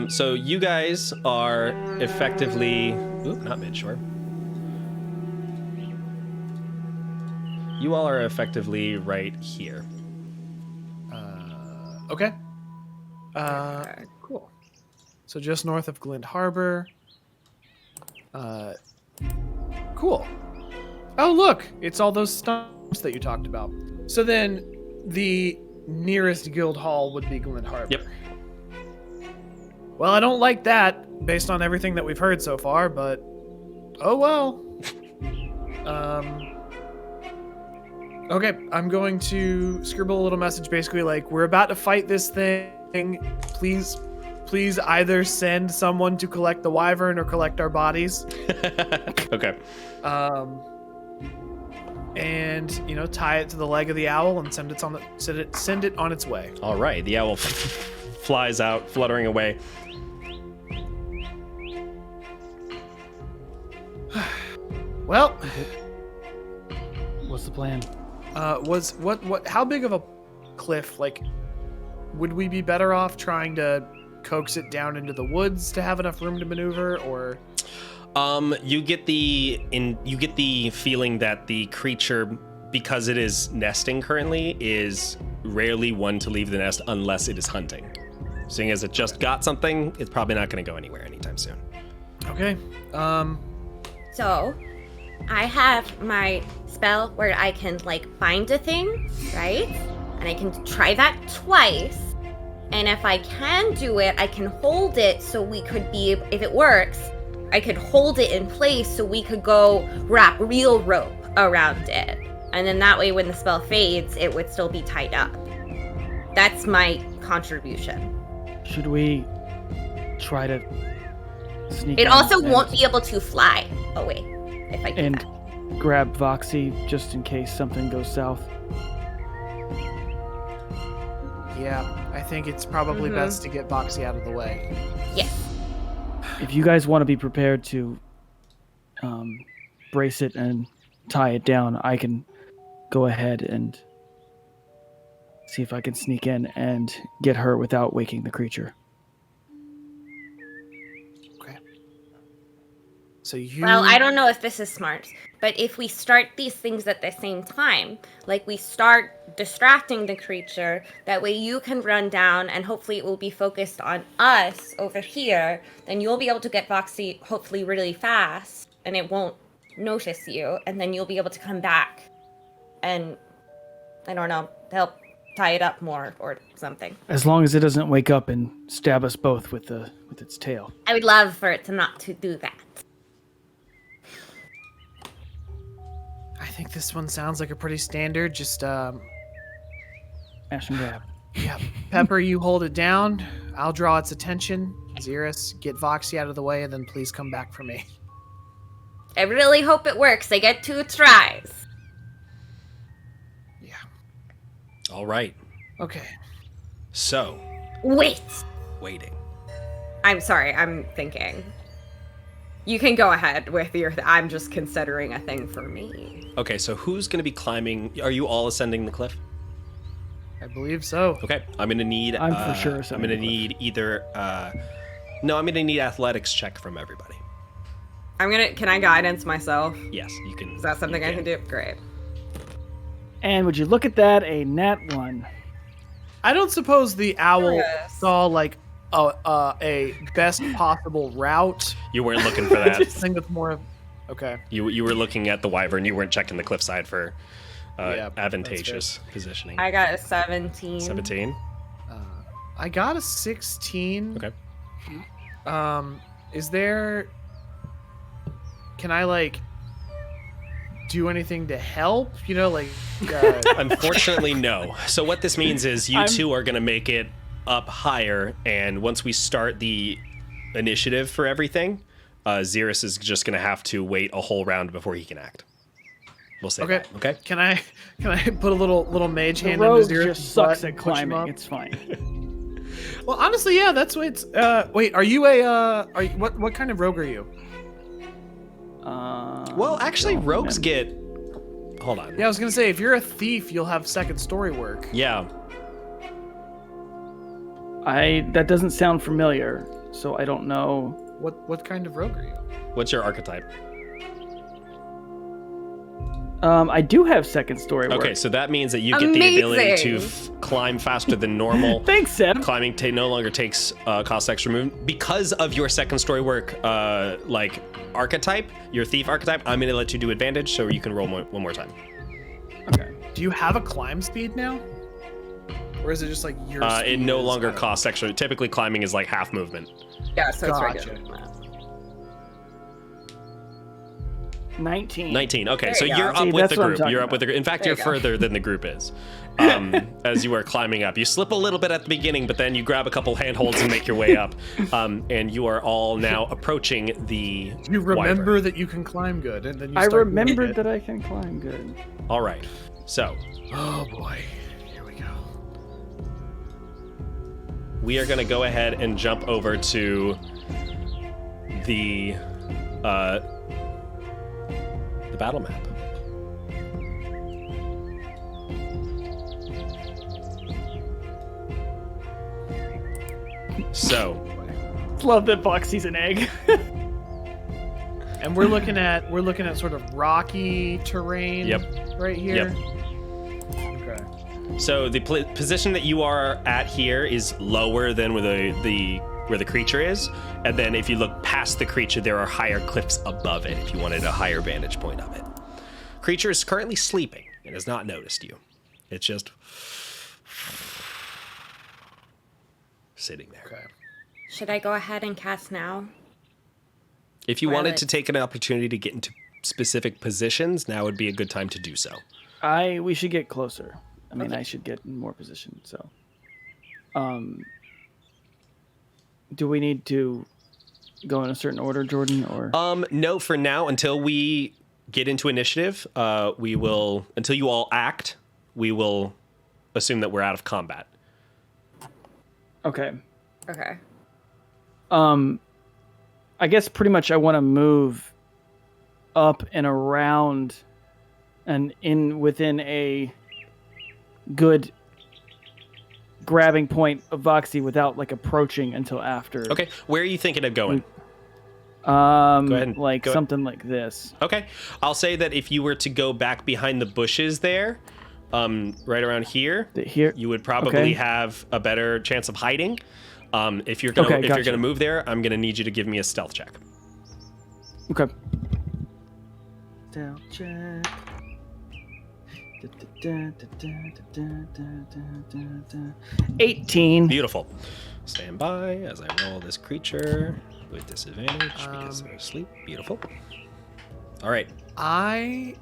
So you guys are effectively... Oop, not midshore. You all are effectively right here. Okay. Cool. So just north of Glint Harbor. Cool. Oh, look! It's all those stumps that you talked about. So then the nearest guild hall would be Glint Harbor. Yep. Well, I don't like that based on everything that we've heard so far, but oh well. Okay, I'm going to scribble a little message basically we're about to fight this thing. Please either send someone to collect the wyvern or collect our bodies. Okay. and tie it to the leg of the owl and send it on its way. All right, the owl flies out, fluttering away. Well, What's the plan? how big of a cliff? Like, would we be better off trying to coax it down into the woods to have enough room to maneuver, or? You get the feeling that the creature, because it is nesting currently, is rarely one to leave the nest unless it is hunting. Seeing as it just got something, it's probably not going to go anywhere anytime soon. Okay. So, I have my spell where I can find a thing, right? And I can try that twice. And if I can do it, I can hold it so we could be, if it works, I could hold it in place so we could go wrap real rope around it. And then that way when the spell fades, it would still be tied up. That's my contribution. Should we try to sneak? It in also and- won't be able to fly away if I do And that. grab Voxy just in case something goes south. Yeah, I think it's probably best to get Boxy out of the way. Yes. If you guys want to be prepared to brace it and tie it down, I can go ahead and see if I can sneak in and get her without waking the creature. Okay. So you. Well, I don't know if this is smart, but if we start these things at the same time, we start distracting the creature, that way you can run down and hopefully it will be focused on us over here, then you'll be able to get Voxy hopefully really fast and it won't notice you, and then you'll be able to come back and, I don't know, help tie it up more or something. As long as it doesn't wake up and stab us both with its tail. I would love for it to not to do that. I think this one sounds like a pretty standard. Just Ash and grab. yeah, Pepper, you hold it down. I'll draw its attention. Xeris, get Voxy out of the way, and then please come back for me. I really hope it works. I get 2 tries. Yeah. All right. Okay. So, Wait. waiting. I'm sorry, I'm thinking. You can go ahead with your. I'm just considering a thing for me. Okay, so who's going to be climbing? Are you all ascending the cliff? I believe so. Okay, I'm going to need. I'm for sure I'm ascending going to the cliff. need either. No, I'm going to need athletics check from everybody. Can I guidance myself? Yes, you can. Is that something you I can do? Great. And would you look at that, a nat 1. I don't suppose the owl Yes. saw a best possible route. You weren't looking for that. Thing that's more of. Okay. You were looking at the wyvern. You weren't checking the cliffside for Yeah, advantageous positioning. I got a 17. 17. I got a 16. Okay. Is there? Can I do anything to help? Unfortunately, no. So what this means is you two are going to make it up higher, and once we start the initiative for everything, Xeris is just going to have to wait a whole round before he can act. We'll say Okay. that. Okay. Can I put a little mage The hand rogue into Xeris' just sucks butt at and push him climbing. up? It's fine. Well, honestly, yeah, that's what it's. Wait, are you what kind of rogue are you? Well, actually, rogues get. Hold on. Yeah, I was gonna say if you're a thief, you'll have second story work. Yeah. That doesn't sound familiar, so I don't know. What kind of rogue are you? What's your archetype? I do have second story work. Okay, so that means that you get the ability to Amazing. climb faster than normal. Thanks, Seb. Climbing no longer takes cost extra movement because of your second story work. Archetype, your thief archetype. I'm gonna let you do advantage, so you can roll one more time. Okay. Do you have a climb speed now? Or is it just your It speed no is- longer I don't costs extra. Typically, climbing is half movement. Yeah, so it's Gotcha. regular. 19. 19. Okay, There so you go. you're up See, with that's the what I'm group. talking You're up with the about. group. In fact, There you're you go. further than the group is. As you are climbing up, you slip a little bit at the beginning, but then you grab a couple handholds and make your way up. And you are all now approaching the. You remember wyvern. that you can climb good, and then you I start remembered doing it. that I can climb good. All right. So Oh boy, here we go. we are going to go ahead and jump over to the battle map. So, Love that Boxy's an egg. And we're looking at sort of rocky terrain. Yep. Right here. Yep. Okay. so the position that you are at here is lower than where the creature is, and then if you look past the creature, there are higher cliffs above it. If you wanted a higher vantage point of it, creature is currently sleeping and has not noticed you. It's just sitting there. Okay. Should I go ahead and cast now? If you wanted Violet. to take an opportunity to get into specific positions, now would be a good time to do so. We should get closer. I mean, Okay. I should get in more position. So, do we need to go in a certain order, Jordan? Or No, for now, until we get into initiative, until you all act, we will assume that we're out of combat. okay. Okay. I guess pretty much I want to move up and around and within a good grabbing point of Voxy without like approaching until after. Okay, where are you thinking of going? Go ahead and- like go ahead. something like this. Okay, I'll say that if you were to go back behind the bushes there, right around here, Here. you would probably Okay. have a better chance of hiding. If you're gonna gotcha. move there, I'm gonna need you to give me a stealth check. Okay. Stealth check. 18. Beautiful. Stand by as I roll this creature with disadvantage because they're asleep. Beautiful. All right. I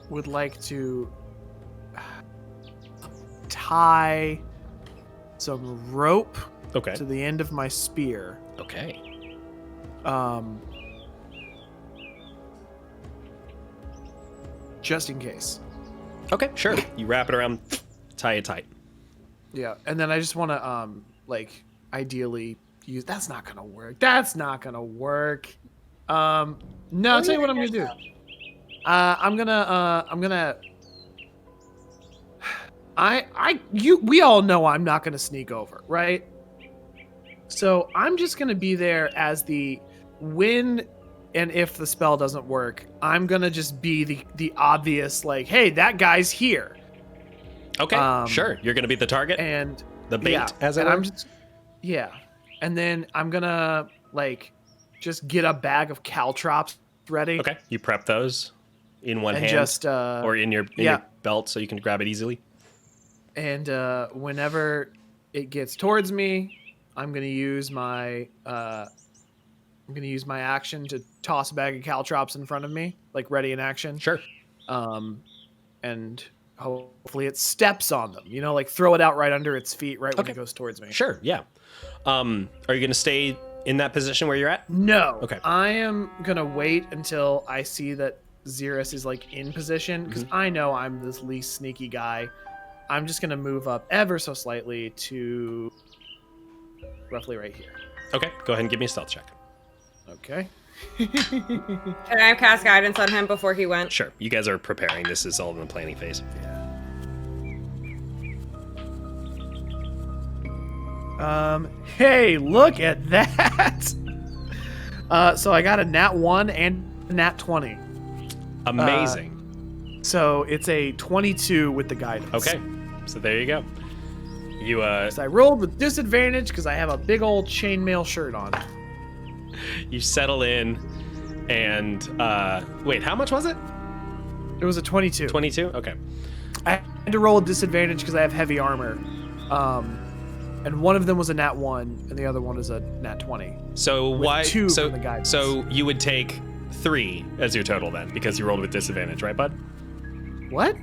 would like to tie some rope Okay. to the end of my spear. Okay. Just in case. Okay. Sure. You wrap it around, tie it tight. Yeah, and then I just want to like ideally use. That's not gonna work. No, I'll tell you what I'm gonna do. I'm gonna. We all know I'm not gonna sneak over, right? So I'm just gonna be there as the when and if the spell doesn't work, I'm gonna just be the obvious like, hey, that guy's here. Okay. Sure. You're gonna be the target, And the bait, yeah, as it and were. I'm just and then I'm gonna like just get a bag of caltrops ready. Okay. You prep those in one And hand just or in your belt so you can grab it easily. And whenever it gets towards me, I'm gonna use my action to toss a bag of caltrops in front of me, like ready in action. Sure. And hopefully it steps on them. You know, like throw it out right under its feet right when Okay. it goes towards me. Sure. Yeah. Are you gonna stay in that position where you're at? No. Okay. I am gonna wait until I see that Xerus is like in position because I know I'm this least sneaky guy. I'm just gonna move up ever so slightly to roughly right here. Okay. Go ahead and give me a stealth check. Okay. Can I cast guidance on him before he went? Sure. You guys are preparing. This is all in the planning phase. Hey, look at that. So I got a nat 1 and a nat 20. Amazing. So it's a 22 with the guidance. Okay. So there you go. You So I rolled with disadvantage because I have a big old chainmail shirt on. you settle in and wait, how much was it? It was a 22. 22? Okay. I had to roll a disadvantage because I have heavy armor. And one of them was a nat 1 and the other one is a nat 20. So With why 2 so from the guidance. so you would take 3 as your total then, because you rolled with disadvantage, right, bud? What?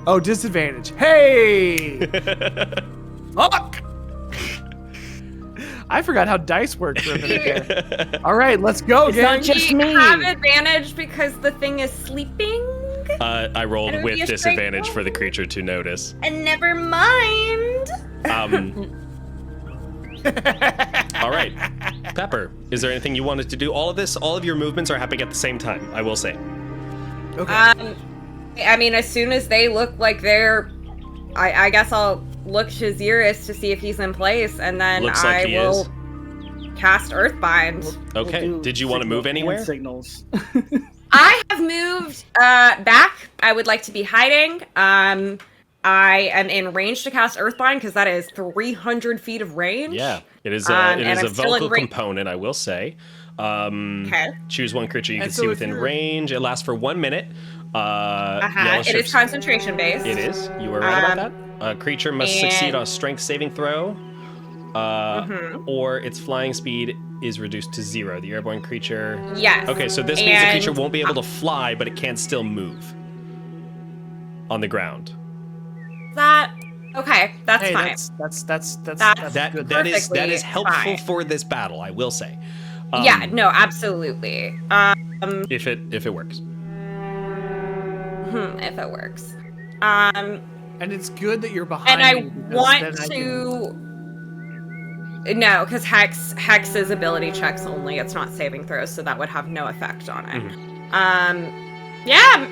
Oh, disadvantage. Hey! Fuck! I forgot how dice work for a minute there. All right, let's go, It's gang. not just We me. have advantage because the thing is sleeping. I rolled And it would with be a straight disadvantage for the creature to notice. And never mind. All right. Pepper, is there anything you wanted to do? All of your movements are happening at the same time, I will say. Okay. I mean, as soon as they look like they're, I guess I'll look to Xeris to see if he's in place, and then Looks like I he will is. cast Earthbind. Okay. We'll do Did you want to move signal- anywhere? hand Signals. I have moved back. I would like to be hiding. I am in range to cast Earthbind because that is 300 feet of range. Yeah, it is And a I'm still in vocal range. component, I will say. Okay. Choose one creature you And can so see if within you're- range. It lasts for 1 minute. Yellow It is strips- concentration based. It is. You were right about that. A creature must succeed and- on a strength saving throw, or its flying speed is reduced to 0. The airborne creature. Yes. Okay, so this means the creature And- won't be able to fly, but it can still move on the ground. That. Okay, that's Hey, fine. that's That good. that is Perfectly helpful fine. for this battle, I will say. Yeah. No. Absolutely. If it works. If it works. And it's good that you're behind. And I me because want then I can- to. No, because Hex is ability checks only. It's not saving throws, so that would have no effect on it. Yeah,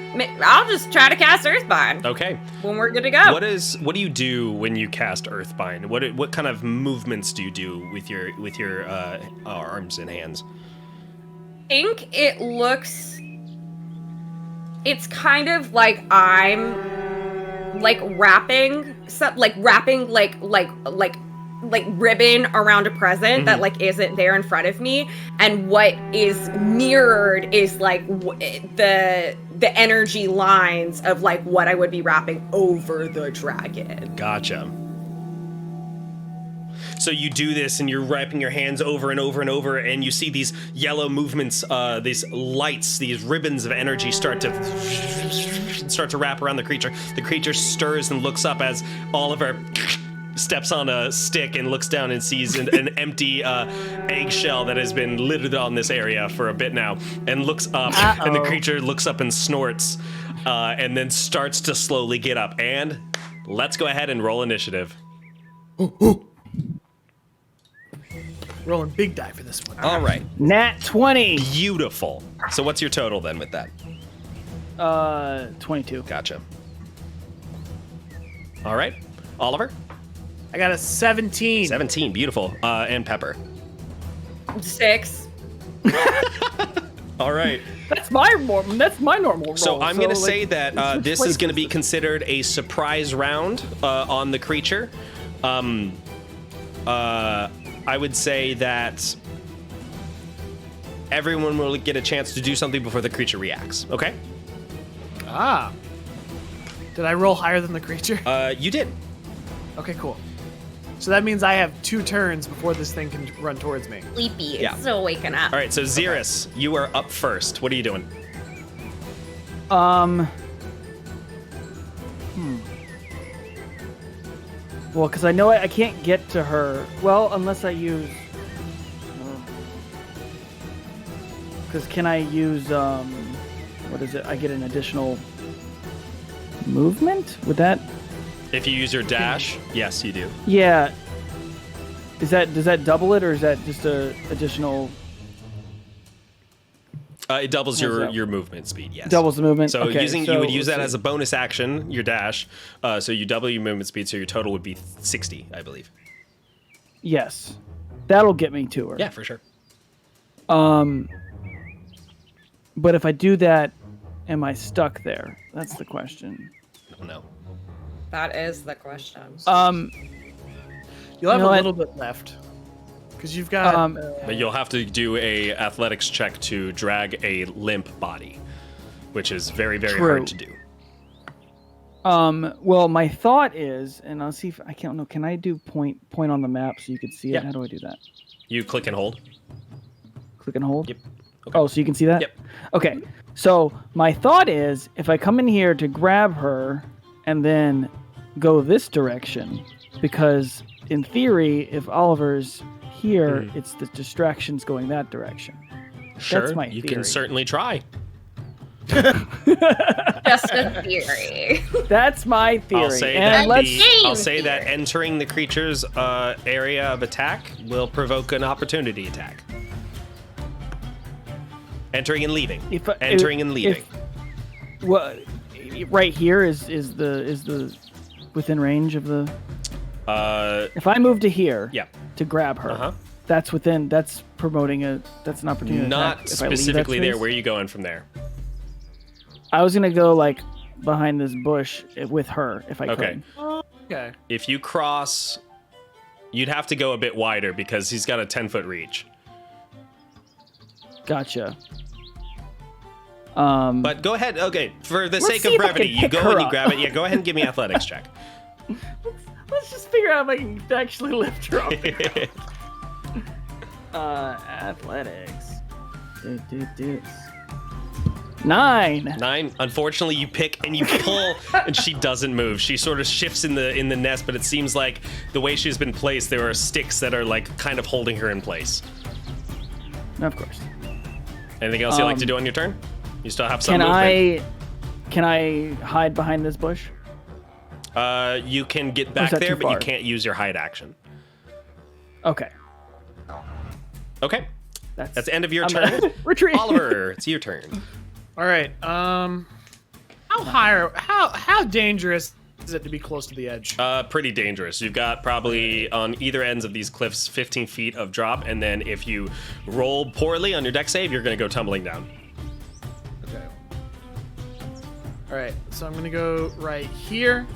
I'll just try to cast Earthbind Okay. when we're good to go. What do you do when you cast Earthbind? What kind of movements do you do with your arms and hands? I think it looks. It's kind of like I'm wrapping ribbon around a present that isn't there in front of me, and what is mirrored is the energy lines of what I would be wrapping over the dragon. Gotcha. So you do this, and you're wrapping your hands over and over and over, and you see these yellow movements, these lights, these ribbons of energy start to wrap around the creature. The creature stirs and looks up as Oliver steps on a stick and looks down and sees an empty eggshell that has been littered on this area for a bit now, and looks up, and the creature looks up and snorts, and then starts to slowly get up. And let's go ahead and roll initiative. rolling big die for this one. All right. Nat 20. Beautiful. So what's your total then with that? 22. Gotcha. All right. Oliver? I got a 17. 17. Beautiful. And Pepper? 6. All right. That's my normal roll. So I'm going to say that this is going to be considered a surprise round on the creature. I would say that everyone will get a chance to do something before the creature reacts. Okay? Ah. Did I roll higher than the creature? You did. Okay, cool. So that means I have 2 turns before this thing can run towards me. Sleepy. Yeah. It's still waking up. All right. So Xeris, you are up first. What are you doing? Well, because I know I can't get to her. Well, unless I use. Because can I use what is it? I get an additional movement. Would that? If you use your dash, yes, you do. Yeah. Does that double it, or is that just a additional? It doubles How's that? your movement speed. Yes. Doubles the movement. So Okay, you would use let's that see. as a bonus action, your dash. So you double your movement speed, so your total would be 60, I believe. Yes, that'll get me to her. Yeah, for sure. But if I do that, am I stuck there? That's the question. Oh, no. That is the question. You'll have You know a what? little bit left. Because you've got... But you'll have to do a athletics check to drag a limp body, which is very, very True. hard to do. Well, my thought is, and I'll see if I can't know. Can I do point on the map so you can see it? Yeah. How do I do that? You click and hold. Click and hold. Yep. Oh, so you can see that? Yep. Okay. So my thought is, if I come in here to grab her and then go this direction, because in theory, if Oliver's here, it's the distractions going that direction. Sure, That's my you theory. can certainly try. Just a theory. That's my theory. I'll say and that let's I'll say that entering the creature's area of attack will provoke an opportunity attack. Entering and leaving. Entering and leaving. Well, right here is the within range of the. If I move to here, Yeah. to grab her, that's promoting that's an opportunity. Not attack if I leave that specifically there. space. Where are you going from there? I was gonna go like behind this bush with her if I Okay. could. Okay. If you cross, you'd have to go a bit wider because he's got a 10-foot reach. Gotcha. But go ahead. Okay, for the Let's sake see of if I brevity, can you pick go her and you up. grab it. Yeah, go ahead and give me athletics check. Let's just figure out if I can actually lift her up. Athletics. 9. 9. Unfortunately, you pick and you pull, and she doesn't move. She sort of shifts in the nest, but it seems like the way she's been placed, there are sticks that are like kind of holding her in place. Of course. Anything else you'd like to do on your turn? You still have some Can movement. Can I hide behind this bush? You can get back that there, too but you far? can't use your hide action. Okay. Okay, that's the end of your I'm turn. gonna retreat. Oliver, it's your turn. All right. How dangerous is it to be close to the edge? Pretty dangerous. You've got probably on either ends of these cliffs 15 feet of drop, and then if you roll poorly on your deck save, you're going to go tumbling down. Okay. All right. So I'm gonna go right here.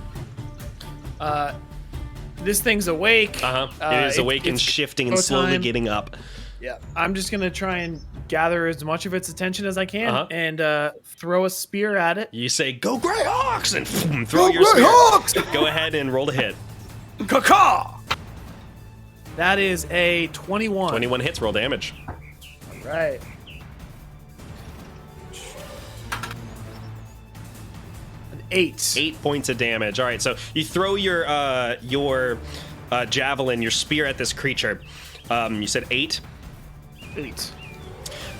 This thing's awake. It is awake and it's shifting and go slowly time. getting up. Yeah. I'm just gonna try and gather as much of its attention as I can and throw a spear at it. You say, "Go Grey Hawks!" and throw your spear. Hawks! Go ahead and roll to hit. Caw! That is a 21. 21 hits. Roll damage. Right. An 8. 8 points of damage. All right, so you throw your javelin, your spear at this creature. You said 8. 8.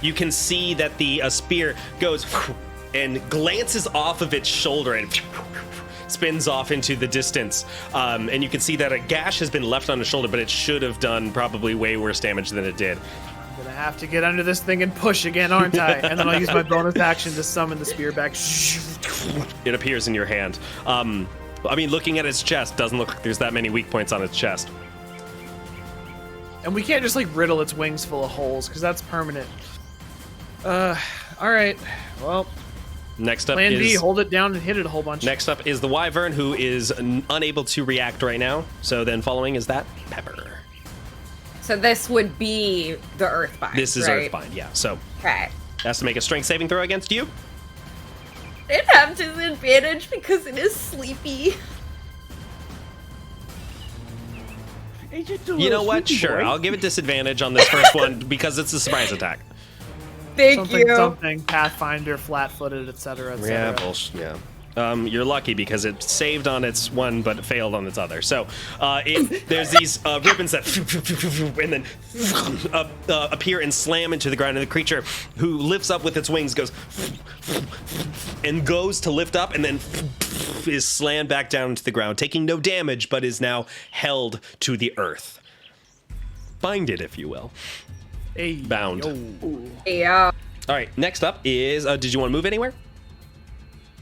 You can see that the spear goes and glances off of its shoulder and spins off into the distance. And you can see that a gash has been left on the shoulder, but it should have done probably way worse damage than it did. I'm gonna have to get under this thing and push again, aren't I? And then I'll use my bonus action to summon the spear back. It appears in your hand. I mean, looking at its chest, doesn't look like there's that many weak points on its chest. And we can't just like riddle its wings full of holes, because that's permanent. Alright. Well, Next up plan is... B, hold it down and hit it a whole bunch. Next up is the Wyvern, who is unable to react right now. So then following is that Pepper. So this would be the Earthbind. This is right? Earthbind, yeah. So Okay. has to make a strength saving throw against you. It have disadvantage because it is sleepy. You know what? Sure, I'll give it disadvantage on this first one because it's a surprise attack. Thank something, you. something, Pathfinder, flat-footed, etc., etc. Yeah, bullshit. Yeah. You're lucky because it saved on its one but failed on its other. So there's these ribbons that and then appear and slam into the ground, and the creature who lifts up with its wings goes and goes to lift up and then is slammed back down to the ground, taking no damage but is now held to the earth. Binded, if you will. Hey, Bound. yo. Yeah. All right, next up is, did you want to move anywhere?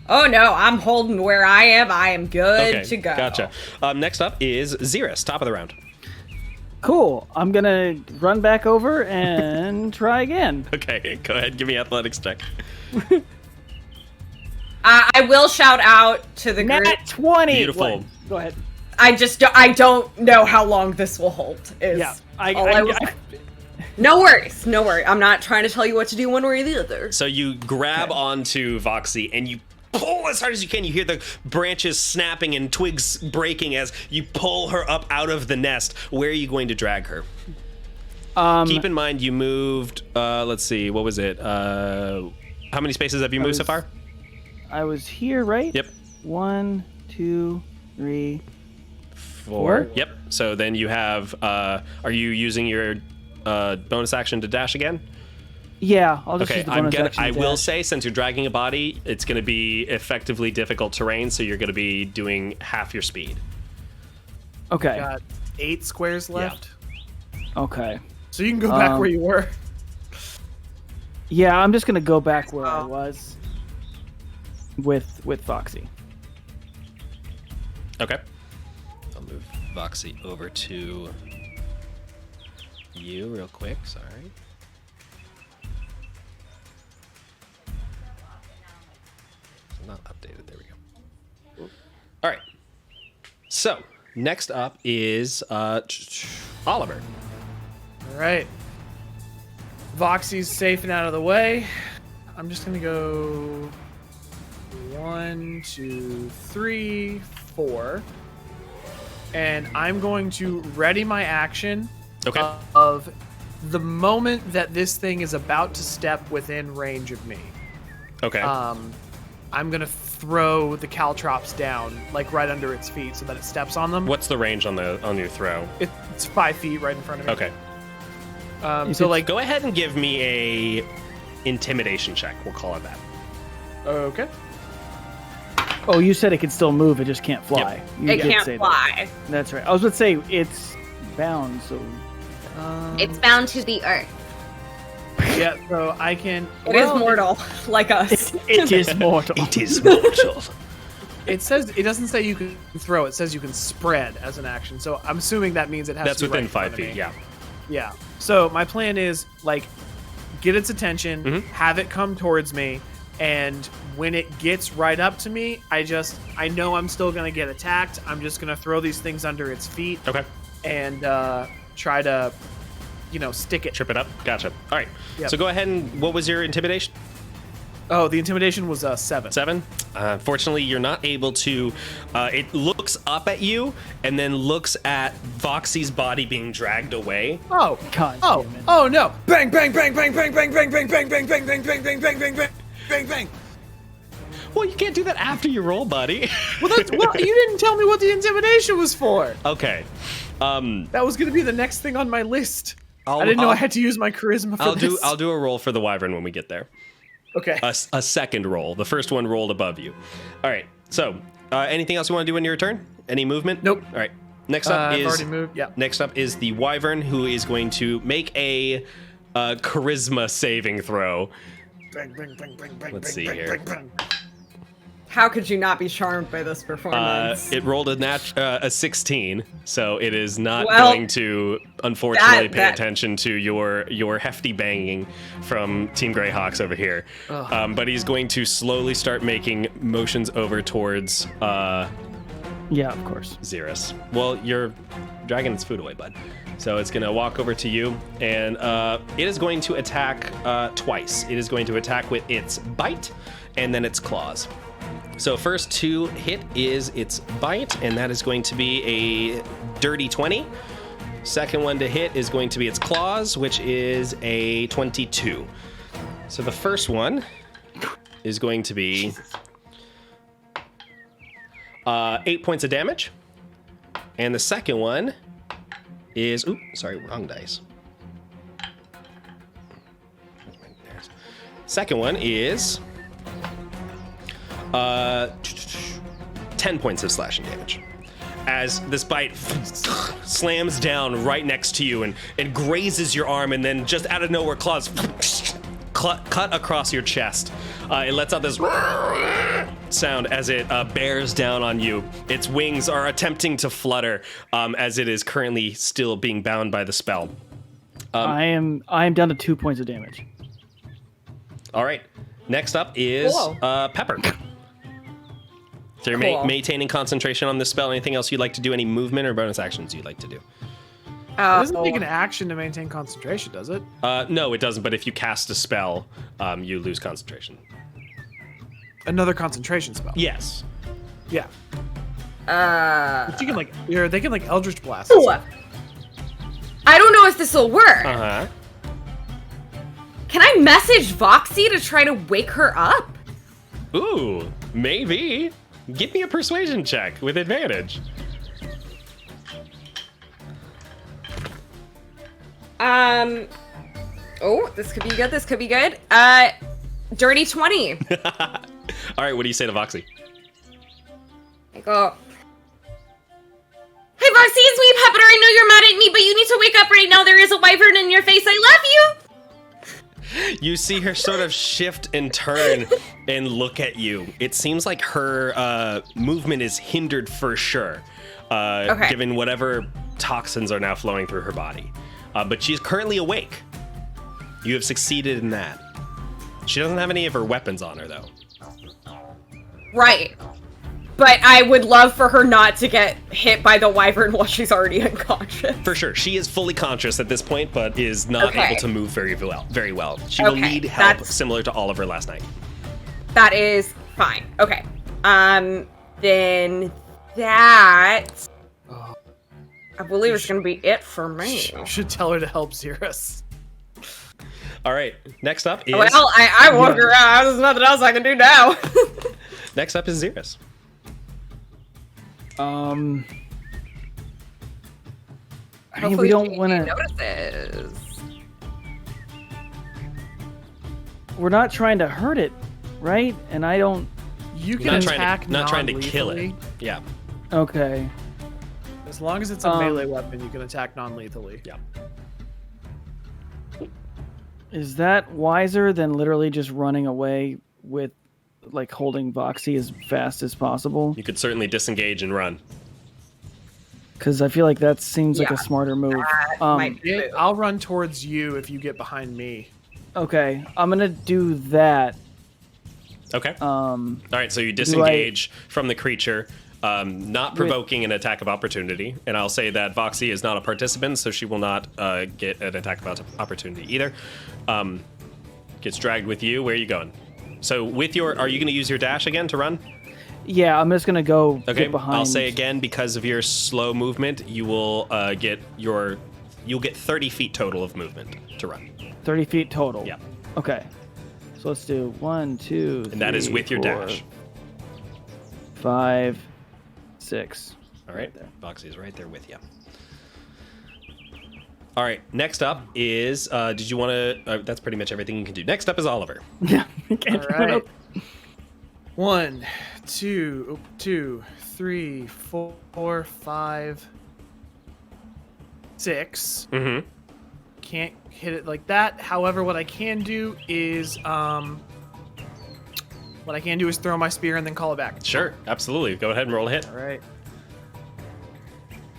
Oh no, I'm holding where I am. I am good to go. Gotcha. Next up is Xeris, top of the round. Cool. I'm gonna run back over and try again. Okay, go ahead, give me athletics check. I will shout out to the group. Nat 20. Beautiful. What? Go ahead. I don't know how long this will hold. Is Yeah. No worries, no worry. I'm not trying to tell you what to do one way or the other. So you grab onto Voxy and you pull as hard as you can. You hear the branches snapping and twigs breaking as you pull her up out of the nest. Where are you going to drag her? Keep in mind you moved. Let's see. What was it? How many spaces have you moved so far? I was here, right? Yep. 1, 2, 3, 4. Yep. So then you have. Are you using your bonus action to dash again? Yeah, I'll just Okay, use the bonus action. I to will dash. say, since you're dragging a body, it's going to be effectively difficult terrain, so you're going to be doing half your speed. Okay. Got 8 squares left. Okay. So you can go back where you were. Yeah, I'm just gonna go back where I was with Foxy. Okay. I'll move Voxy over to you real quick. Sorry. Not updated. There we go. All right. So next up is Oliver. All right. Voxy's safe and out of the way. I'm just gonna go 1, 2, 3, 4, and I'm going to ready my action. Okay. Of the moment that this thing is about to step within range of me. Okay. I'm gonna throw the caltrops down, like right under its feet, so that it steps on them. What's the range on your throw? It's 5 feet right in front of me. Okay. So like, Go ahead and give me a intimidation check. We'll call it that. okay. Oh, you said it could still move, it just can't fly. Yep. You It did can't say fly. That. That's right. I was going to say it's bound, so It's bound to the earth. Yeah, so I can. It is mortal, like us. it is mortal. It is mortal. It says it doesn't say you can throw. It says you can spread as an action. So I'm assuming that means it has That's to be within right in front 5 of feet. me. Yeah. Yeah. So my plan is like get its attention, Mhm. have it come towards me, and when it gets right up to me, I know I'm still gonna get attacked. I'm just gonna throw these things under its feet Okay. and try to, stick it. Trip it up. Gotcha. All right. Yep. So go ahead and what was your intimidation? Oh, the intimidation was 7. 7. Unfortunately, you're not able to. It looks up at you and then looks at Voxy's body being dragged away. Oh, God oh, damn it. oh no! Bang, bang, bang, bang, bang, bang, bang, bang, bang, bang, bang, bang, bang, bang, bang, bang, bang, bang, bang. Well, you can't do that after you roll, buddy. Well, you didn't tell me what the intimidation was for. Okay. That was gonna be the next thing on my list. I'll- I didn't know I'll- I had to use my charisma for this. I'll do a roll for the wyvern when we get there. Okay. A second roll. The first one rolled above you. All right. So, anything else you want to do in your turn? Any movement? Nope. All right. Next up I've is already moved. Yeah. Next up is the wyvern, who is going to make a charisma saving throw. Bang, bang, bang, bang, bang, Let's bang, see bang, here. bang, bang. How could you not be charmed by this performance? It rolled a 16, so it is not Well, going to, unfortunately, pay that- attention to your hefty banging from Team Greyhawks over here. But he's going to slowly start making motions over towards Yeah, of course. Xerus. Well, you're dragging its food away, bud. So it's going to walk over to you, and it is going to attack twice. It is going to attack with its bite and then its claws. So first to hit is its bite, and that is going to be a dirty 20. Second one to hit is going to be its claws, which is a 22. So the first one is going to be 8 points of damage. And the second one is... Oops, sorry, wrong dice. Second one is... 10 points of slashing damage. As this bite slams down right next to you and grazes your arm, and then just out of nowhere, claws cut across your chest. It lets out this sound as it bears down on you. Its wings are attempting to flutter as it is currently still being bound by the spell. I am down to 2 points of damage. All right. Next up is Pepper. So you're Cool. maintaining concentration on this spell. Anything else you'd like to do? Any movement or bonus actions you'd like to do? It doesn't take an action to maintain concentration, does it? No, it doesn't. But if you cast a spell, you lose concentration. Another concentration spell. Yes. Yeah. But you can they can Eldritch Blast. Ooh. I don't know if this will work. Uh-huh. Can I message Voxy to try to wake her up? Ooh, maybe. Give me a persuasion check with advantage. Oh, this could be good. This could be good. Dirty 20. All right, what do you say to Voxy? I go, Hey, Voxy, it's me, Pepper. I know you're mad at me, but you need to wake up right now. There is a wyvern in your face. I love you. You see her sort of shift and turn and look at you. It seems like her movement is hindered for sure, given whatever toxins are now flowing through her body. But she's currently awake. You have succeeded in that. She doesn't have any of her weapons on her, though. right. But I would love for her not to get hit by the wyvern while she's already unconscious. For sure. She is fully conscious at this point, but is not able to move very well. She will need help, similar to Oliver last night. That is fine. Okay. Then that... I believe it's going to be it for me. You should tell her to help Xeris. All right. Next up is... Well, I woke her out. There's nothing else I can do now. Next up is Xeris. I mean, we don't want to. Notices. We're not trying to hurt it, right? And I don't. You can attack not trying to kill it. non-lethally. Yeah. Okay. As long as it's a melee weapon, you can attack non-lethally. Yeah. Is that wiser than literally just running away with, like, holding Voxy as fast as possible? You could certainly disengage and run. Because I feel like that seems like a smarter move. I'll run towards you if you get behind me. Okay, I'm gonna do that. Okay. All right, so you disengage from the creature, not provoking an attack of opportunity. And I'll say that Voxy is not a participant, so she will not get an attack of opportunity either. Gets dragged with you. Where are you going? So with your, are you going to use your dash again to run? Yeah, I'm just gonna go get behind. I'll say again, because of your slow movement, you will you'll get 30 feet total of movement to run. 30 feet total. Yeah. Okay. So let's do 1, 2, 3, And that is with your 4, dash. 5, 6. All right. Voxy is right there with you. All right. Next up is, did you want to, that's pretty much everything you can do. Next up is Oliver. Yeah. All right. 1, 2, 3, 4, 5, 6. Mm-hmm. Can't hit it like that. However, what I can do is throw my spear and then call it back. Sure. Absolutely. Go ahead and roll a hit. All right.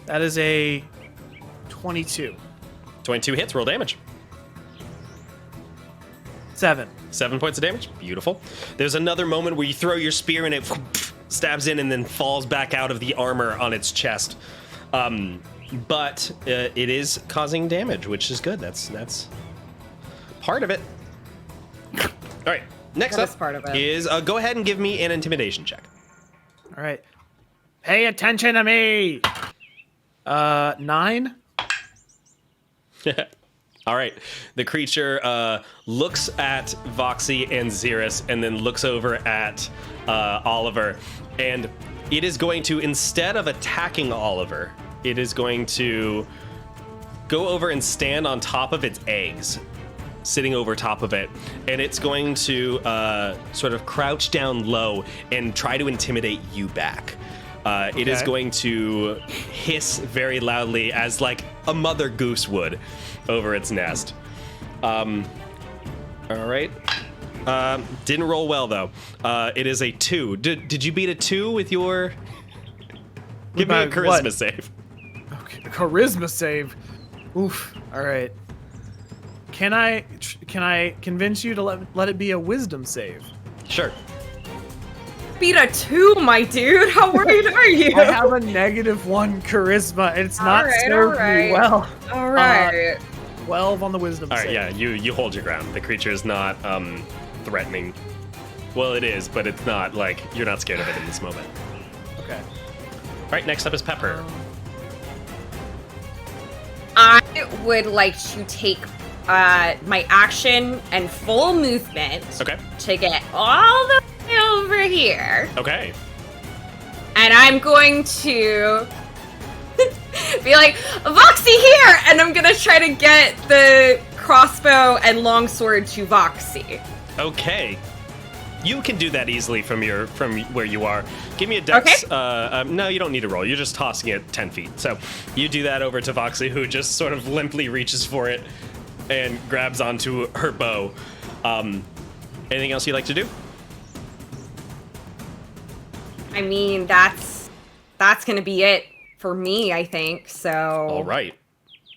That is a 22. 22 hits. Roll damage. 7. 7 points of damage. Beautiful. There's another moment where you throw your spear and it stabs in and then falls back out of the armor on its chest. But it is causing damage, which is good. That's part of it. All right. Next That is up part of it. is go ahead and give me an intimidation check. All right. Pay attention to me. 9. All right. The creature looks at Voxy and Xeris and then looks over at Oliver. And it is going to, instead of attacking Oliver, it is going to go over and stand on top of its eggs, sitting over top of it. And it's going to sort of crouch down low and try to intimidate you back. It is going to hiss very loudly as like a mother goose would over its nest. All right. Didn't roll well, though. It is a 2. Did you beat a 2 with your... Give me a charisma save. Okay, charisma save. Oof. All right. Can I convince you to let it be a wisdom save? Sure. Beat a 2, my dude. How worried are you? I have a -1 charisma. It's not served me well. All right. 12 on the wisdom All right, save. yeah, you hold your ground. The creature is not threatening. Well, it is, but it's not like you're not scared of it in this moment. Okay. All right, next up is Pepper. I would like to take my action and full movement Okay. to get all the way over here. Okay. And I'm going to be like, Voxy here! And I'm gonna try to get the crossbow and longsword to Voxy. Okay. You can do that easily from where you are. Give me a dex. Okay. No, you don't need to roll. You're just tossing it 10 feet. So you do that over to Voxy, who just sort of limply reaches for it and grabs onto her bow. Anything else you'd like to do? I mean, that's gonna be it for me, I think. So. All right.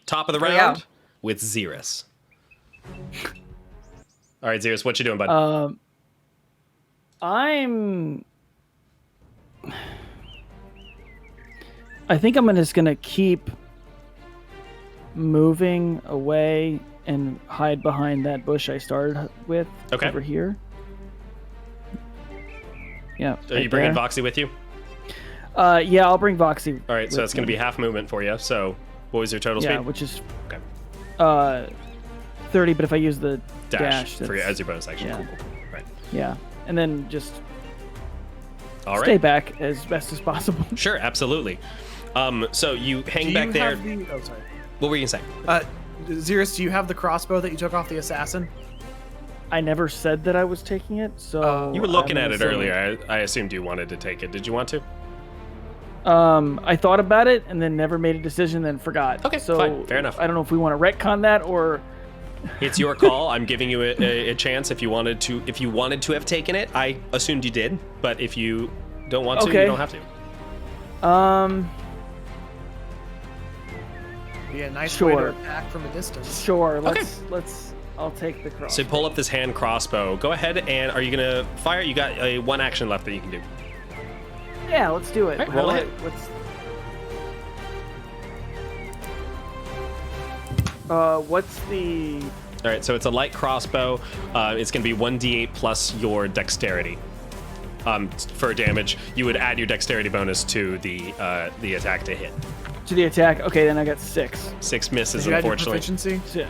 Top of the Here we round go. with Xerus. All right, Xerus, what you doing, bud? I think I'm just gonna keep moving away and hide behind that bush I started with Okay. over here. Yeah. Are you bringing Voxy with you? Yeah, I'll bring Voxy. All right, so with that's going to me. be half movement for you. So what was your total Yeah, speed? which is Okay. 30. But if I use the dash, For that's- as your bonus action. yeah. Cool, cool. Right. yeah, and then just All stay right. back as best as possible. Sure, absolutely. So you hang Do back you there. have the- oh, sorry. What were you going to say? Xerus, do you have the crossbow that you took off the assassin? I never said that I was taking it, so You were looking I'm at it gonna say- earlier. I assumed you wanted to take it. Did you want to? I thought about it and then never made a decision, then forgot. Okay, so fine. Fair enough. I don't know if we want to retcon that or. It's your call. I'm giving you a chance if you wanted to. If you wanted to have taken it, I assumed you did. But if you don't want to, you Okay. don't have to. Be a nice way Sure. to attack from a distance. Sure. Okay. Let's. I'll take the cross. So pull up this hand crossbow. Go ahead and are you gonna fire? You got one action left that you can do. Yeah, let's do it. Right, roll How do ahead. What's the? All right, so it's a light crossbow. It's going to be 1d8 plus your dexterity. For damage, you would add your dexterity bonus to the attack to hit. To the attack. Okay, then I got 6. 6 misses, Did you add your unfortunately. proficiency? So,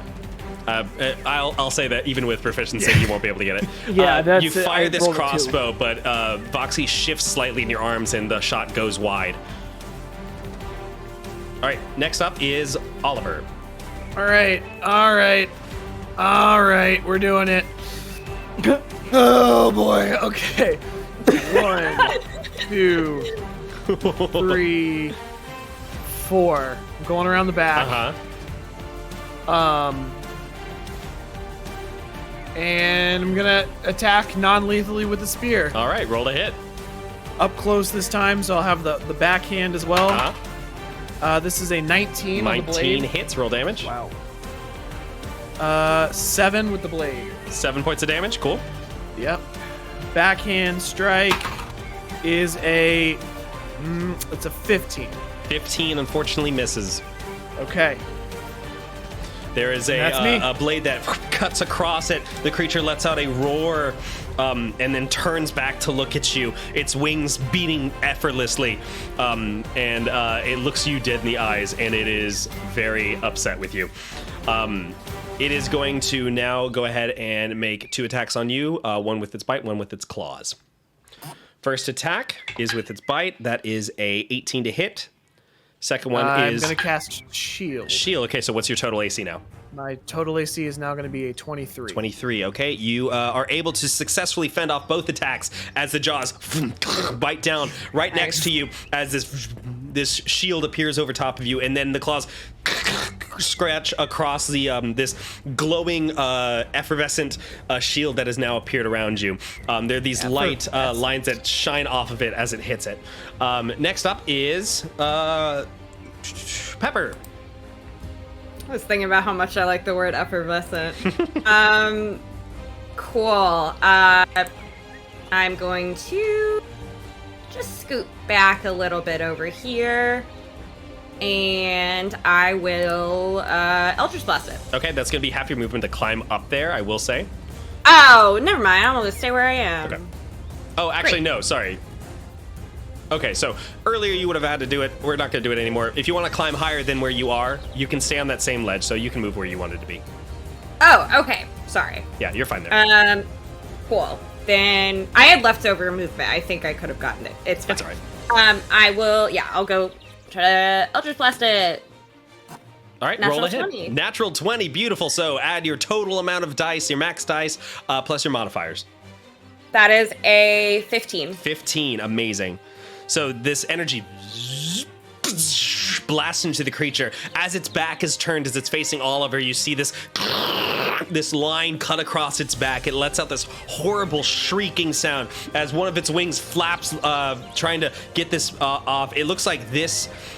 I'll say that even with proficiency, you won't be able to get it. Yeah, that's you it. fire I this rolled a 2. crossbow, but Voxy shifts slightly in your arms, and the shot goes wide. All right, next up is Oliver. All right, we're doing it. Oh boy, okay. 1, 2, 3, 4. I'm going around the back. Uh-huh. And I'm gonna attack non-lethally with the spear. All right, roll to hit. Up close this time, so I'll have the backhand as well. Uh-huh. This is a 19 on the 19 blade. hits, roll damage. wow. 7 with the blade. 7 points of damage, cool. Yep. Backhand strike is a it's a 15. 15 unfortunately misses. Okay. There is That's me. a blade that cuts across it. The creature lets out a roar and then turns back to look at you, its wings beating effortlessly. It looks you dead in the eyes, and it is very upset with you. It is going to now go ahead and make 2 attacks on you, one with its bite, one with its claws. First attack is with its bite. That is a 18 to hit. Second one is I'm gonna cast shield. shield. Okay, so what's your total AC now? My total AC is now gonna be a 23. 23. Okay, you are able to successfully fend off both attacks as the jaws bite down right next to you as this shield appears over top of you, and then the claws scratch across the this glowing effervescent shield that has now appeared around you. There are these light lines that shine off of it as it hits it. Next up is Pepper. I was thinking about how much I like the word effervescent. Cool. I'm going to just scoot back a little bit over here. And I will Eldritch Blast it. Okay, that's gonna be half your movement to climb up there, I will say. Oh, never mind. I'm gonna stay where I am. Okay. Oh, actually, Great. no, sorry. Okay, so earlier you would have had to do it. We're not going to do it anymore. If you want to climb higher than where you are, you can stay on that same ledge, so you can move where you wanted to be. Oh, okay. Sorry. Yeah, you're fine there. Cool. Then I had leftover movement. I think I could have gotten it. It's fine. That's all right. I will. Yeah, I'll go try to Eldritch Blast it. All right, Natural roll a hit. 20. Natural 20, beautiful. So add your total amount of dice, your max dice, plus your modifiers. That is a 15. 15, amazing. So this energy blasts into the creature. As its back is turned, as it's facing Oliver, you see this line cut across its back. It lets out this horrible shrieking sound as one of its wings flaps, trying to get this off. It looks like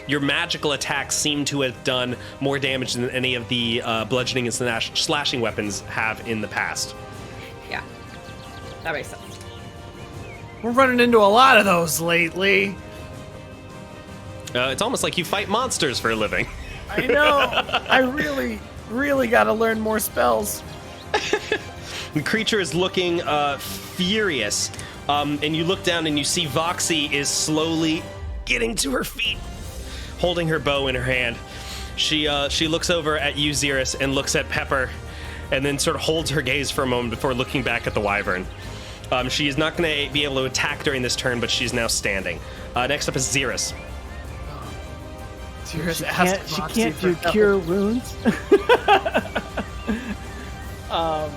your magical attacks seem to have done more damage than any of the bludgeoning and slashing weapons have in the past. Yeah, that makes sense. We're running into a lot of those lately. It's almost like you fight monsters for a living. I know. I really got to learn more spells. The creature is looking furious, and you look down and you see Voxy is slowly getting to her feet, holding her bow in her hand. She looks over at you, Xeris, and looks at Pepper, and then sort of holds her gaze for a moment before looking back at the wyvern. She is not going to be able to attack during this turn, but she's now standing. Next up is Xeris. She can't do cure wounds. All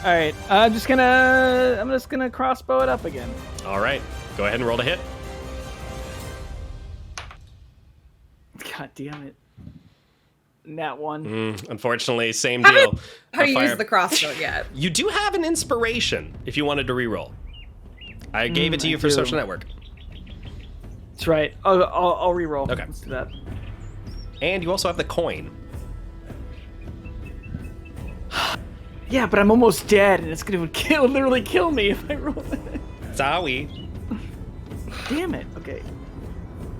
right, I'm just gonna crossbow it up again. All right, go ahead and roll to hit. God damn it! Nat 1. Unfortunately, same deal. Have you used the crossbow yet? You do have an inspiration if you wanted to reroll. I gave it to you for social network. That's right. I'll reroll. Okay. Let's do that. And you also have the coin. Yeah, but I'm almost dead, and it's gonna literally kill me if I roll it. Sorry. Damn it. Okay.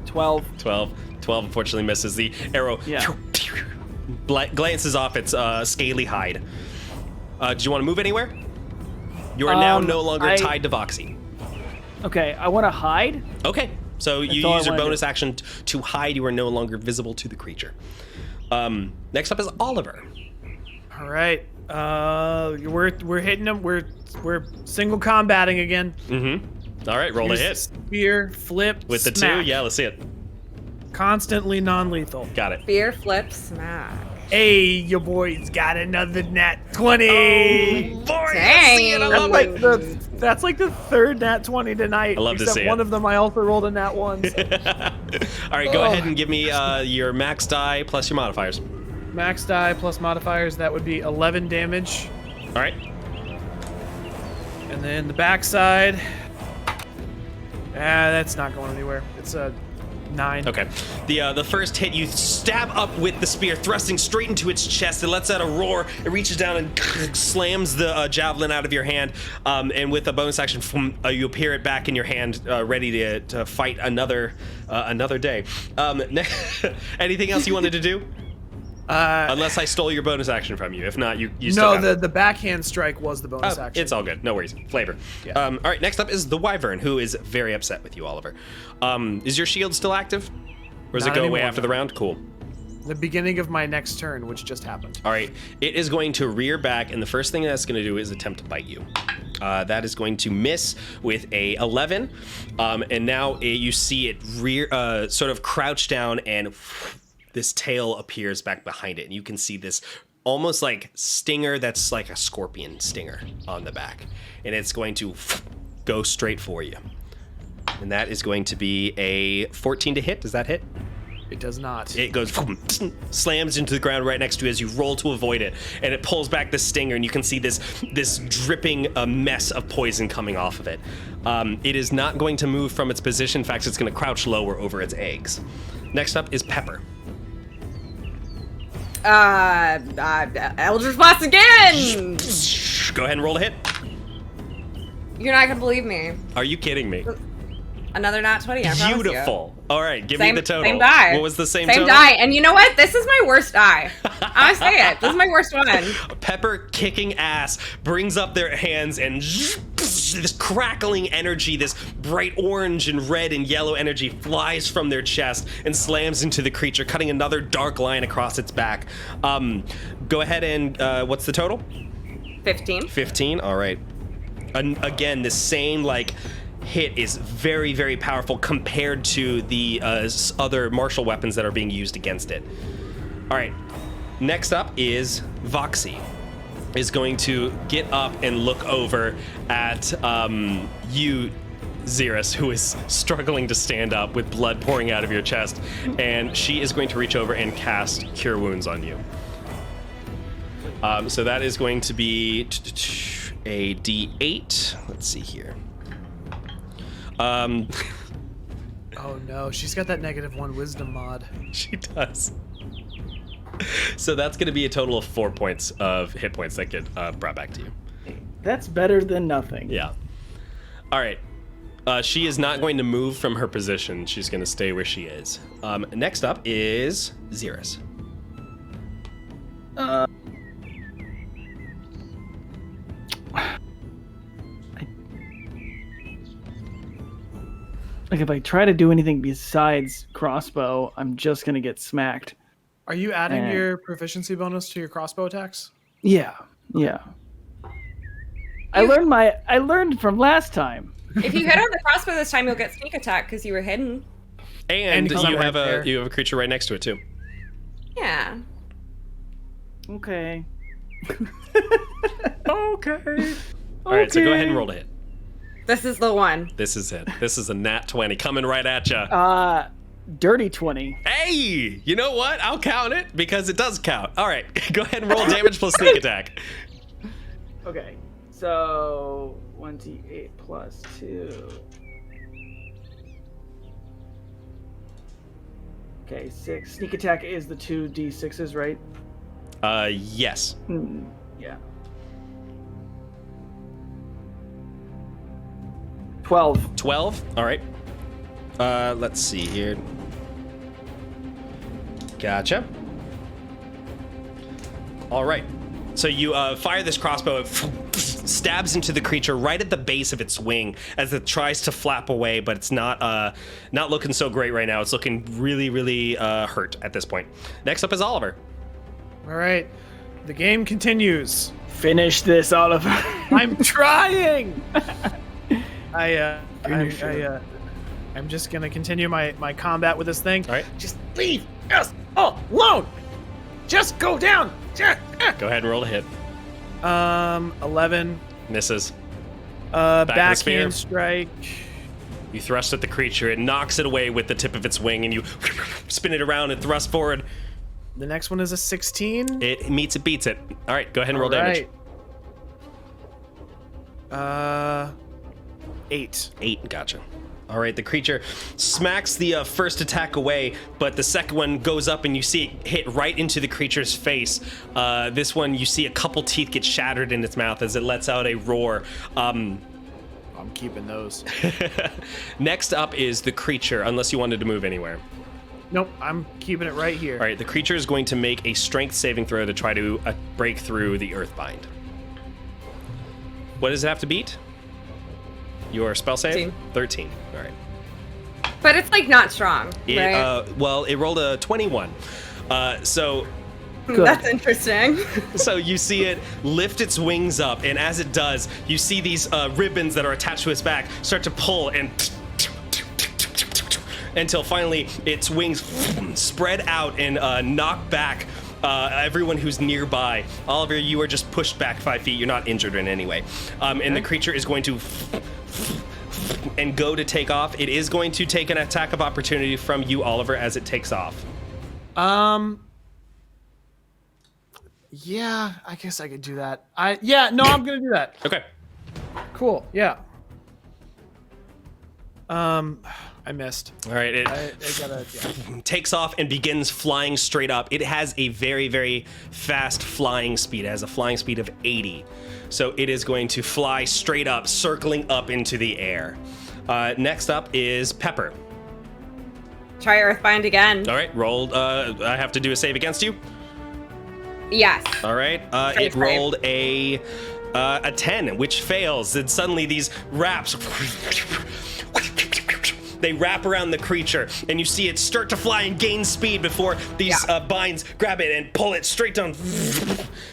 12. 12 unfortunately misses. The arrow glances off its scaly hide. Do you want to move anywhere? You are now no longer tied to Voxy. Okay, I want to hide. Okay, so you all use I your wanna bonus action to hide. You are no longer visible to the creature. Next up is Oliver. All right. We're hitting them. We're single combating again. Mm-hmm. All right, roll a hit. Spear, flip, With the smack. 2, yeah, let's see it. Constantly non-lethal. Got it. Spear, flip, smack. Hey, your boy's got another nat 20. Boy, Dang. see it. I love it. That's like the third nat 20 tonight. I love to except see it. one of them I also rolled a nat 1. So. All right, go ahead and give me your max die plus your modifiers. Max die plus modifiers, that would be 11 damage. All right. And then the backside. That's not going anywhere. It's a 9. Okay. The first hit, you stab up with the spear, thrusting straight into its chest. It lets out a roar. It reaches down and slams the javelin out of your hand. And with a bonus action, you appear it back in your hand, ready to fight another day. Anything else you wanted to do? Unless I stole your bonus action from you. If not, you still have it. The backhand strike was the bonus action. It's all good. No worries. Flavor. Yeah. All right, next up is the wyvern, who is very upset with you, Oliver. Is your shield still active? Or does it Not go away anymore, after no. the round? Cool. The beginning of my next turn, which just happened. All right. It is going to rear back, and the first thing that's going to do is attempt to bite you. That is going to miss with a 11. And now you see it sort of crouch down, and this tail appears back behind it, and you can see this almost like stinger that's like a scorpion stinger on the back, and it's going to go straight for you. And that is going to be a 14 to hit. Does that hit? It does not. It goes, slams into the ground right next to you as you roll to avoid it, and it pulls back the stinger, and you can see this dripping mess of poison coming off of it. It is not going to move from its position. In fact, it's going to crouch lower over its eggs. Next up is Pepper. Eldritch Blast again! Go ahead and roll a hit. You're not gonna believe me. Are you kidding me? Another nat 20, I promise you. Beautiful. All right, give me the total. Same die. What was the same Same total? die. And you know what? This is my worst die. I say it. This is my worst one. Pepper kicking ass brings up their hands and this crackling energy, this bright orange and red and yellow energy flies from their chest and slams into the creature, cutting another dark line across its back. Go ahead and what's the total? 15. 15. All right. And again, the same hit is very, very powerful compared to the other martial weapons that are being used against it. All right. Next up is Voxy. Is going to get up and look over at you, Xeris, who is struggling to stand up with blood pouring out of your chest, and she is going to reach over and cast Cure Wounds on you. So that is going to be a D8. Let's see here. Oh no, she's got that -1 wisdom mod. She does. So that's going to be a total of 4 points of hit points that get brought back to you. That's better than nothing. Yeah. All right. She is not going to move from her position. She's going to stay where she is. Next up is Xeris. If I try to do anything besides crossbow, I'm just gonna get smacked. Are you adding your proficiency bonus to your crossbow attacks? Yeah. I learned from last time. If you hit on the crossbow this time, you'll get sneak attack because you were hidden. And because you I'm have right a creature right next to it too. Yeah. Okay. Okay. All right, so go ahead and roll to hit. This is the one. This is it. This is a nat 20 coming right at you. Dirty 20. Hey, you know what? I'll count it because it does count. All right, go ahead and roll damage plus sneak attack. Okay, so 1d8 plus 2. Okay, 6. Sneak attack is the 2d6s, right? Yes. Yeah. 12. 12. All right. Let's see here. Gotcha. All right. So you fire this crossbow. It stabs into the creature right at the base of its wing as it tries to flap away, but it's not looking so great right now. It's looking really, really hurt at this point. Next up is Oliver. All right, the game continues. Finish this, Oliver. I'm trying. I'm just gonna continue my combat with this thing. All right. Just leave us alone. Just go down. Go ahead and roll to hit. 11. Misses. Backhand strike. You thrust at the creature. It knocks it away with the tip of its wing, and you spin it around and thrust forward. The next one is a 16. It meets it, beats it. All right, go ahead and roll damage. 8. 8, gotcha. All right, the creature smacks the first attack away, but the second one goes up and you see it hit right into the creature's face. This one, you see a couple teeth get shattered in its mouth as it lets out a roar. I'm keeping those. Next up is the creature, unless you wanted to move anywhere. Nope, I'm keeping it right here. All right, the creature is going to make a strength saving throw to try to break through the Earthbind. What does it have to beat? Your spell save? 13. All right. But it's not strong, right? Well, it rolled a 21. So Good. That's interesting. So you see it lift its wings up, and as it does, you see these ribbons that are attached to its back start to pull and until finally its wings spread out and knock back everyone who's nearby. Oliver, you are just pushed back 5 feet. You're not injured in any way. And the creature is going to and go to take off. It is going to take an attack of opportunity from you, Oliver, as it takes off. Yeah, I guess I could do that. I'm gonna do that. Okay. Cool. Yeah. I missed. All right. I gotta. Yeah. Takes off and begins flying straight up. It has a very, very fast flying speed. It has a flying speed of 80. So it is going to fly straight up, circling up into the air. Next up is Pepper. Try Earthbind again. All right, rolled. I have to do a save against you. Yes. All right. Try. Rolled a A 10, which fails, and suddenly these wraps, they wrap around the creature, and you see it start to fly and gain speed before these binds grab it and pull it straight down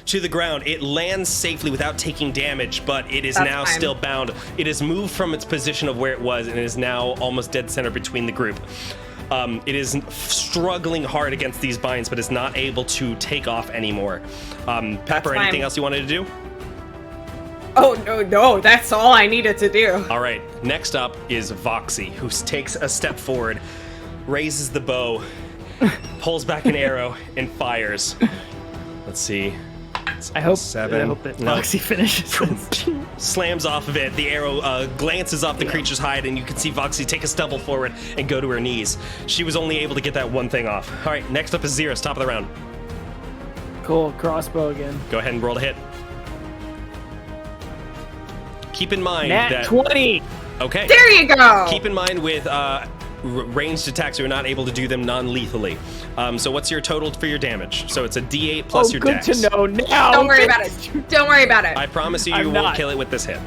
to the ground. It lands safely without taking damage, but it is now still bound. It has moved from its position of where it was and is now almost dead center between the group. It is struggling hard against these binds, but is not able to take off anymore. Pepper, anything else you wanted to do? Oh, no, that's all I needed to do. All right, next up is Voxy, who takes a step forward, raises the bow, pulls back an arrow, and fires. Let's see. I hope 7. I hope that Foxy finishes this. Slams off of it. The arrow glances off the creature's hide, and you can see Voxy take a stumble forward and go to her knees. She was only able to get that one thing off. All right, next up is Xeris, top of the round. Cool, crossbow again. Go ahead and roll to hit. Keep in mind Nat that 20! Okay. There you go! Keep in mind with ranged attacks, you're not able to do them non-lethally. So what's your total for your damage? So it's a D8 plus your dex. Good to know now. Don't worry about it. Don't worry about it. I promise you, you I'm won't not. kill it with this hit.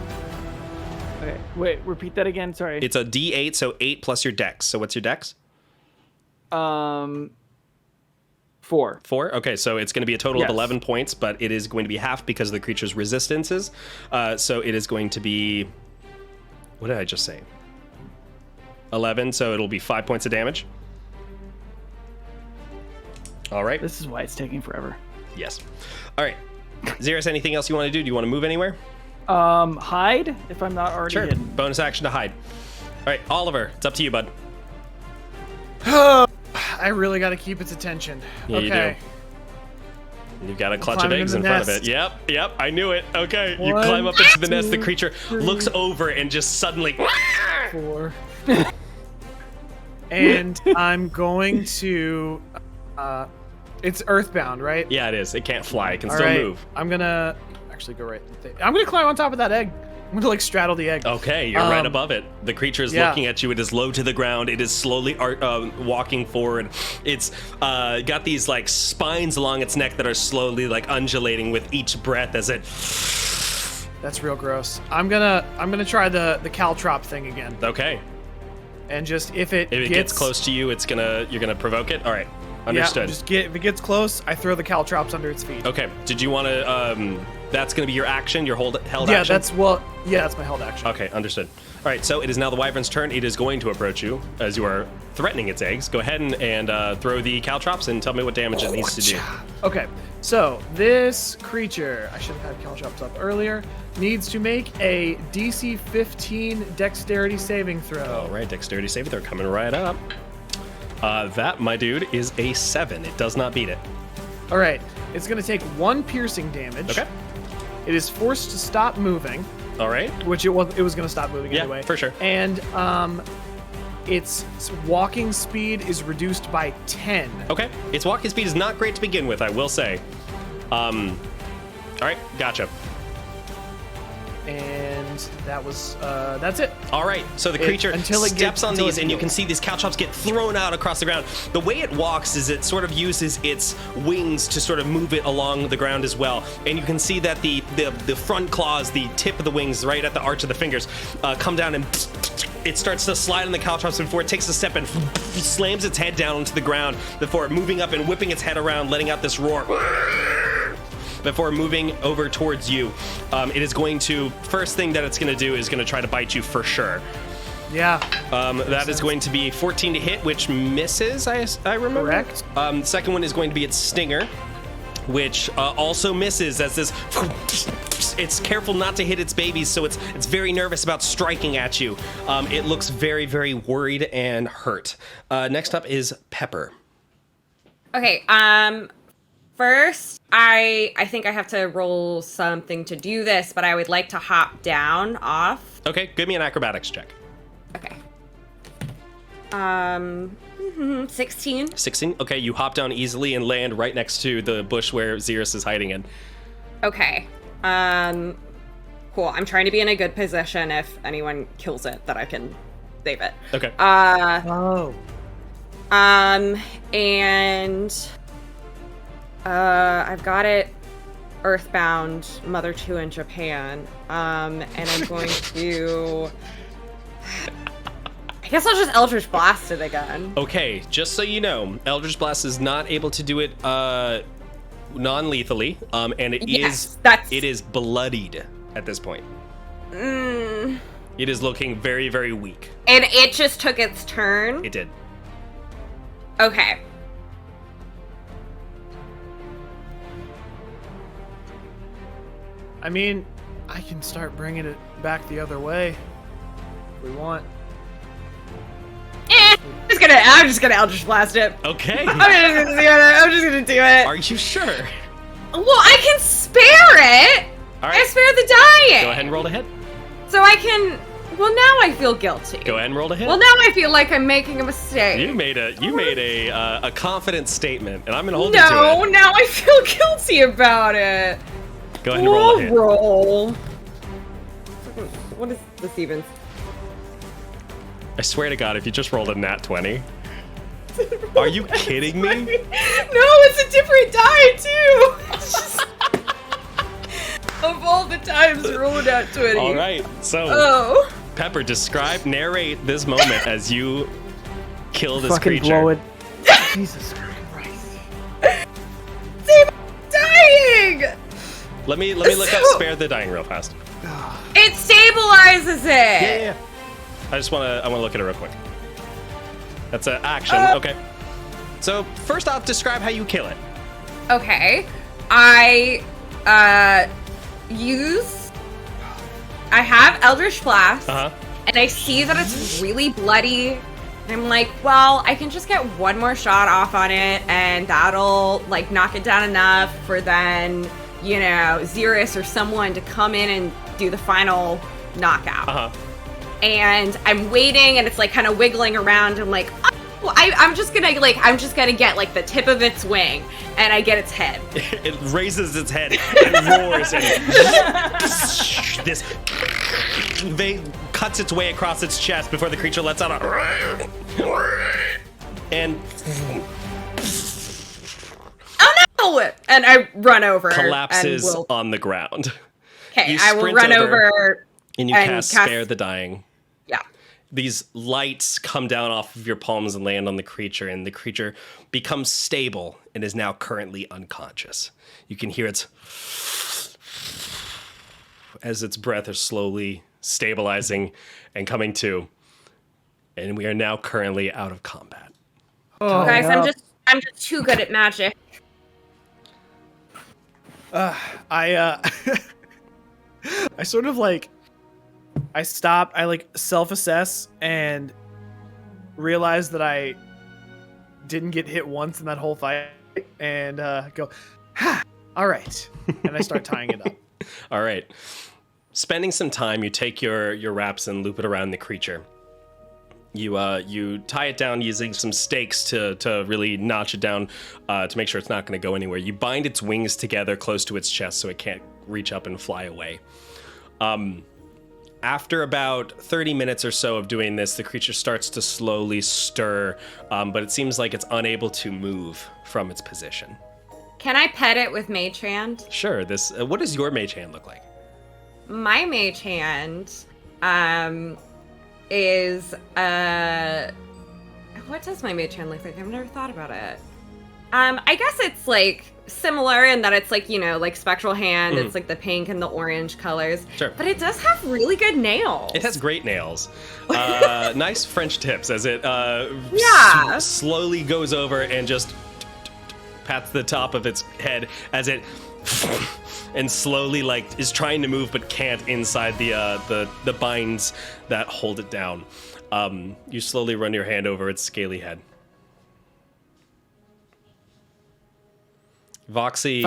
Okay, wait, repeat that again. Sorry. It's a D8, so 8 plus your dex. So what's your dex? 4. 4? Okay, so it's going to be a total of Yes. 11 points, but it is going to be half because of the creature's resistances. So it is going to be... What did I just say? 11, so it'll be 5 points of damage. All right. This is why it's taking forever. Yes. All right. Xeris, anything else you want to do? Do you want to move anywhere? Hide if I'm not already Sure. hidden. Bonus action to hide. All right, Oliver, it's up to you, bud. I really got to keep its attention. Yeah, you okay. do. You've got a clutch of climbing eggs in in the front of nest. it. Yep, I knew it. Okay, you 1, climb up into the nest. The 2, creature 3. looks over and just suddenly... 4. And I'm going to. It's earthbound, right? Yeah, it is. It can't fly. It can All still right. move. I'm gonna actually go right. I'm gonna climb on top of that egg. I'm gonna like straddle the egg. Okay, you're right above it. The creature is yeah. looking at you. It is low to the ground. It is slowly walking forward. It's got these like spines along its neck that are slowly like undulating with each breath as it... That's real gross. I'm gonna try the caltrop thing again. Okay. And just if it gets close to you, you're gonna provoke it. All right, understood. Yeah, if it gets close, I throw the caltrops under its feet. Okay. Did you want to? That's gonna be your action. Your held Yeah, action. that's my held action. Okay, understood. All right, so it is now the wyvern's turn. It is going to approach you as you are threatening its eggs. Go ahead and throw the caltrops and tell me what damage it needs to do. Okay, so this creature, I should have had caltrops up earlier, needs to make a DC 15 dexterity saving throw. All right, dexterity save. They're coming right up. That, my dude, is a 7. It does not beat it. All right, it's going to take 1 piercing damage. Okay. It is forced to stop moving, All right. which it was going to stop moving Yeah, anyway. for sure. And its walking speed is reduced by 10. Okay. Its walking speed is not great to begin with, I will say. All right, gotcha. And that's it. All right, so the creature until it steps gets- on until these, it and you can heals. see these caltrops get thrown out across the ground. The way it walks is it sort of uses its wings to sort of move it along the ground as well. And you can see that the front claws, the tip of the wings, right at the arch of the fingers, come down and it starts to slide on the caltrops before it takes a step and slams its head down onto the ground before moving up and whipping its head around, letting out this roar. Before moving over towards you, it is going to, first thing that it's going to do is going to try to bite you for sure. Yeah. That is going to be 14 to hit, which misses, I remember. Correct. Second one is going to be its stinger, which also misses as this... It's careful not to hit its babies, so it's very nervous about striking at you. It looks very, very worried and hurt. Next up is Pepper. Okay, first, I think I have to roll something to do this, but I would like to hop down off. Okay, give me an acrobatics check. Okay. 16. 16. Okay, you hop down easily and land right next to the bush where Xeris is hiding in. Okay. Cool. I'm trying to be in a good position if anyone kills it that I can save it. Okay. And I've got it Earthbound Mother 2 in Japan. And I'm going to... I guess I'll just Eldritch Blast it again. Okay, just so you know, Eldritch Blast is not able to do it non-lethally, and it is bloodied at this point. It is looking very, very weak. And it just took its turn? It did. Okay. I mean, I can start bringing it back the other way if we want. I'm just gonna Eldritch Blast it. Okay. I'm just gonna do it. Are you sure? Well, I can spare it. All right. I spare the dying. Go ahead and roll to hit. So I can. Well, now I feel guilty. Go ahead and roll to hit. Well, now I feel like I'm making a mistake. You made a confident statement, and I'm gonna hold you to No, it. now I feel guilty about it. Go ahead and roll a hit. Roll. What is this even? I swear to God, if you just rolled a nat 20. Are you kidding me? No, it's a different die too. It's just... of all the times rolling out 20. All right, so Oh. Pepper, narrate this moment as you kill this Fucking creature. blow it. Jesus Christ. Same dying. Let me look up spare the dying real fast. It stabilizes it. Yeah. I wanna look at it real quick. That's an action. Okay. So first off, describe how you kill it. Okay. I have Eldritch Blast, and I see that it's really bloody. And I'm like, well, I can just get one more shot off on it, and that'll like knock it down enough for then, Xeris or someone to come in and do the final knockout. And I'm waiting, and it's like kind of wiggling around. I'm like, oh, I'm just gonna get like the tip of its wing, and I get its head. It raises its head and roars, and this cuts its way across its chest before the creature lets out a and oh no! And I run over, collapses and on the ground. Okay, I will run over and you cast Spare the Dying. Yeah. These lights come down off of your palms and land on the creature, and the creature becomes stable and is now currently unconscious. You can hear its as its breath is slowly stabilizing and coming to, and we are now currently out of combat. Oh, guys, no. I'm just too good at magic. I sort of like, I stop, I like self-assess and realize that I didn't get hit once in that whole fight, and go, all right. And I start tying it up. All right. Spending some time, you take your wraps and loop it around the creature. You tie it down using some stakes to really notch it down to make sure it's not going to go anywhere. You bind its wings together close to its chest so it can't reach up and fly away. After about 30 minutes or so of doing this, the creature starts to slowly stir, but it seems like it's unable to move from its position. Can I pet it with Mage Hand? Sure. What does your Mage Hand look like? My Mage Hand is what does my Mage Hand look like? I've never thought about it. I guess it's like similar in that it's like, like Spectral Hand. It's like the pink and the orange colors. Sure. But it does have really good nails. It has great nails. Nice French tips as it slowly goes over and just pats the top of its head as it and slowly is trying to move but can't inside the binds that hold it down. You slowly run your hand over its scaly head. Voxy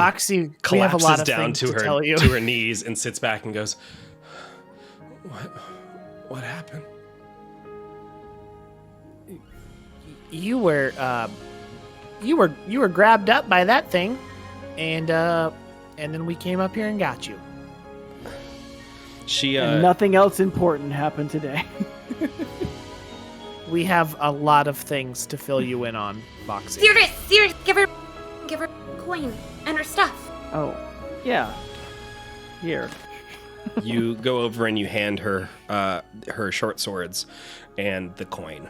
collapses down to her knees and sits back and goes, What happened? You were grabbed up by that thing, and then we came up here and got you. And nothing else important happened today. We have a lot of things to fill you in on, Voxy. Serious, give her coin and her stuff. Oh. Yeah. Here. You go over and you hand her her short swords and the coin.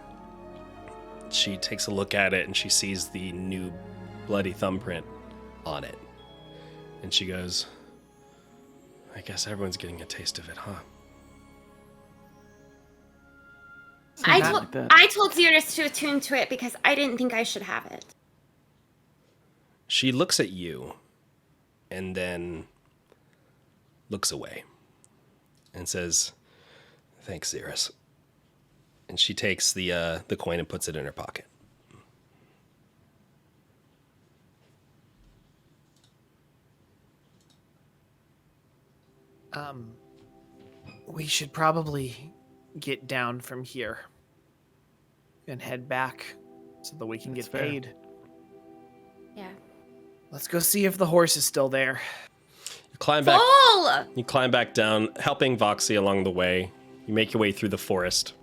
She takes a look at it and she sees the new bloody thumbprint on it. And she goes, I guess everyone's getting a taste of it, huh? I Something told like that. I told Xeris to attune to it because I didn't think I should have it. She looks at you and then looks away and says, thanks, Xeris. And she takes the coin and puts it in her pocket. We should probably get down from here and head back so that we can That's get fair. paid. Yeah. Let's go see if the horse is still there. You climb back. Full! You climb back down, helping Voxy along the way. You make your way through the forest.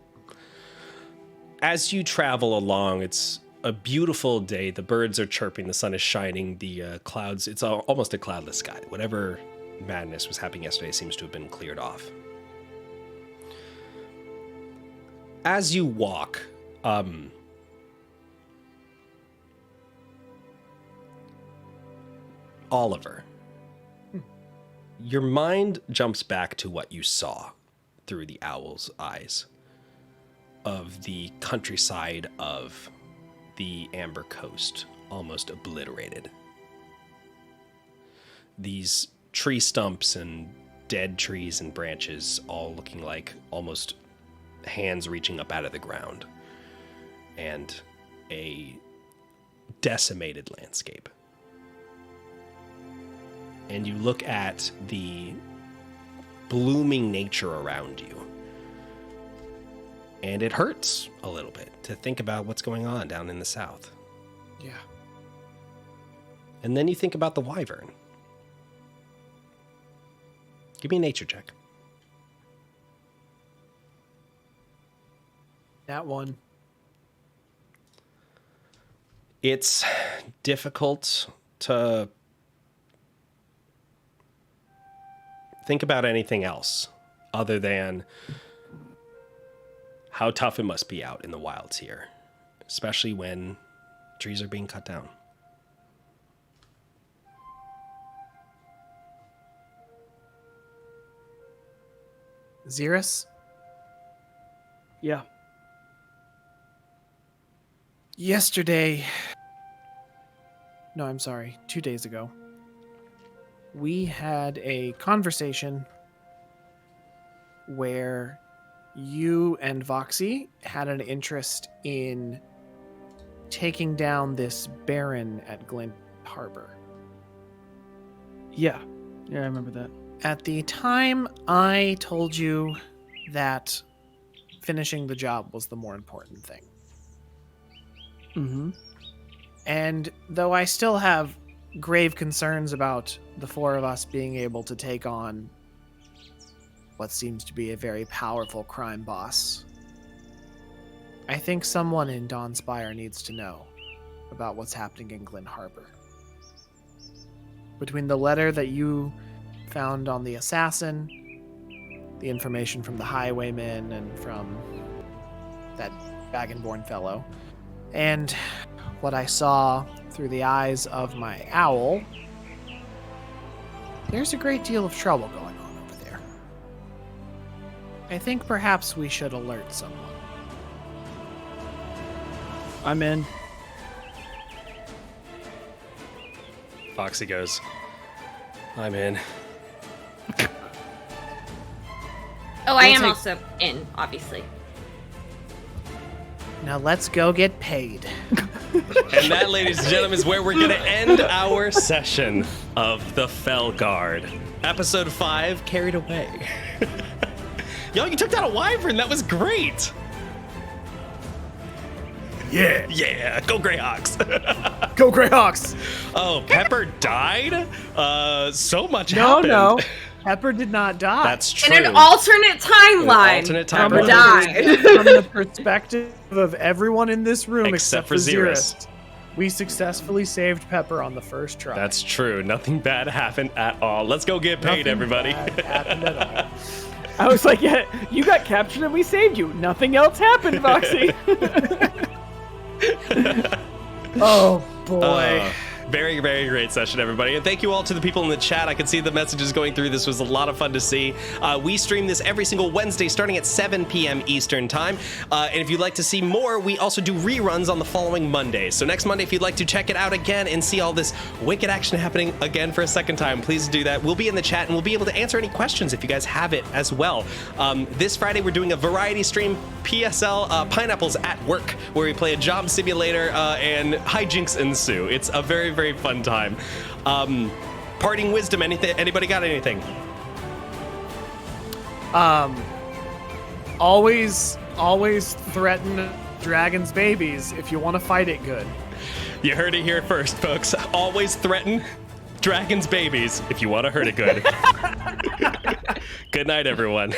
As you travel along, it's a beautiful day. The birds are chirping, the sun is shining, the clouds, it's almost a cloudless sky. Whatever madness was happening yesterday seems to have been cleared off. As you walk, Oliver, your mind jumps back to what you saw through the owl's eyes of the countryside of the Amber Coast, almost obliterated. These tree stumps and dead trees and branches all looking like almost hands reaching up out of the ground, and a decimated landscape. And you look at the blooming nature around you, and it hurts a little bit to think about what's going on down in the south. Yeah. And then you think about the wyvern. Give me a nature check. That one. It's difficult to think about anything else other than how tough it must be out in the wilds here, especially when trees are being cut down. Xeris? Yeah. Yesterday. No, I'm sorry. 2 days ago. We had a conversation where you and Voxy had an interest in taking down this baron at Glint Harbor. Yeah. Yeah, I remember that. At the time, I told you that finishing the job was the more important thing. Mm-hmm. And though I still have grave concerns about the four of us being able to take on what seems to be a very powerful crime boss, I think someone in Dawnspire needs to know about what's happening in Glyn Harbor. Between the letter that you found on the assassin, the information from the highwayman and from that dragonborn fellow, and what I saw through the eyes of my owl, there's a great deal of trouble going on over there. I think perhaps we should alert someone. I'm in. Foxy goes, I'm in. Oh, I We'll am take- also in, obviously. Now let's go get paid. And that, ladies and gentlemen, is where we're going to end our session of the Fellguard. Episode 5, Carried Away. Yo, you took down a wyvern. That was great. Yeah. Yeah, go Greyhawks. Go Greyhawks! Oh, Pepper died? So much No, happened. no. Pepper did not die. That's true. In an alternate timeline. alternate Pepper timeline. died. From the perspective of everyone in this room Except except, for for Xeris. Xeris. We successfully saved Pepper on the first try. That's true. Nothing bad happened at all. Let's go get paid, Nothing everybody. bad happened at all. I was like, yeah, you got captured and we saved you. Nothing else happened, Foxy. Oh boy. Very, very great session, everybody. And thank you all to the people in the chat. I could see the messages going through. This was a lot of fun to see. We stream this every single Wednesday starting at 7 p.m. Eastern time. And if you'd like to see more, we also do reruns on the following Monday. So next Monday, if you'd like to check it out again and see all this wicked action happening again for a second time, please do that. We'll be in the chat and we'll be able to answer any questions if you guys have it as well. This Friday, we're doing a variety stream, PSL Pineapples at Work, where we play a job simulator and hijinks ensue. It's a very, very fun time. Parting wisdom, anybody got anything? Always threaten dragon's babies if you want to fight it good. You heard it here first, folks. Always threaten dragon's babies if you want to hurt it good. Good night, everyone.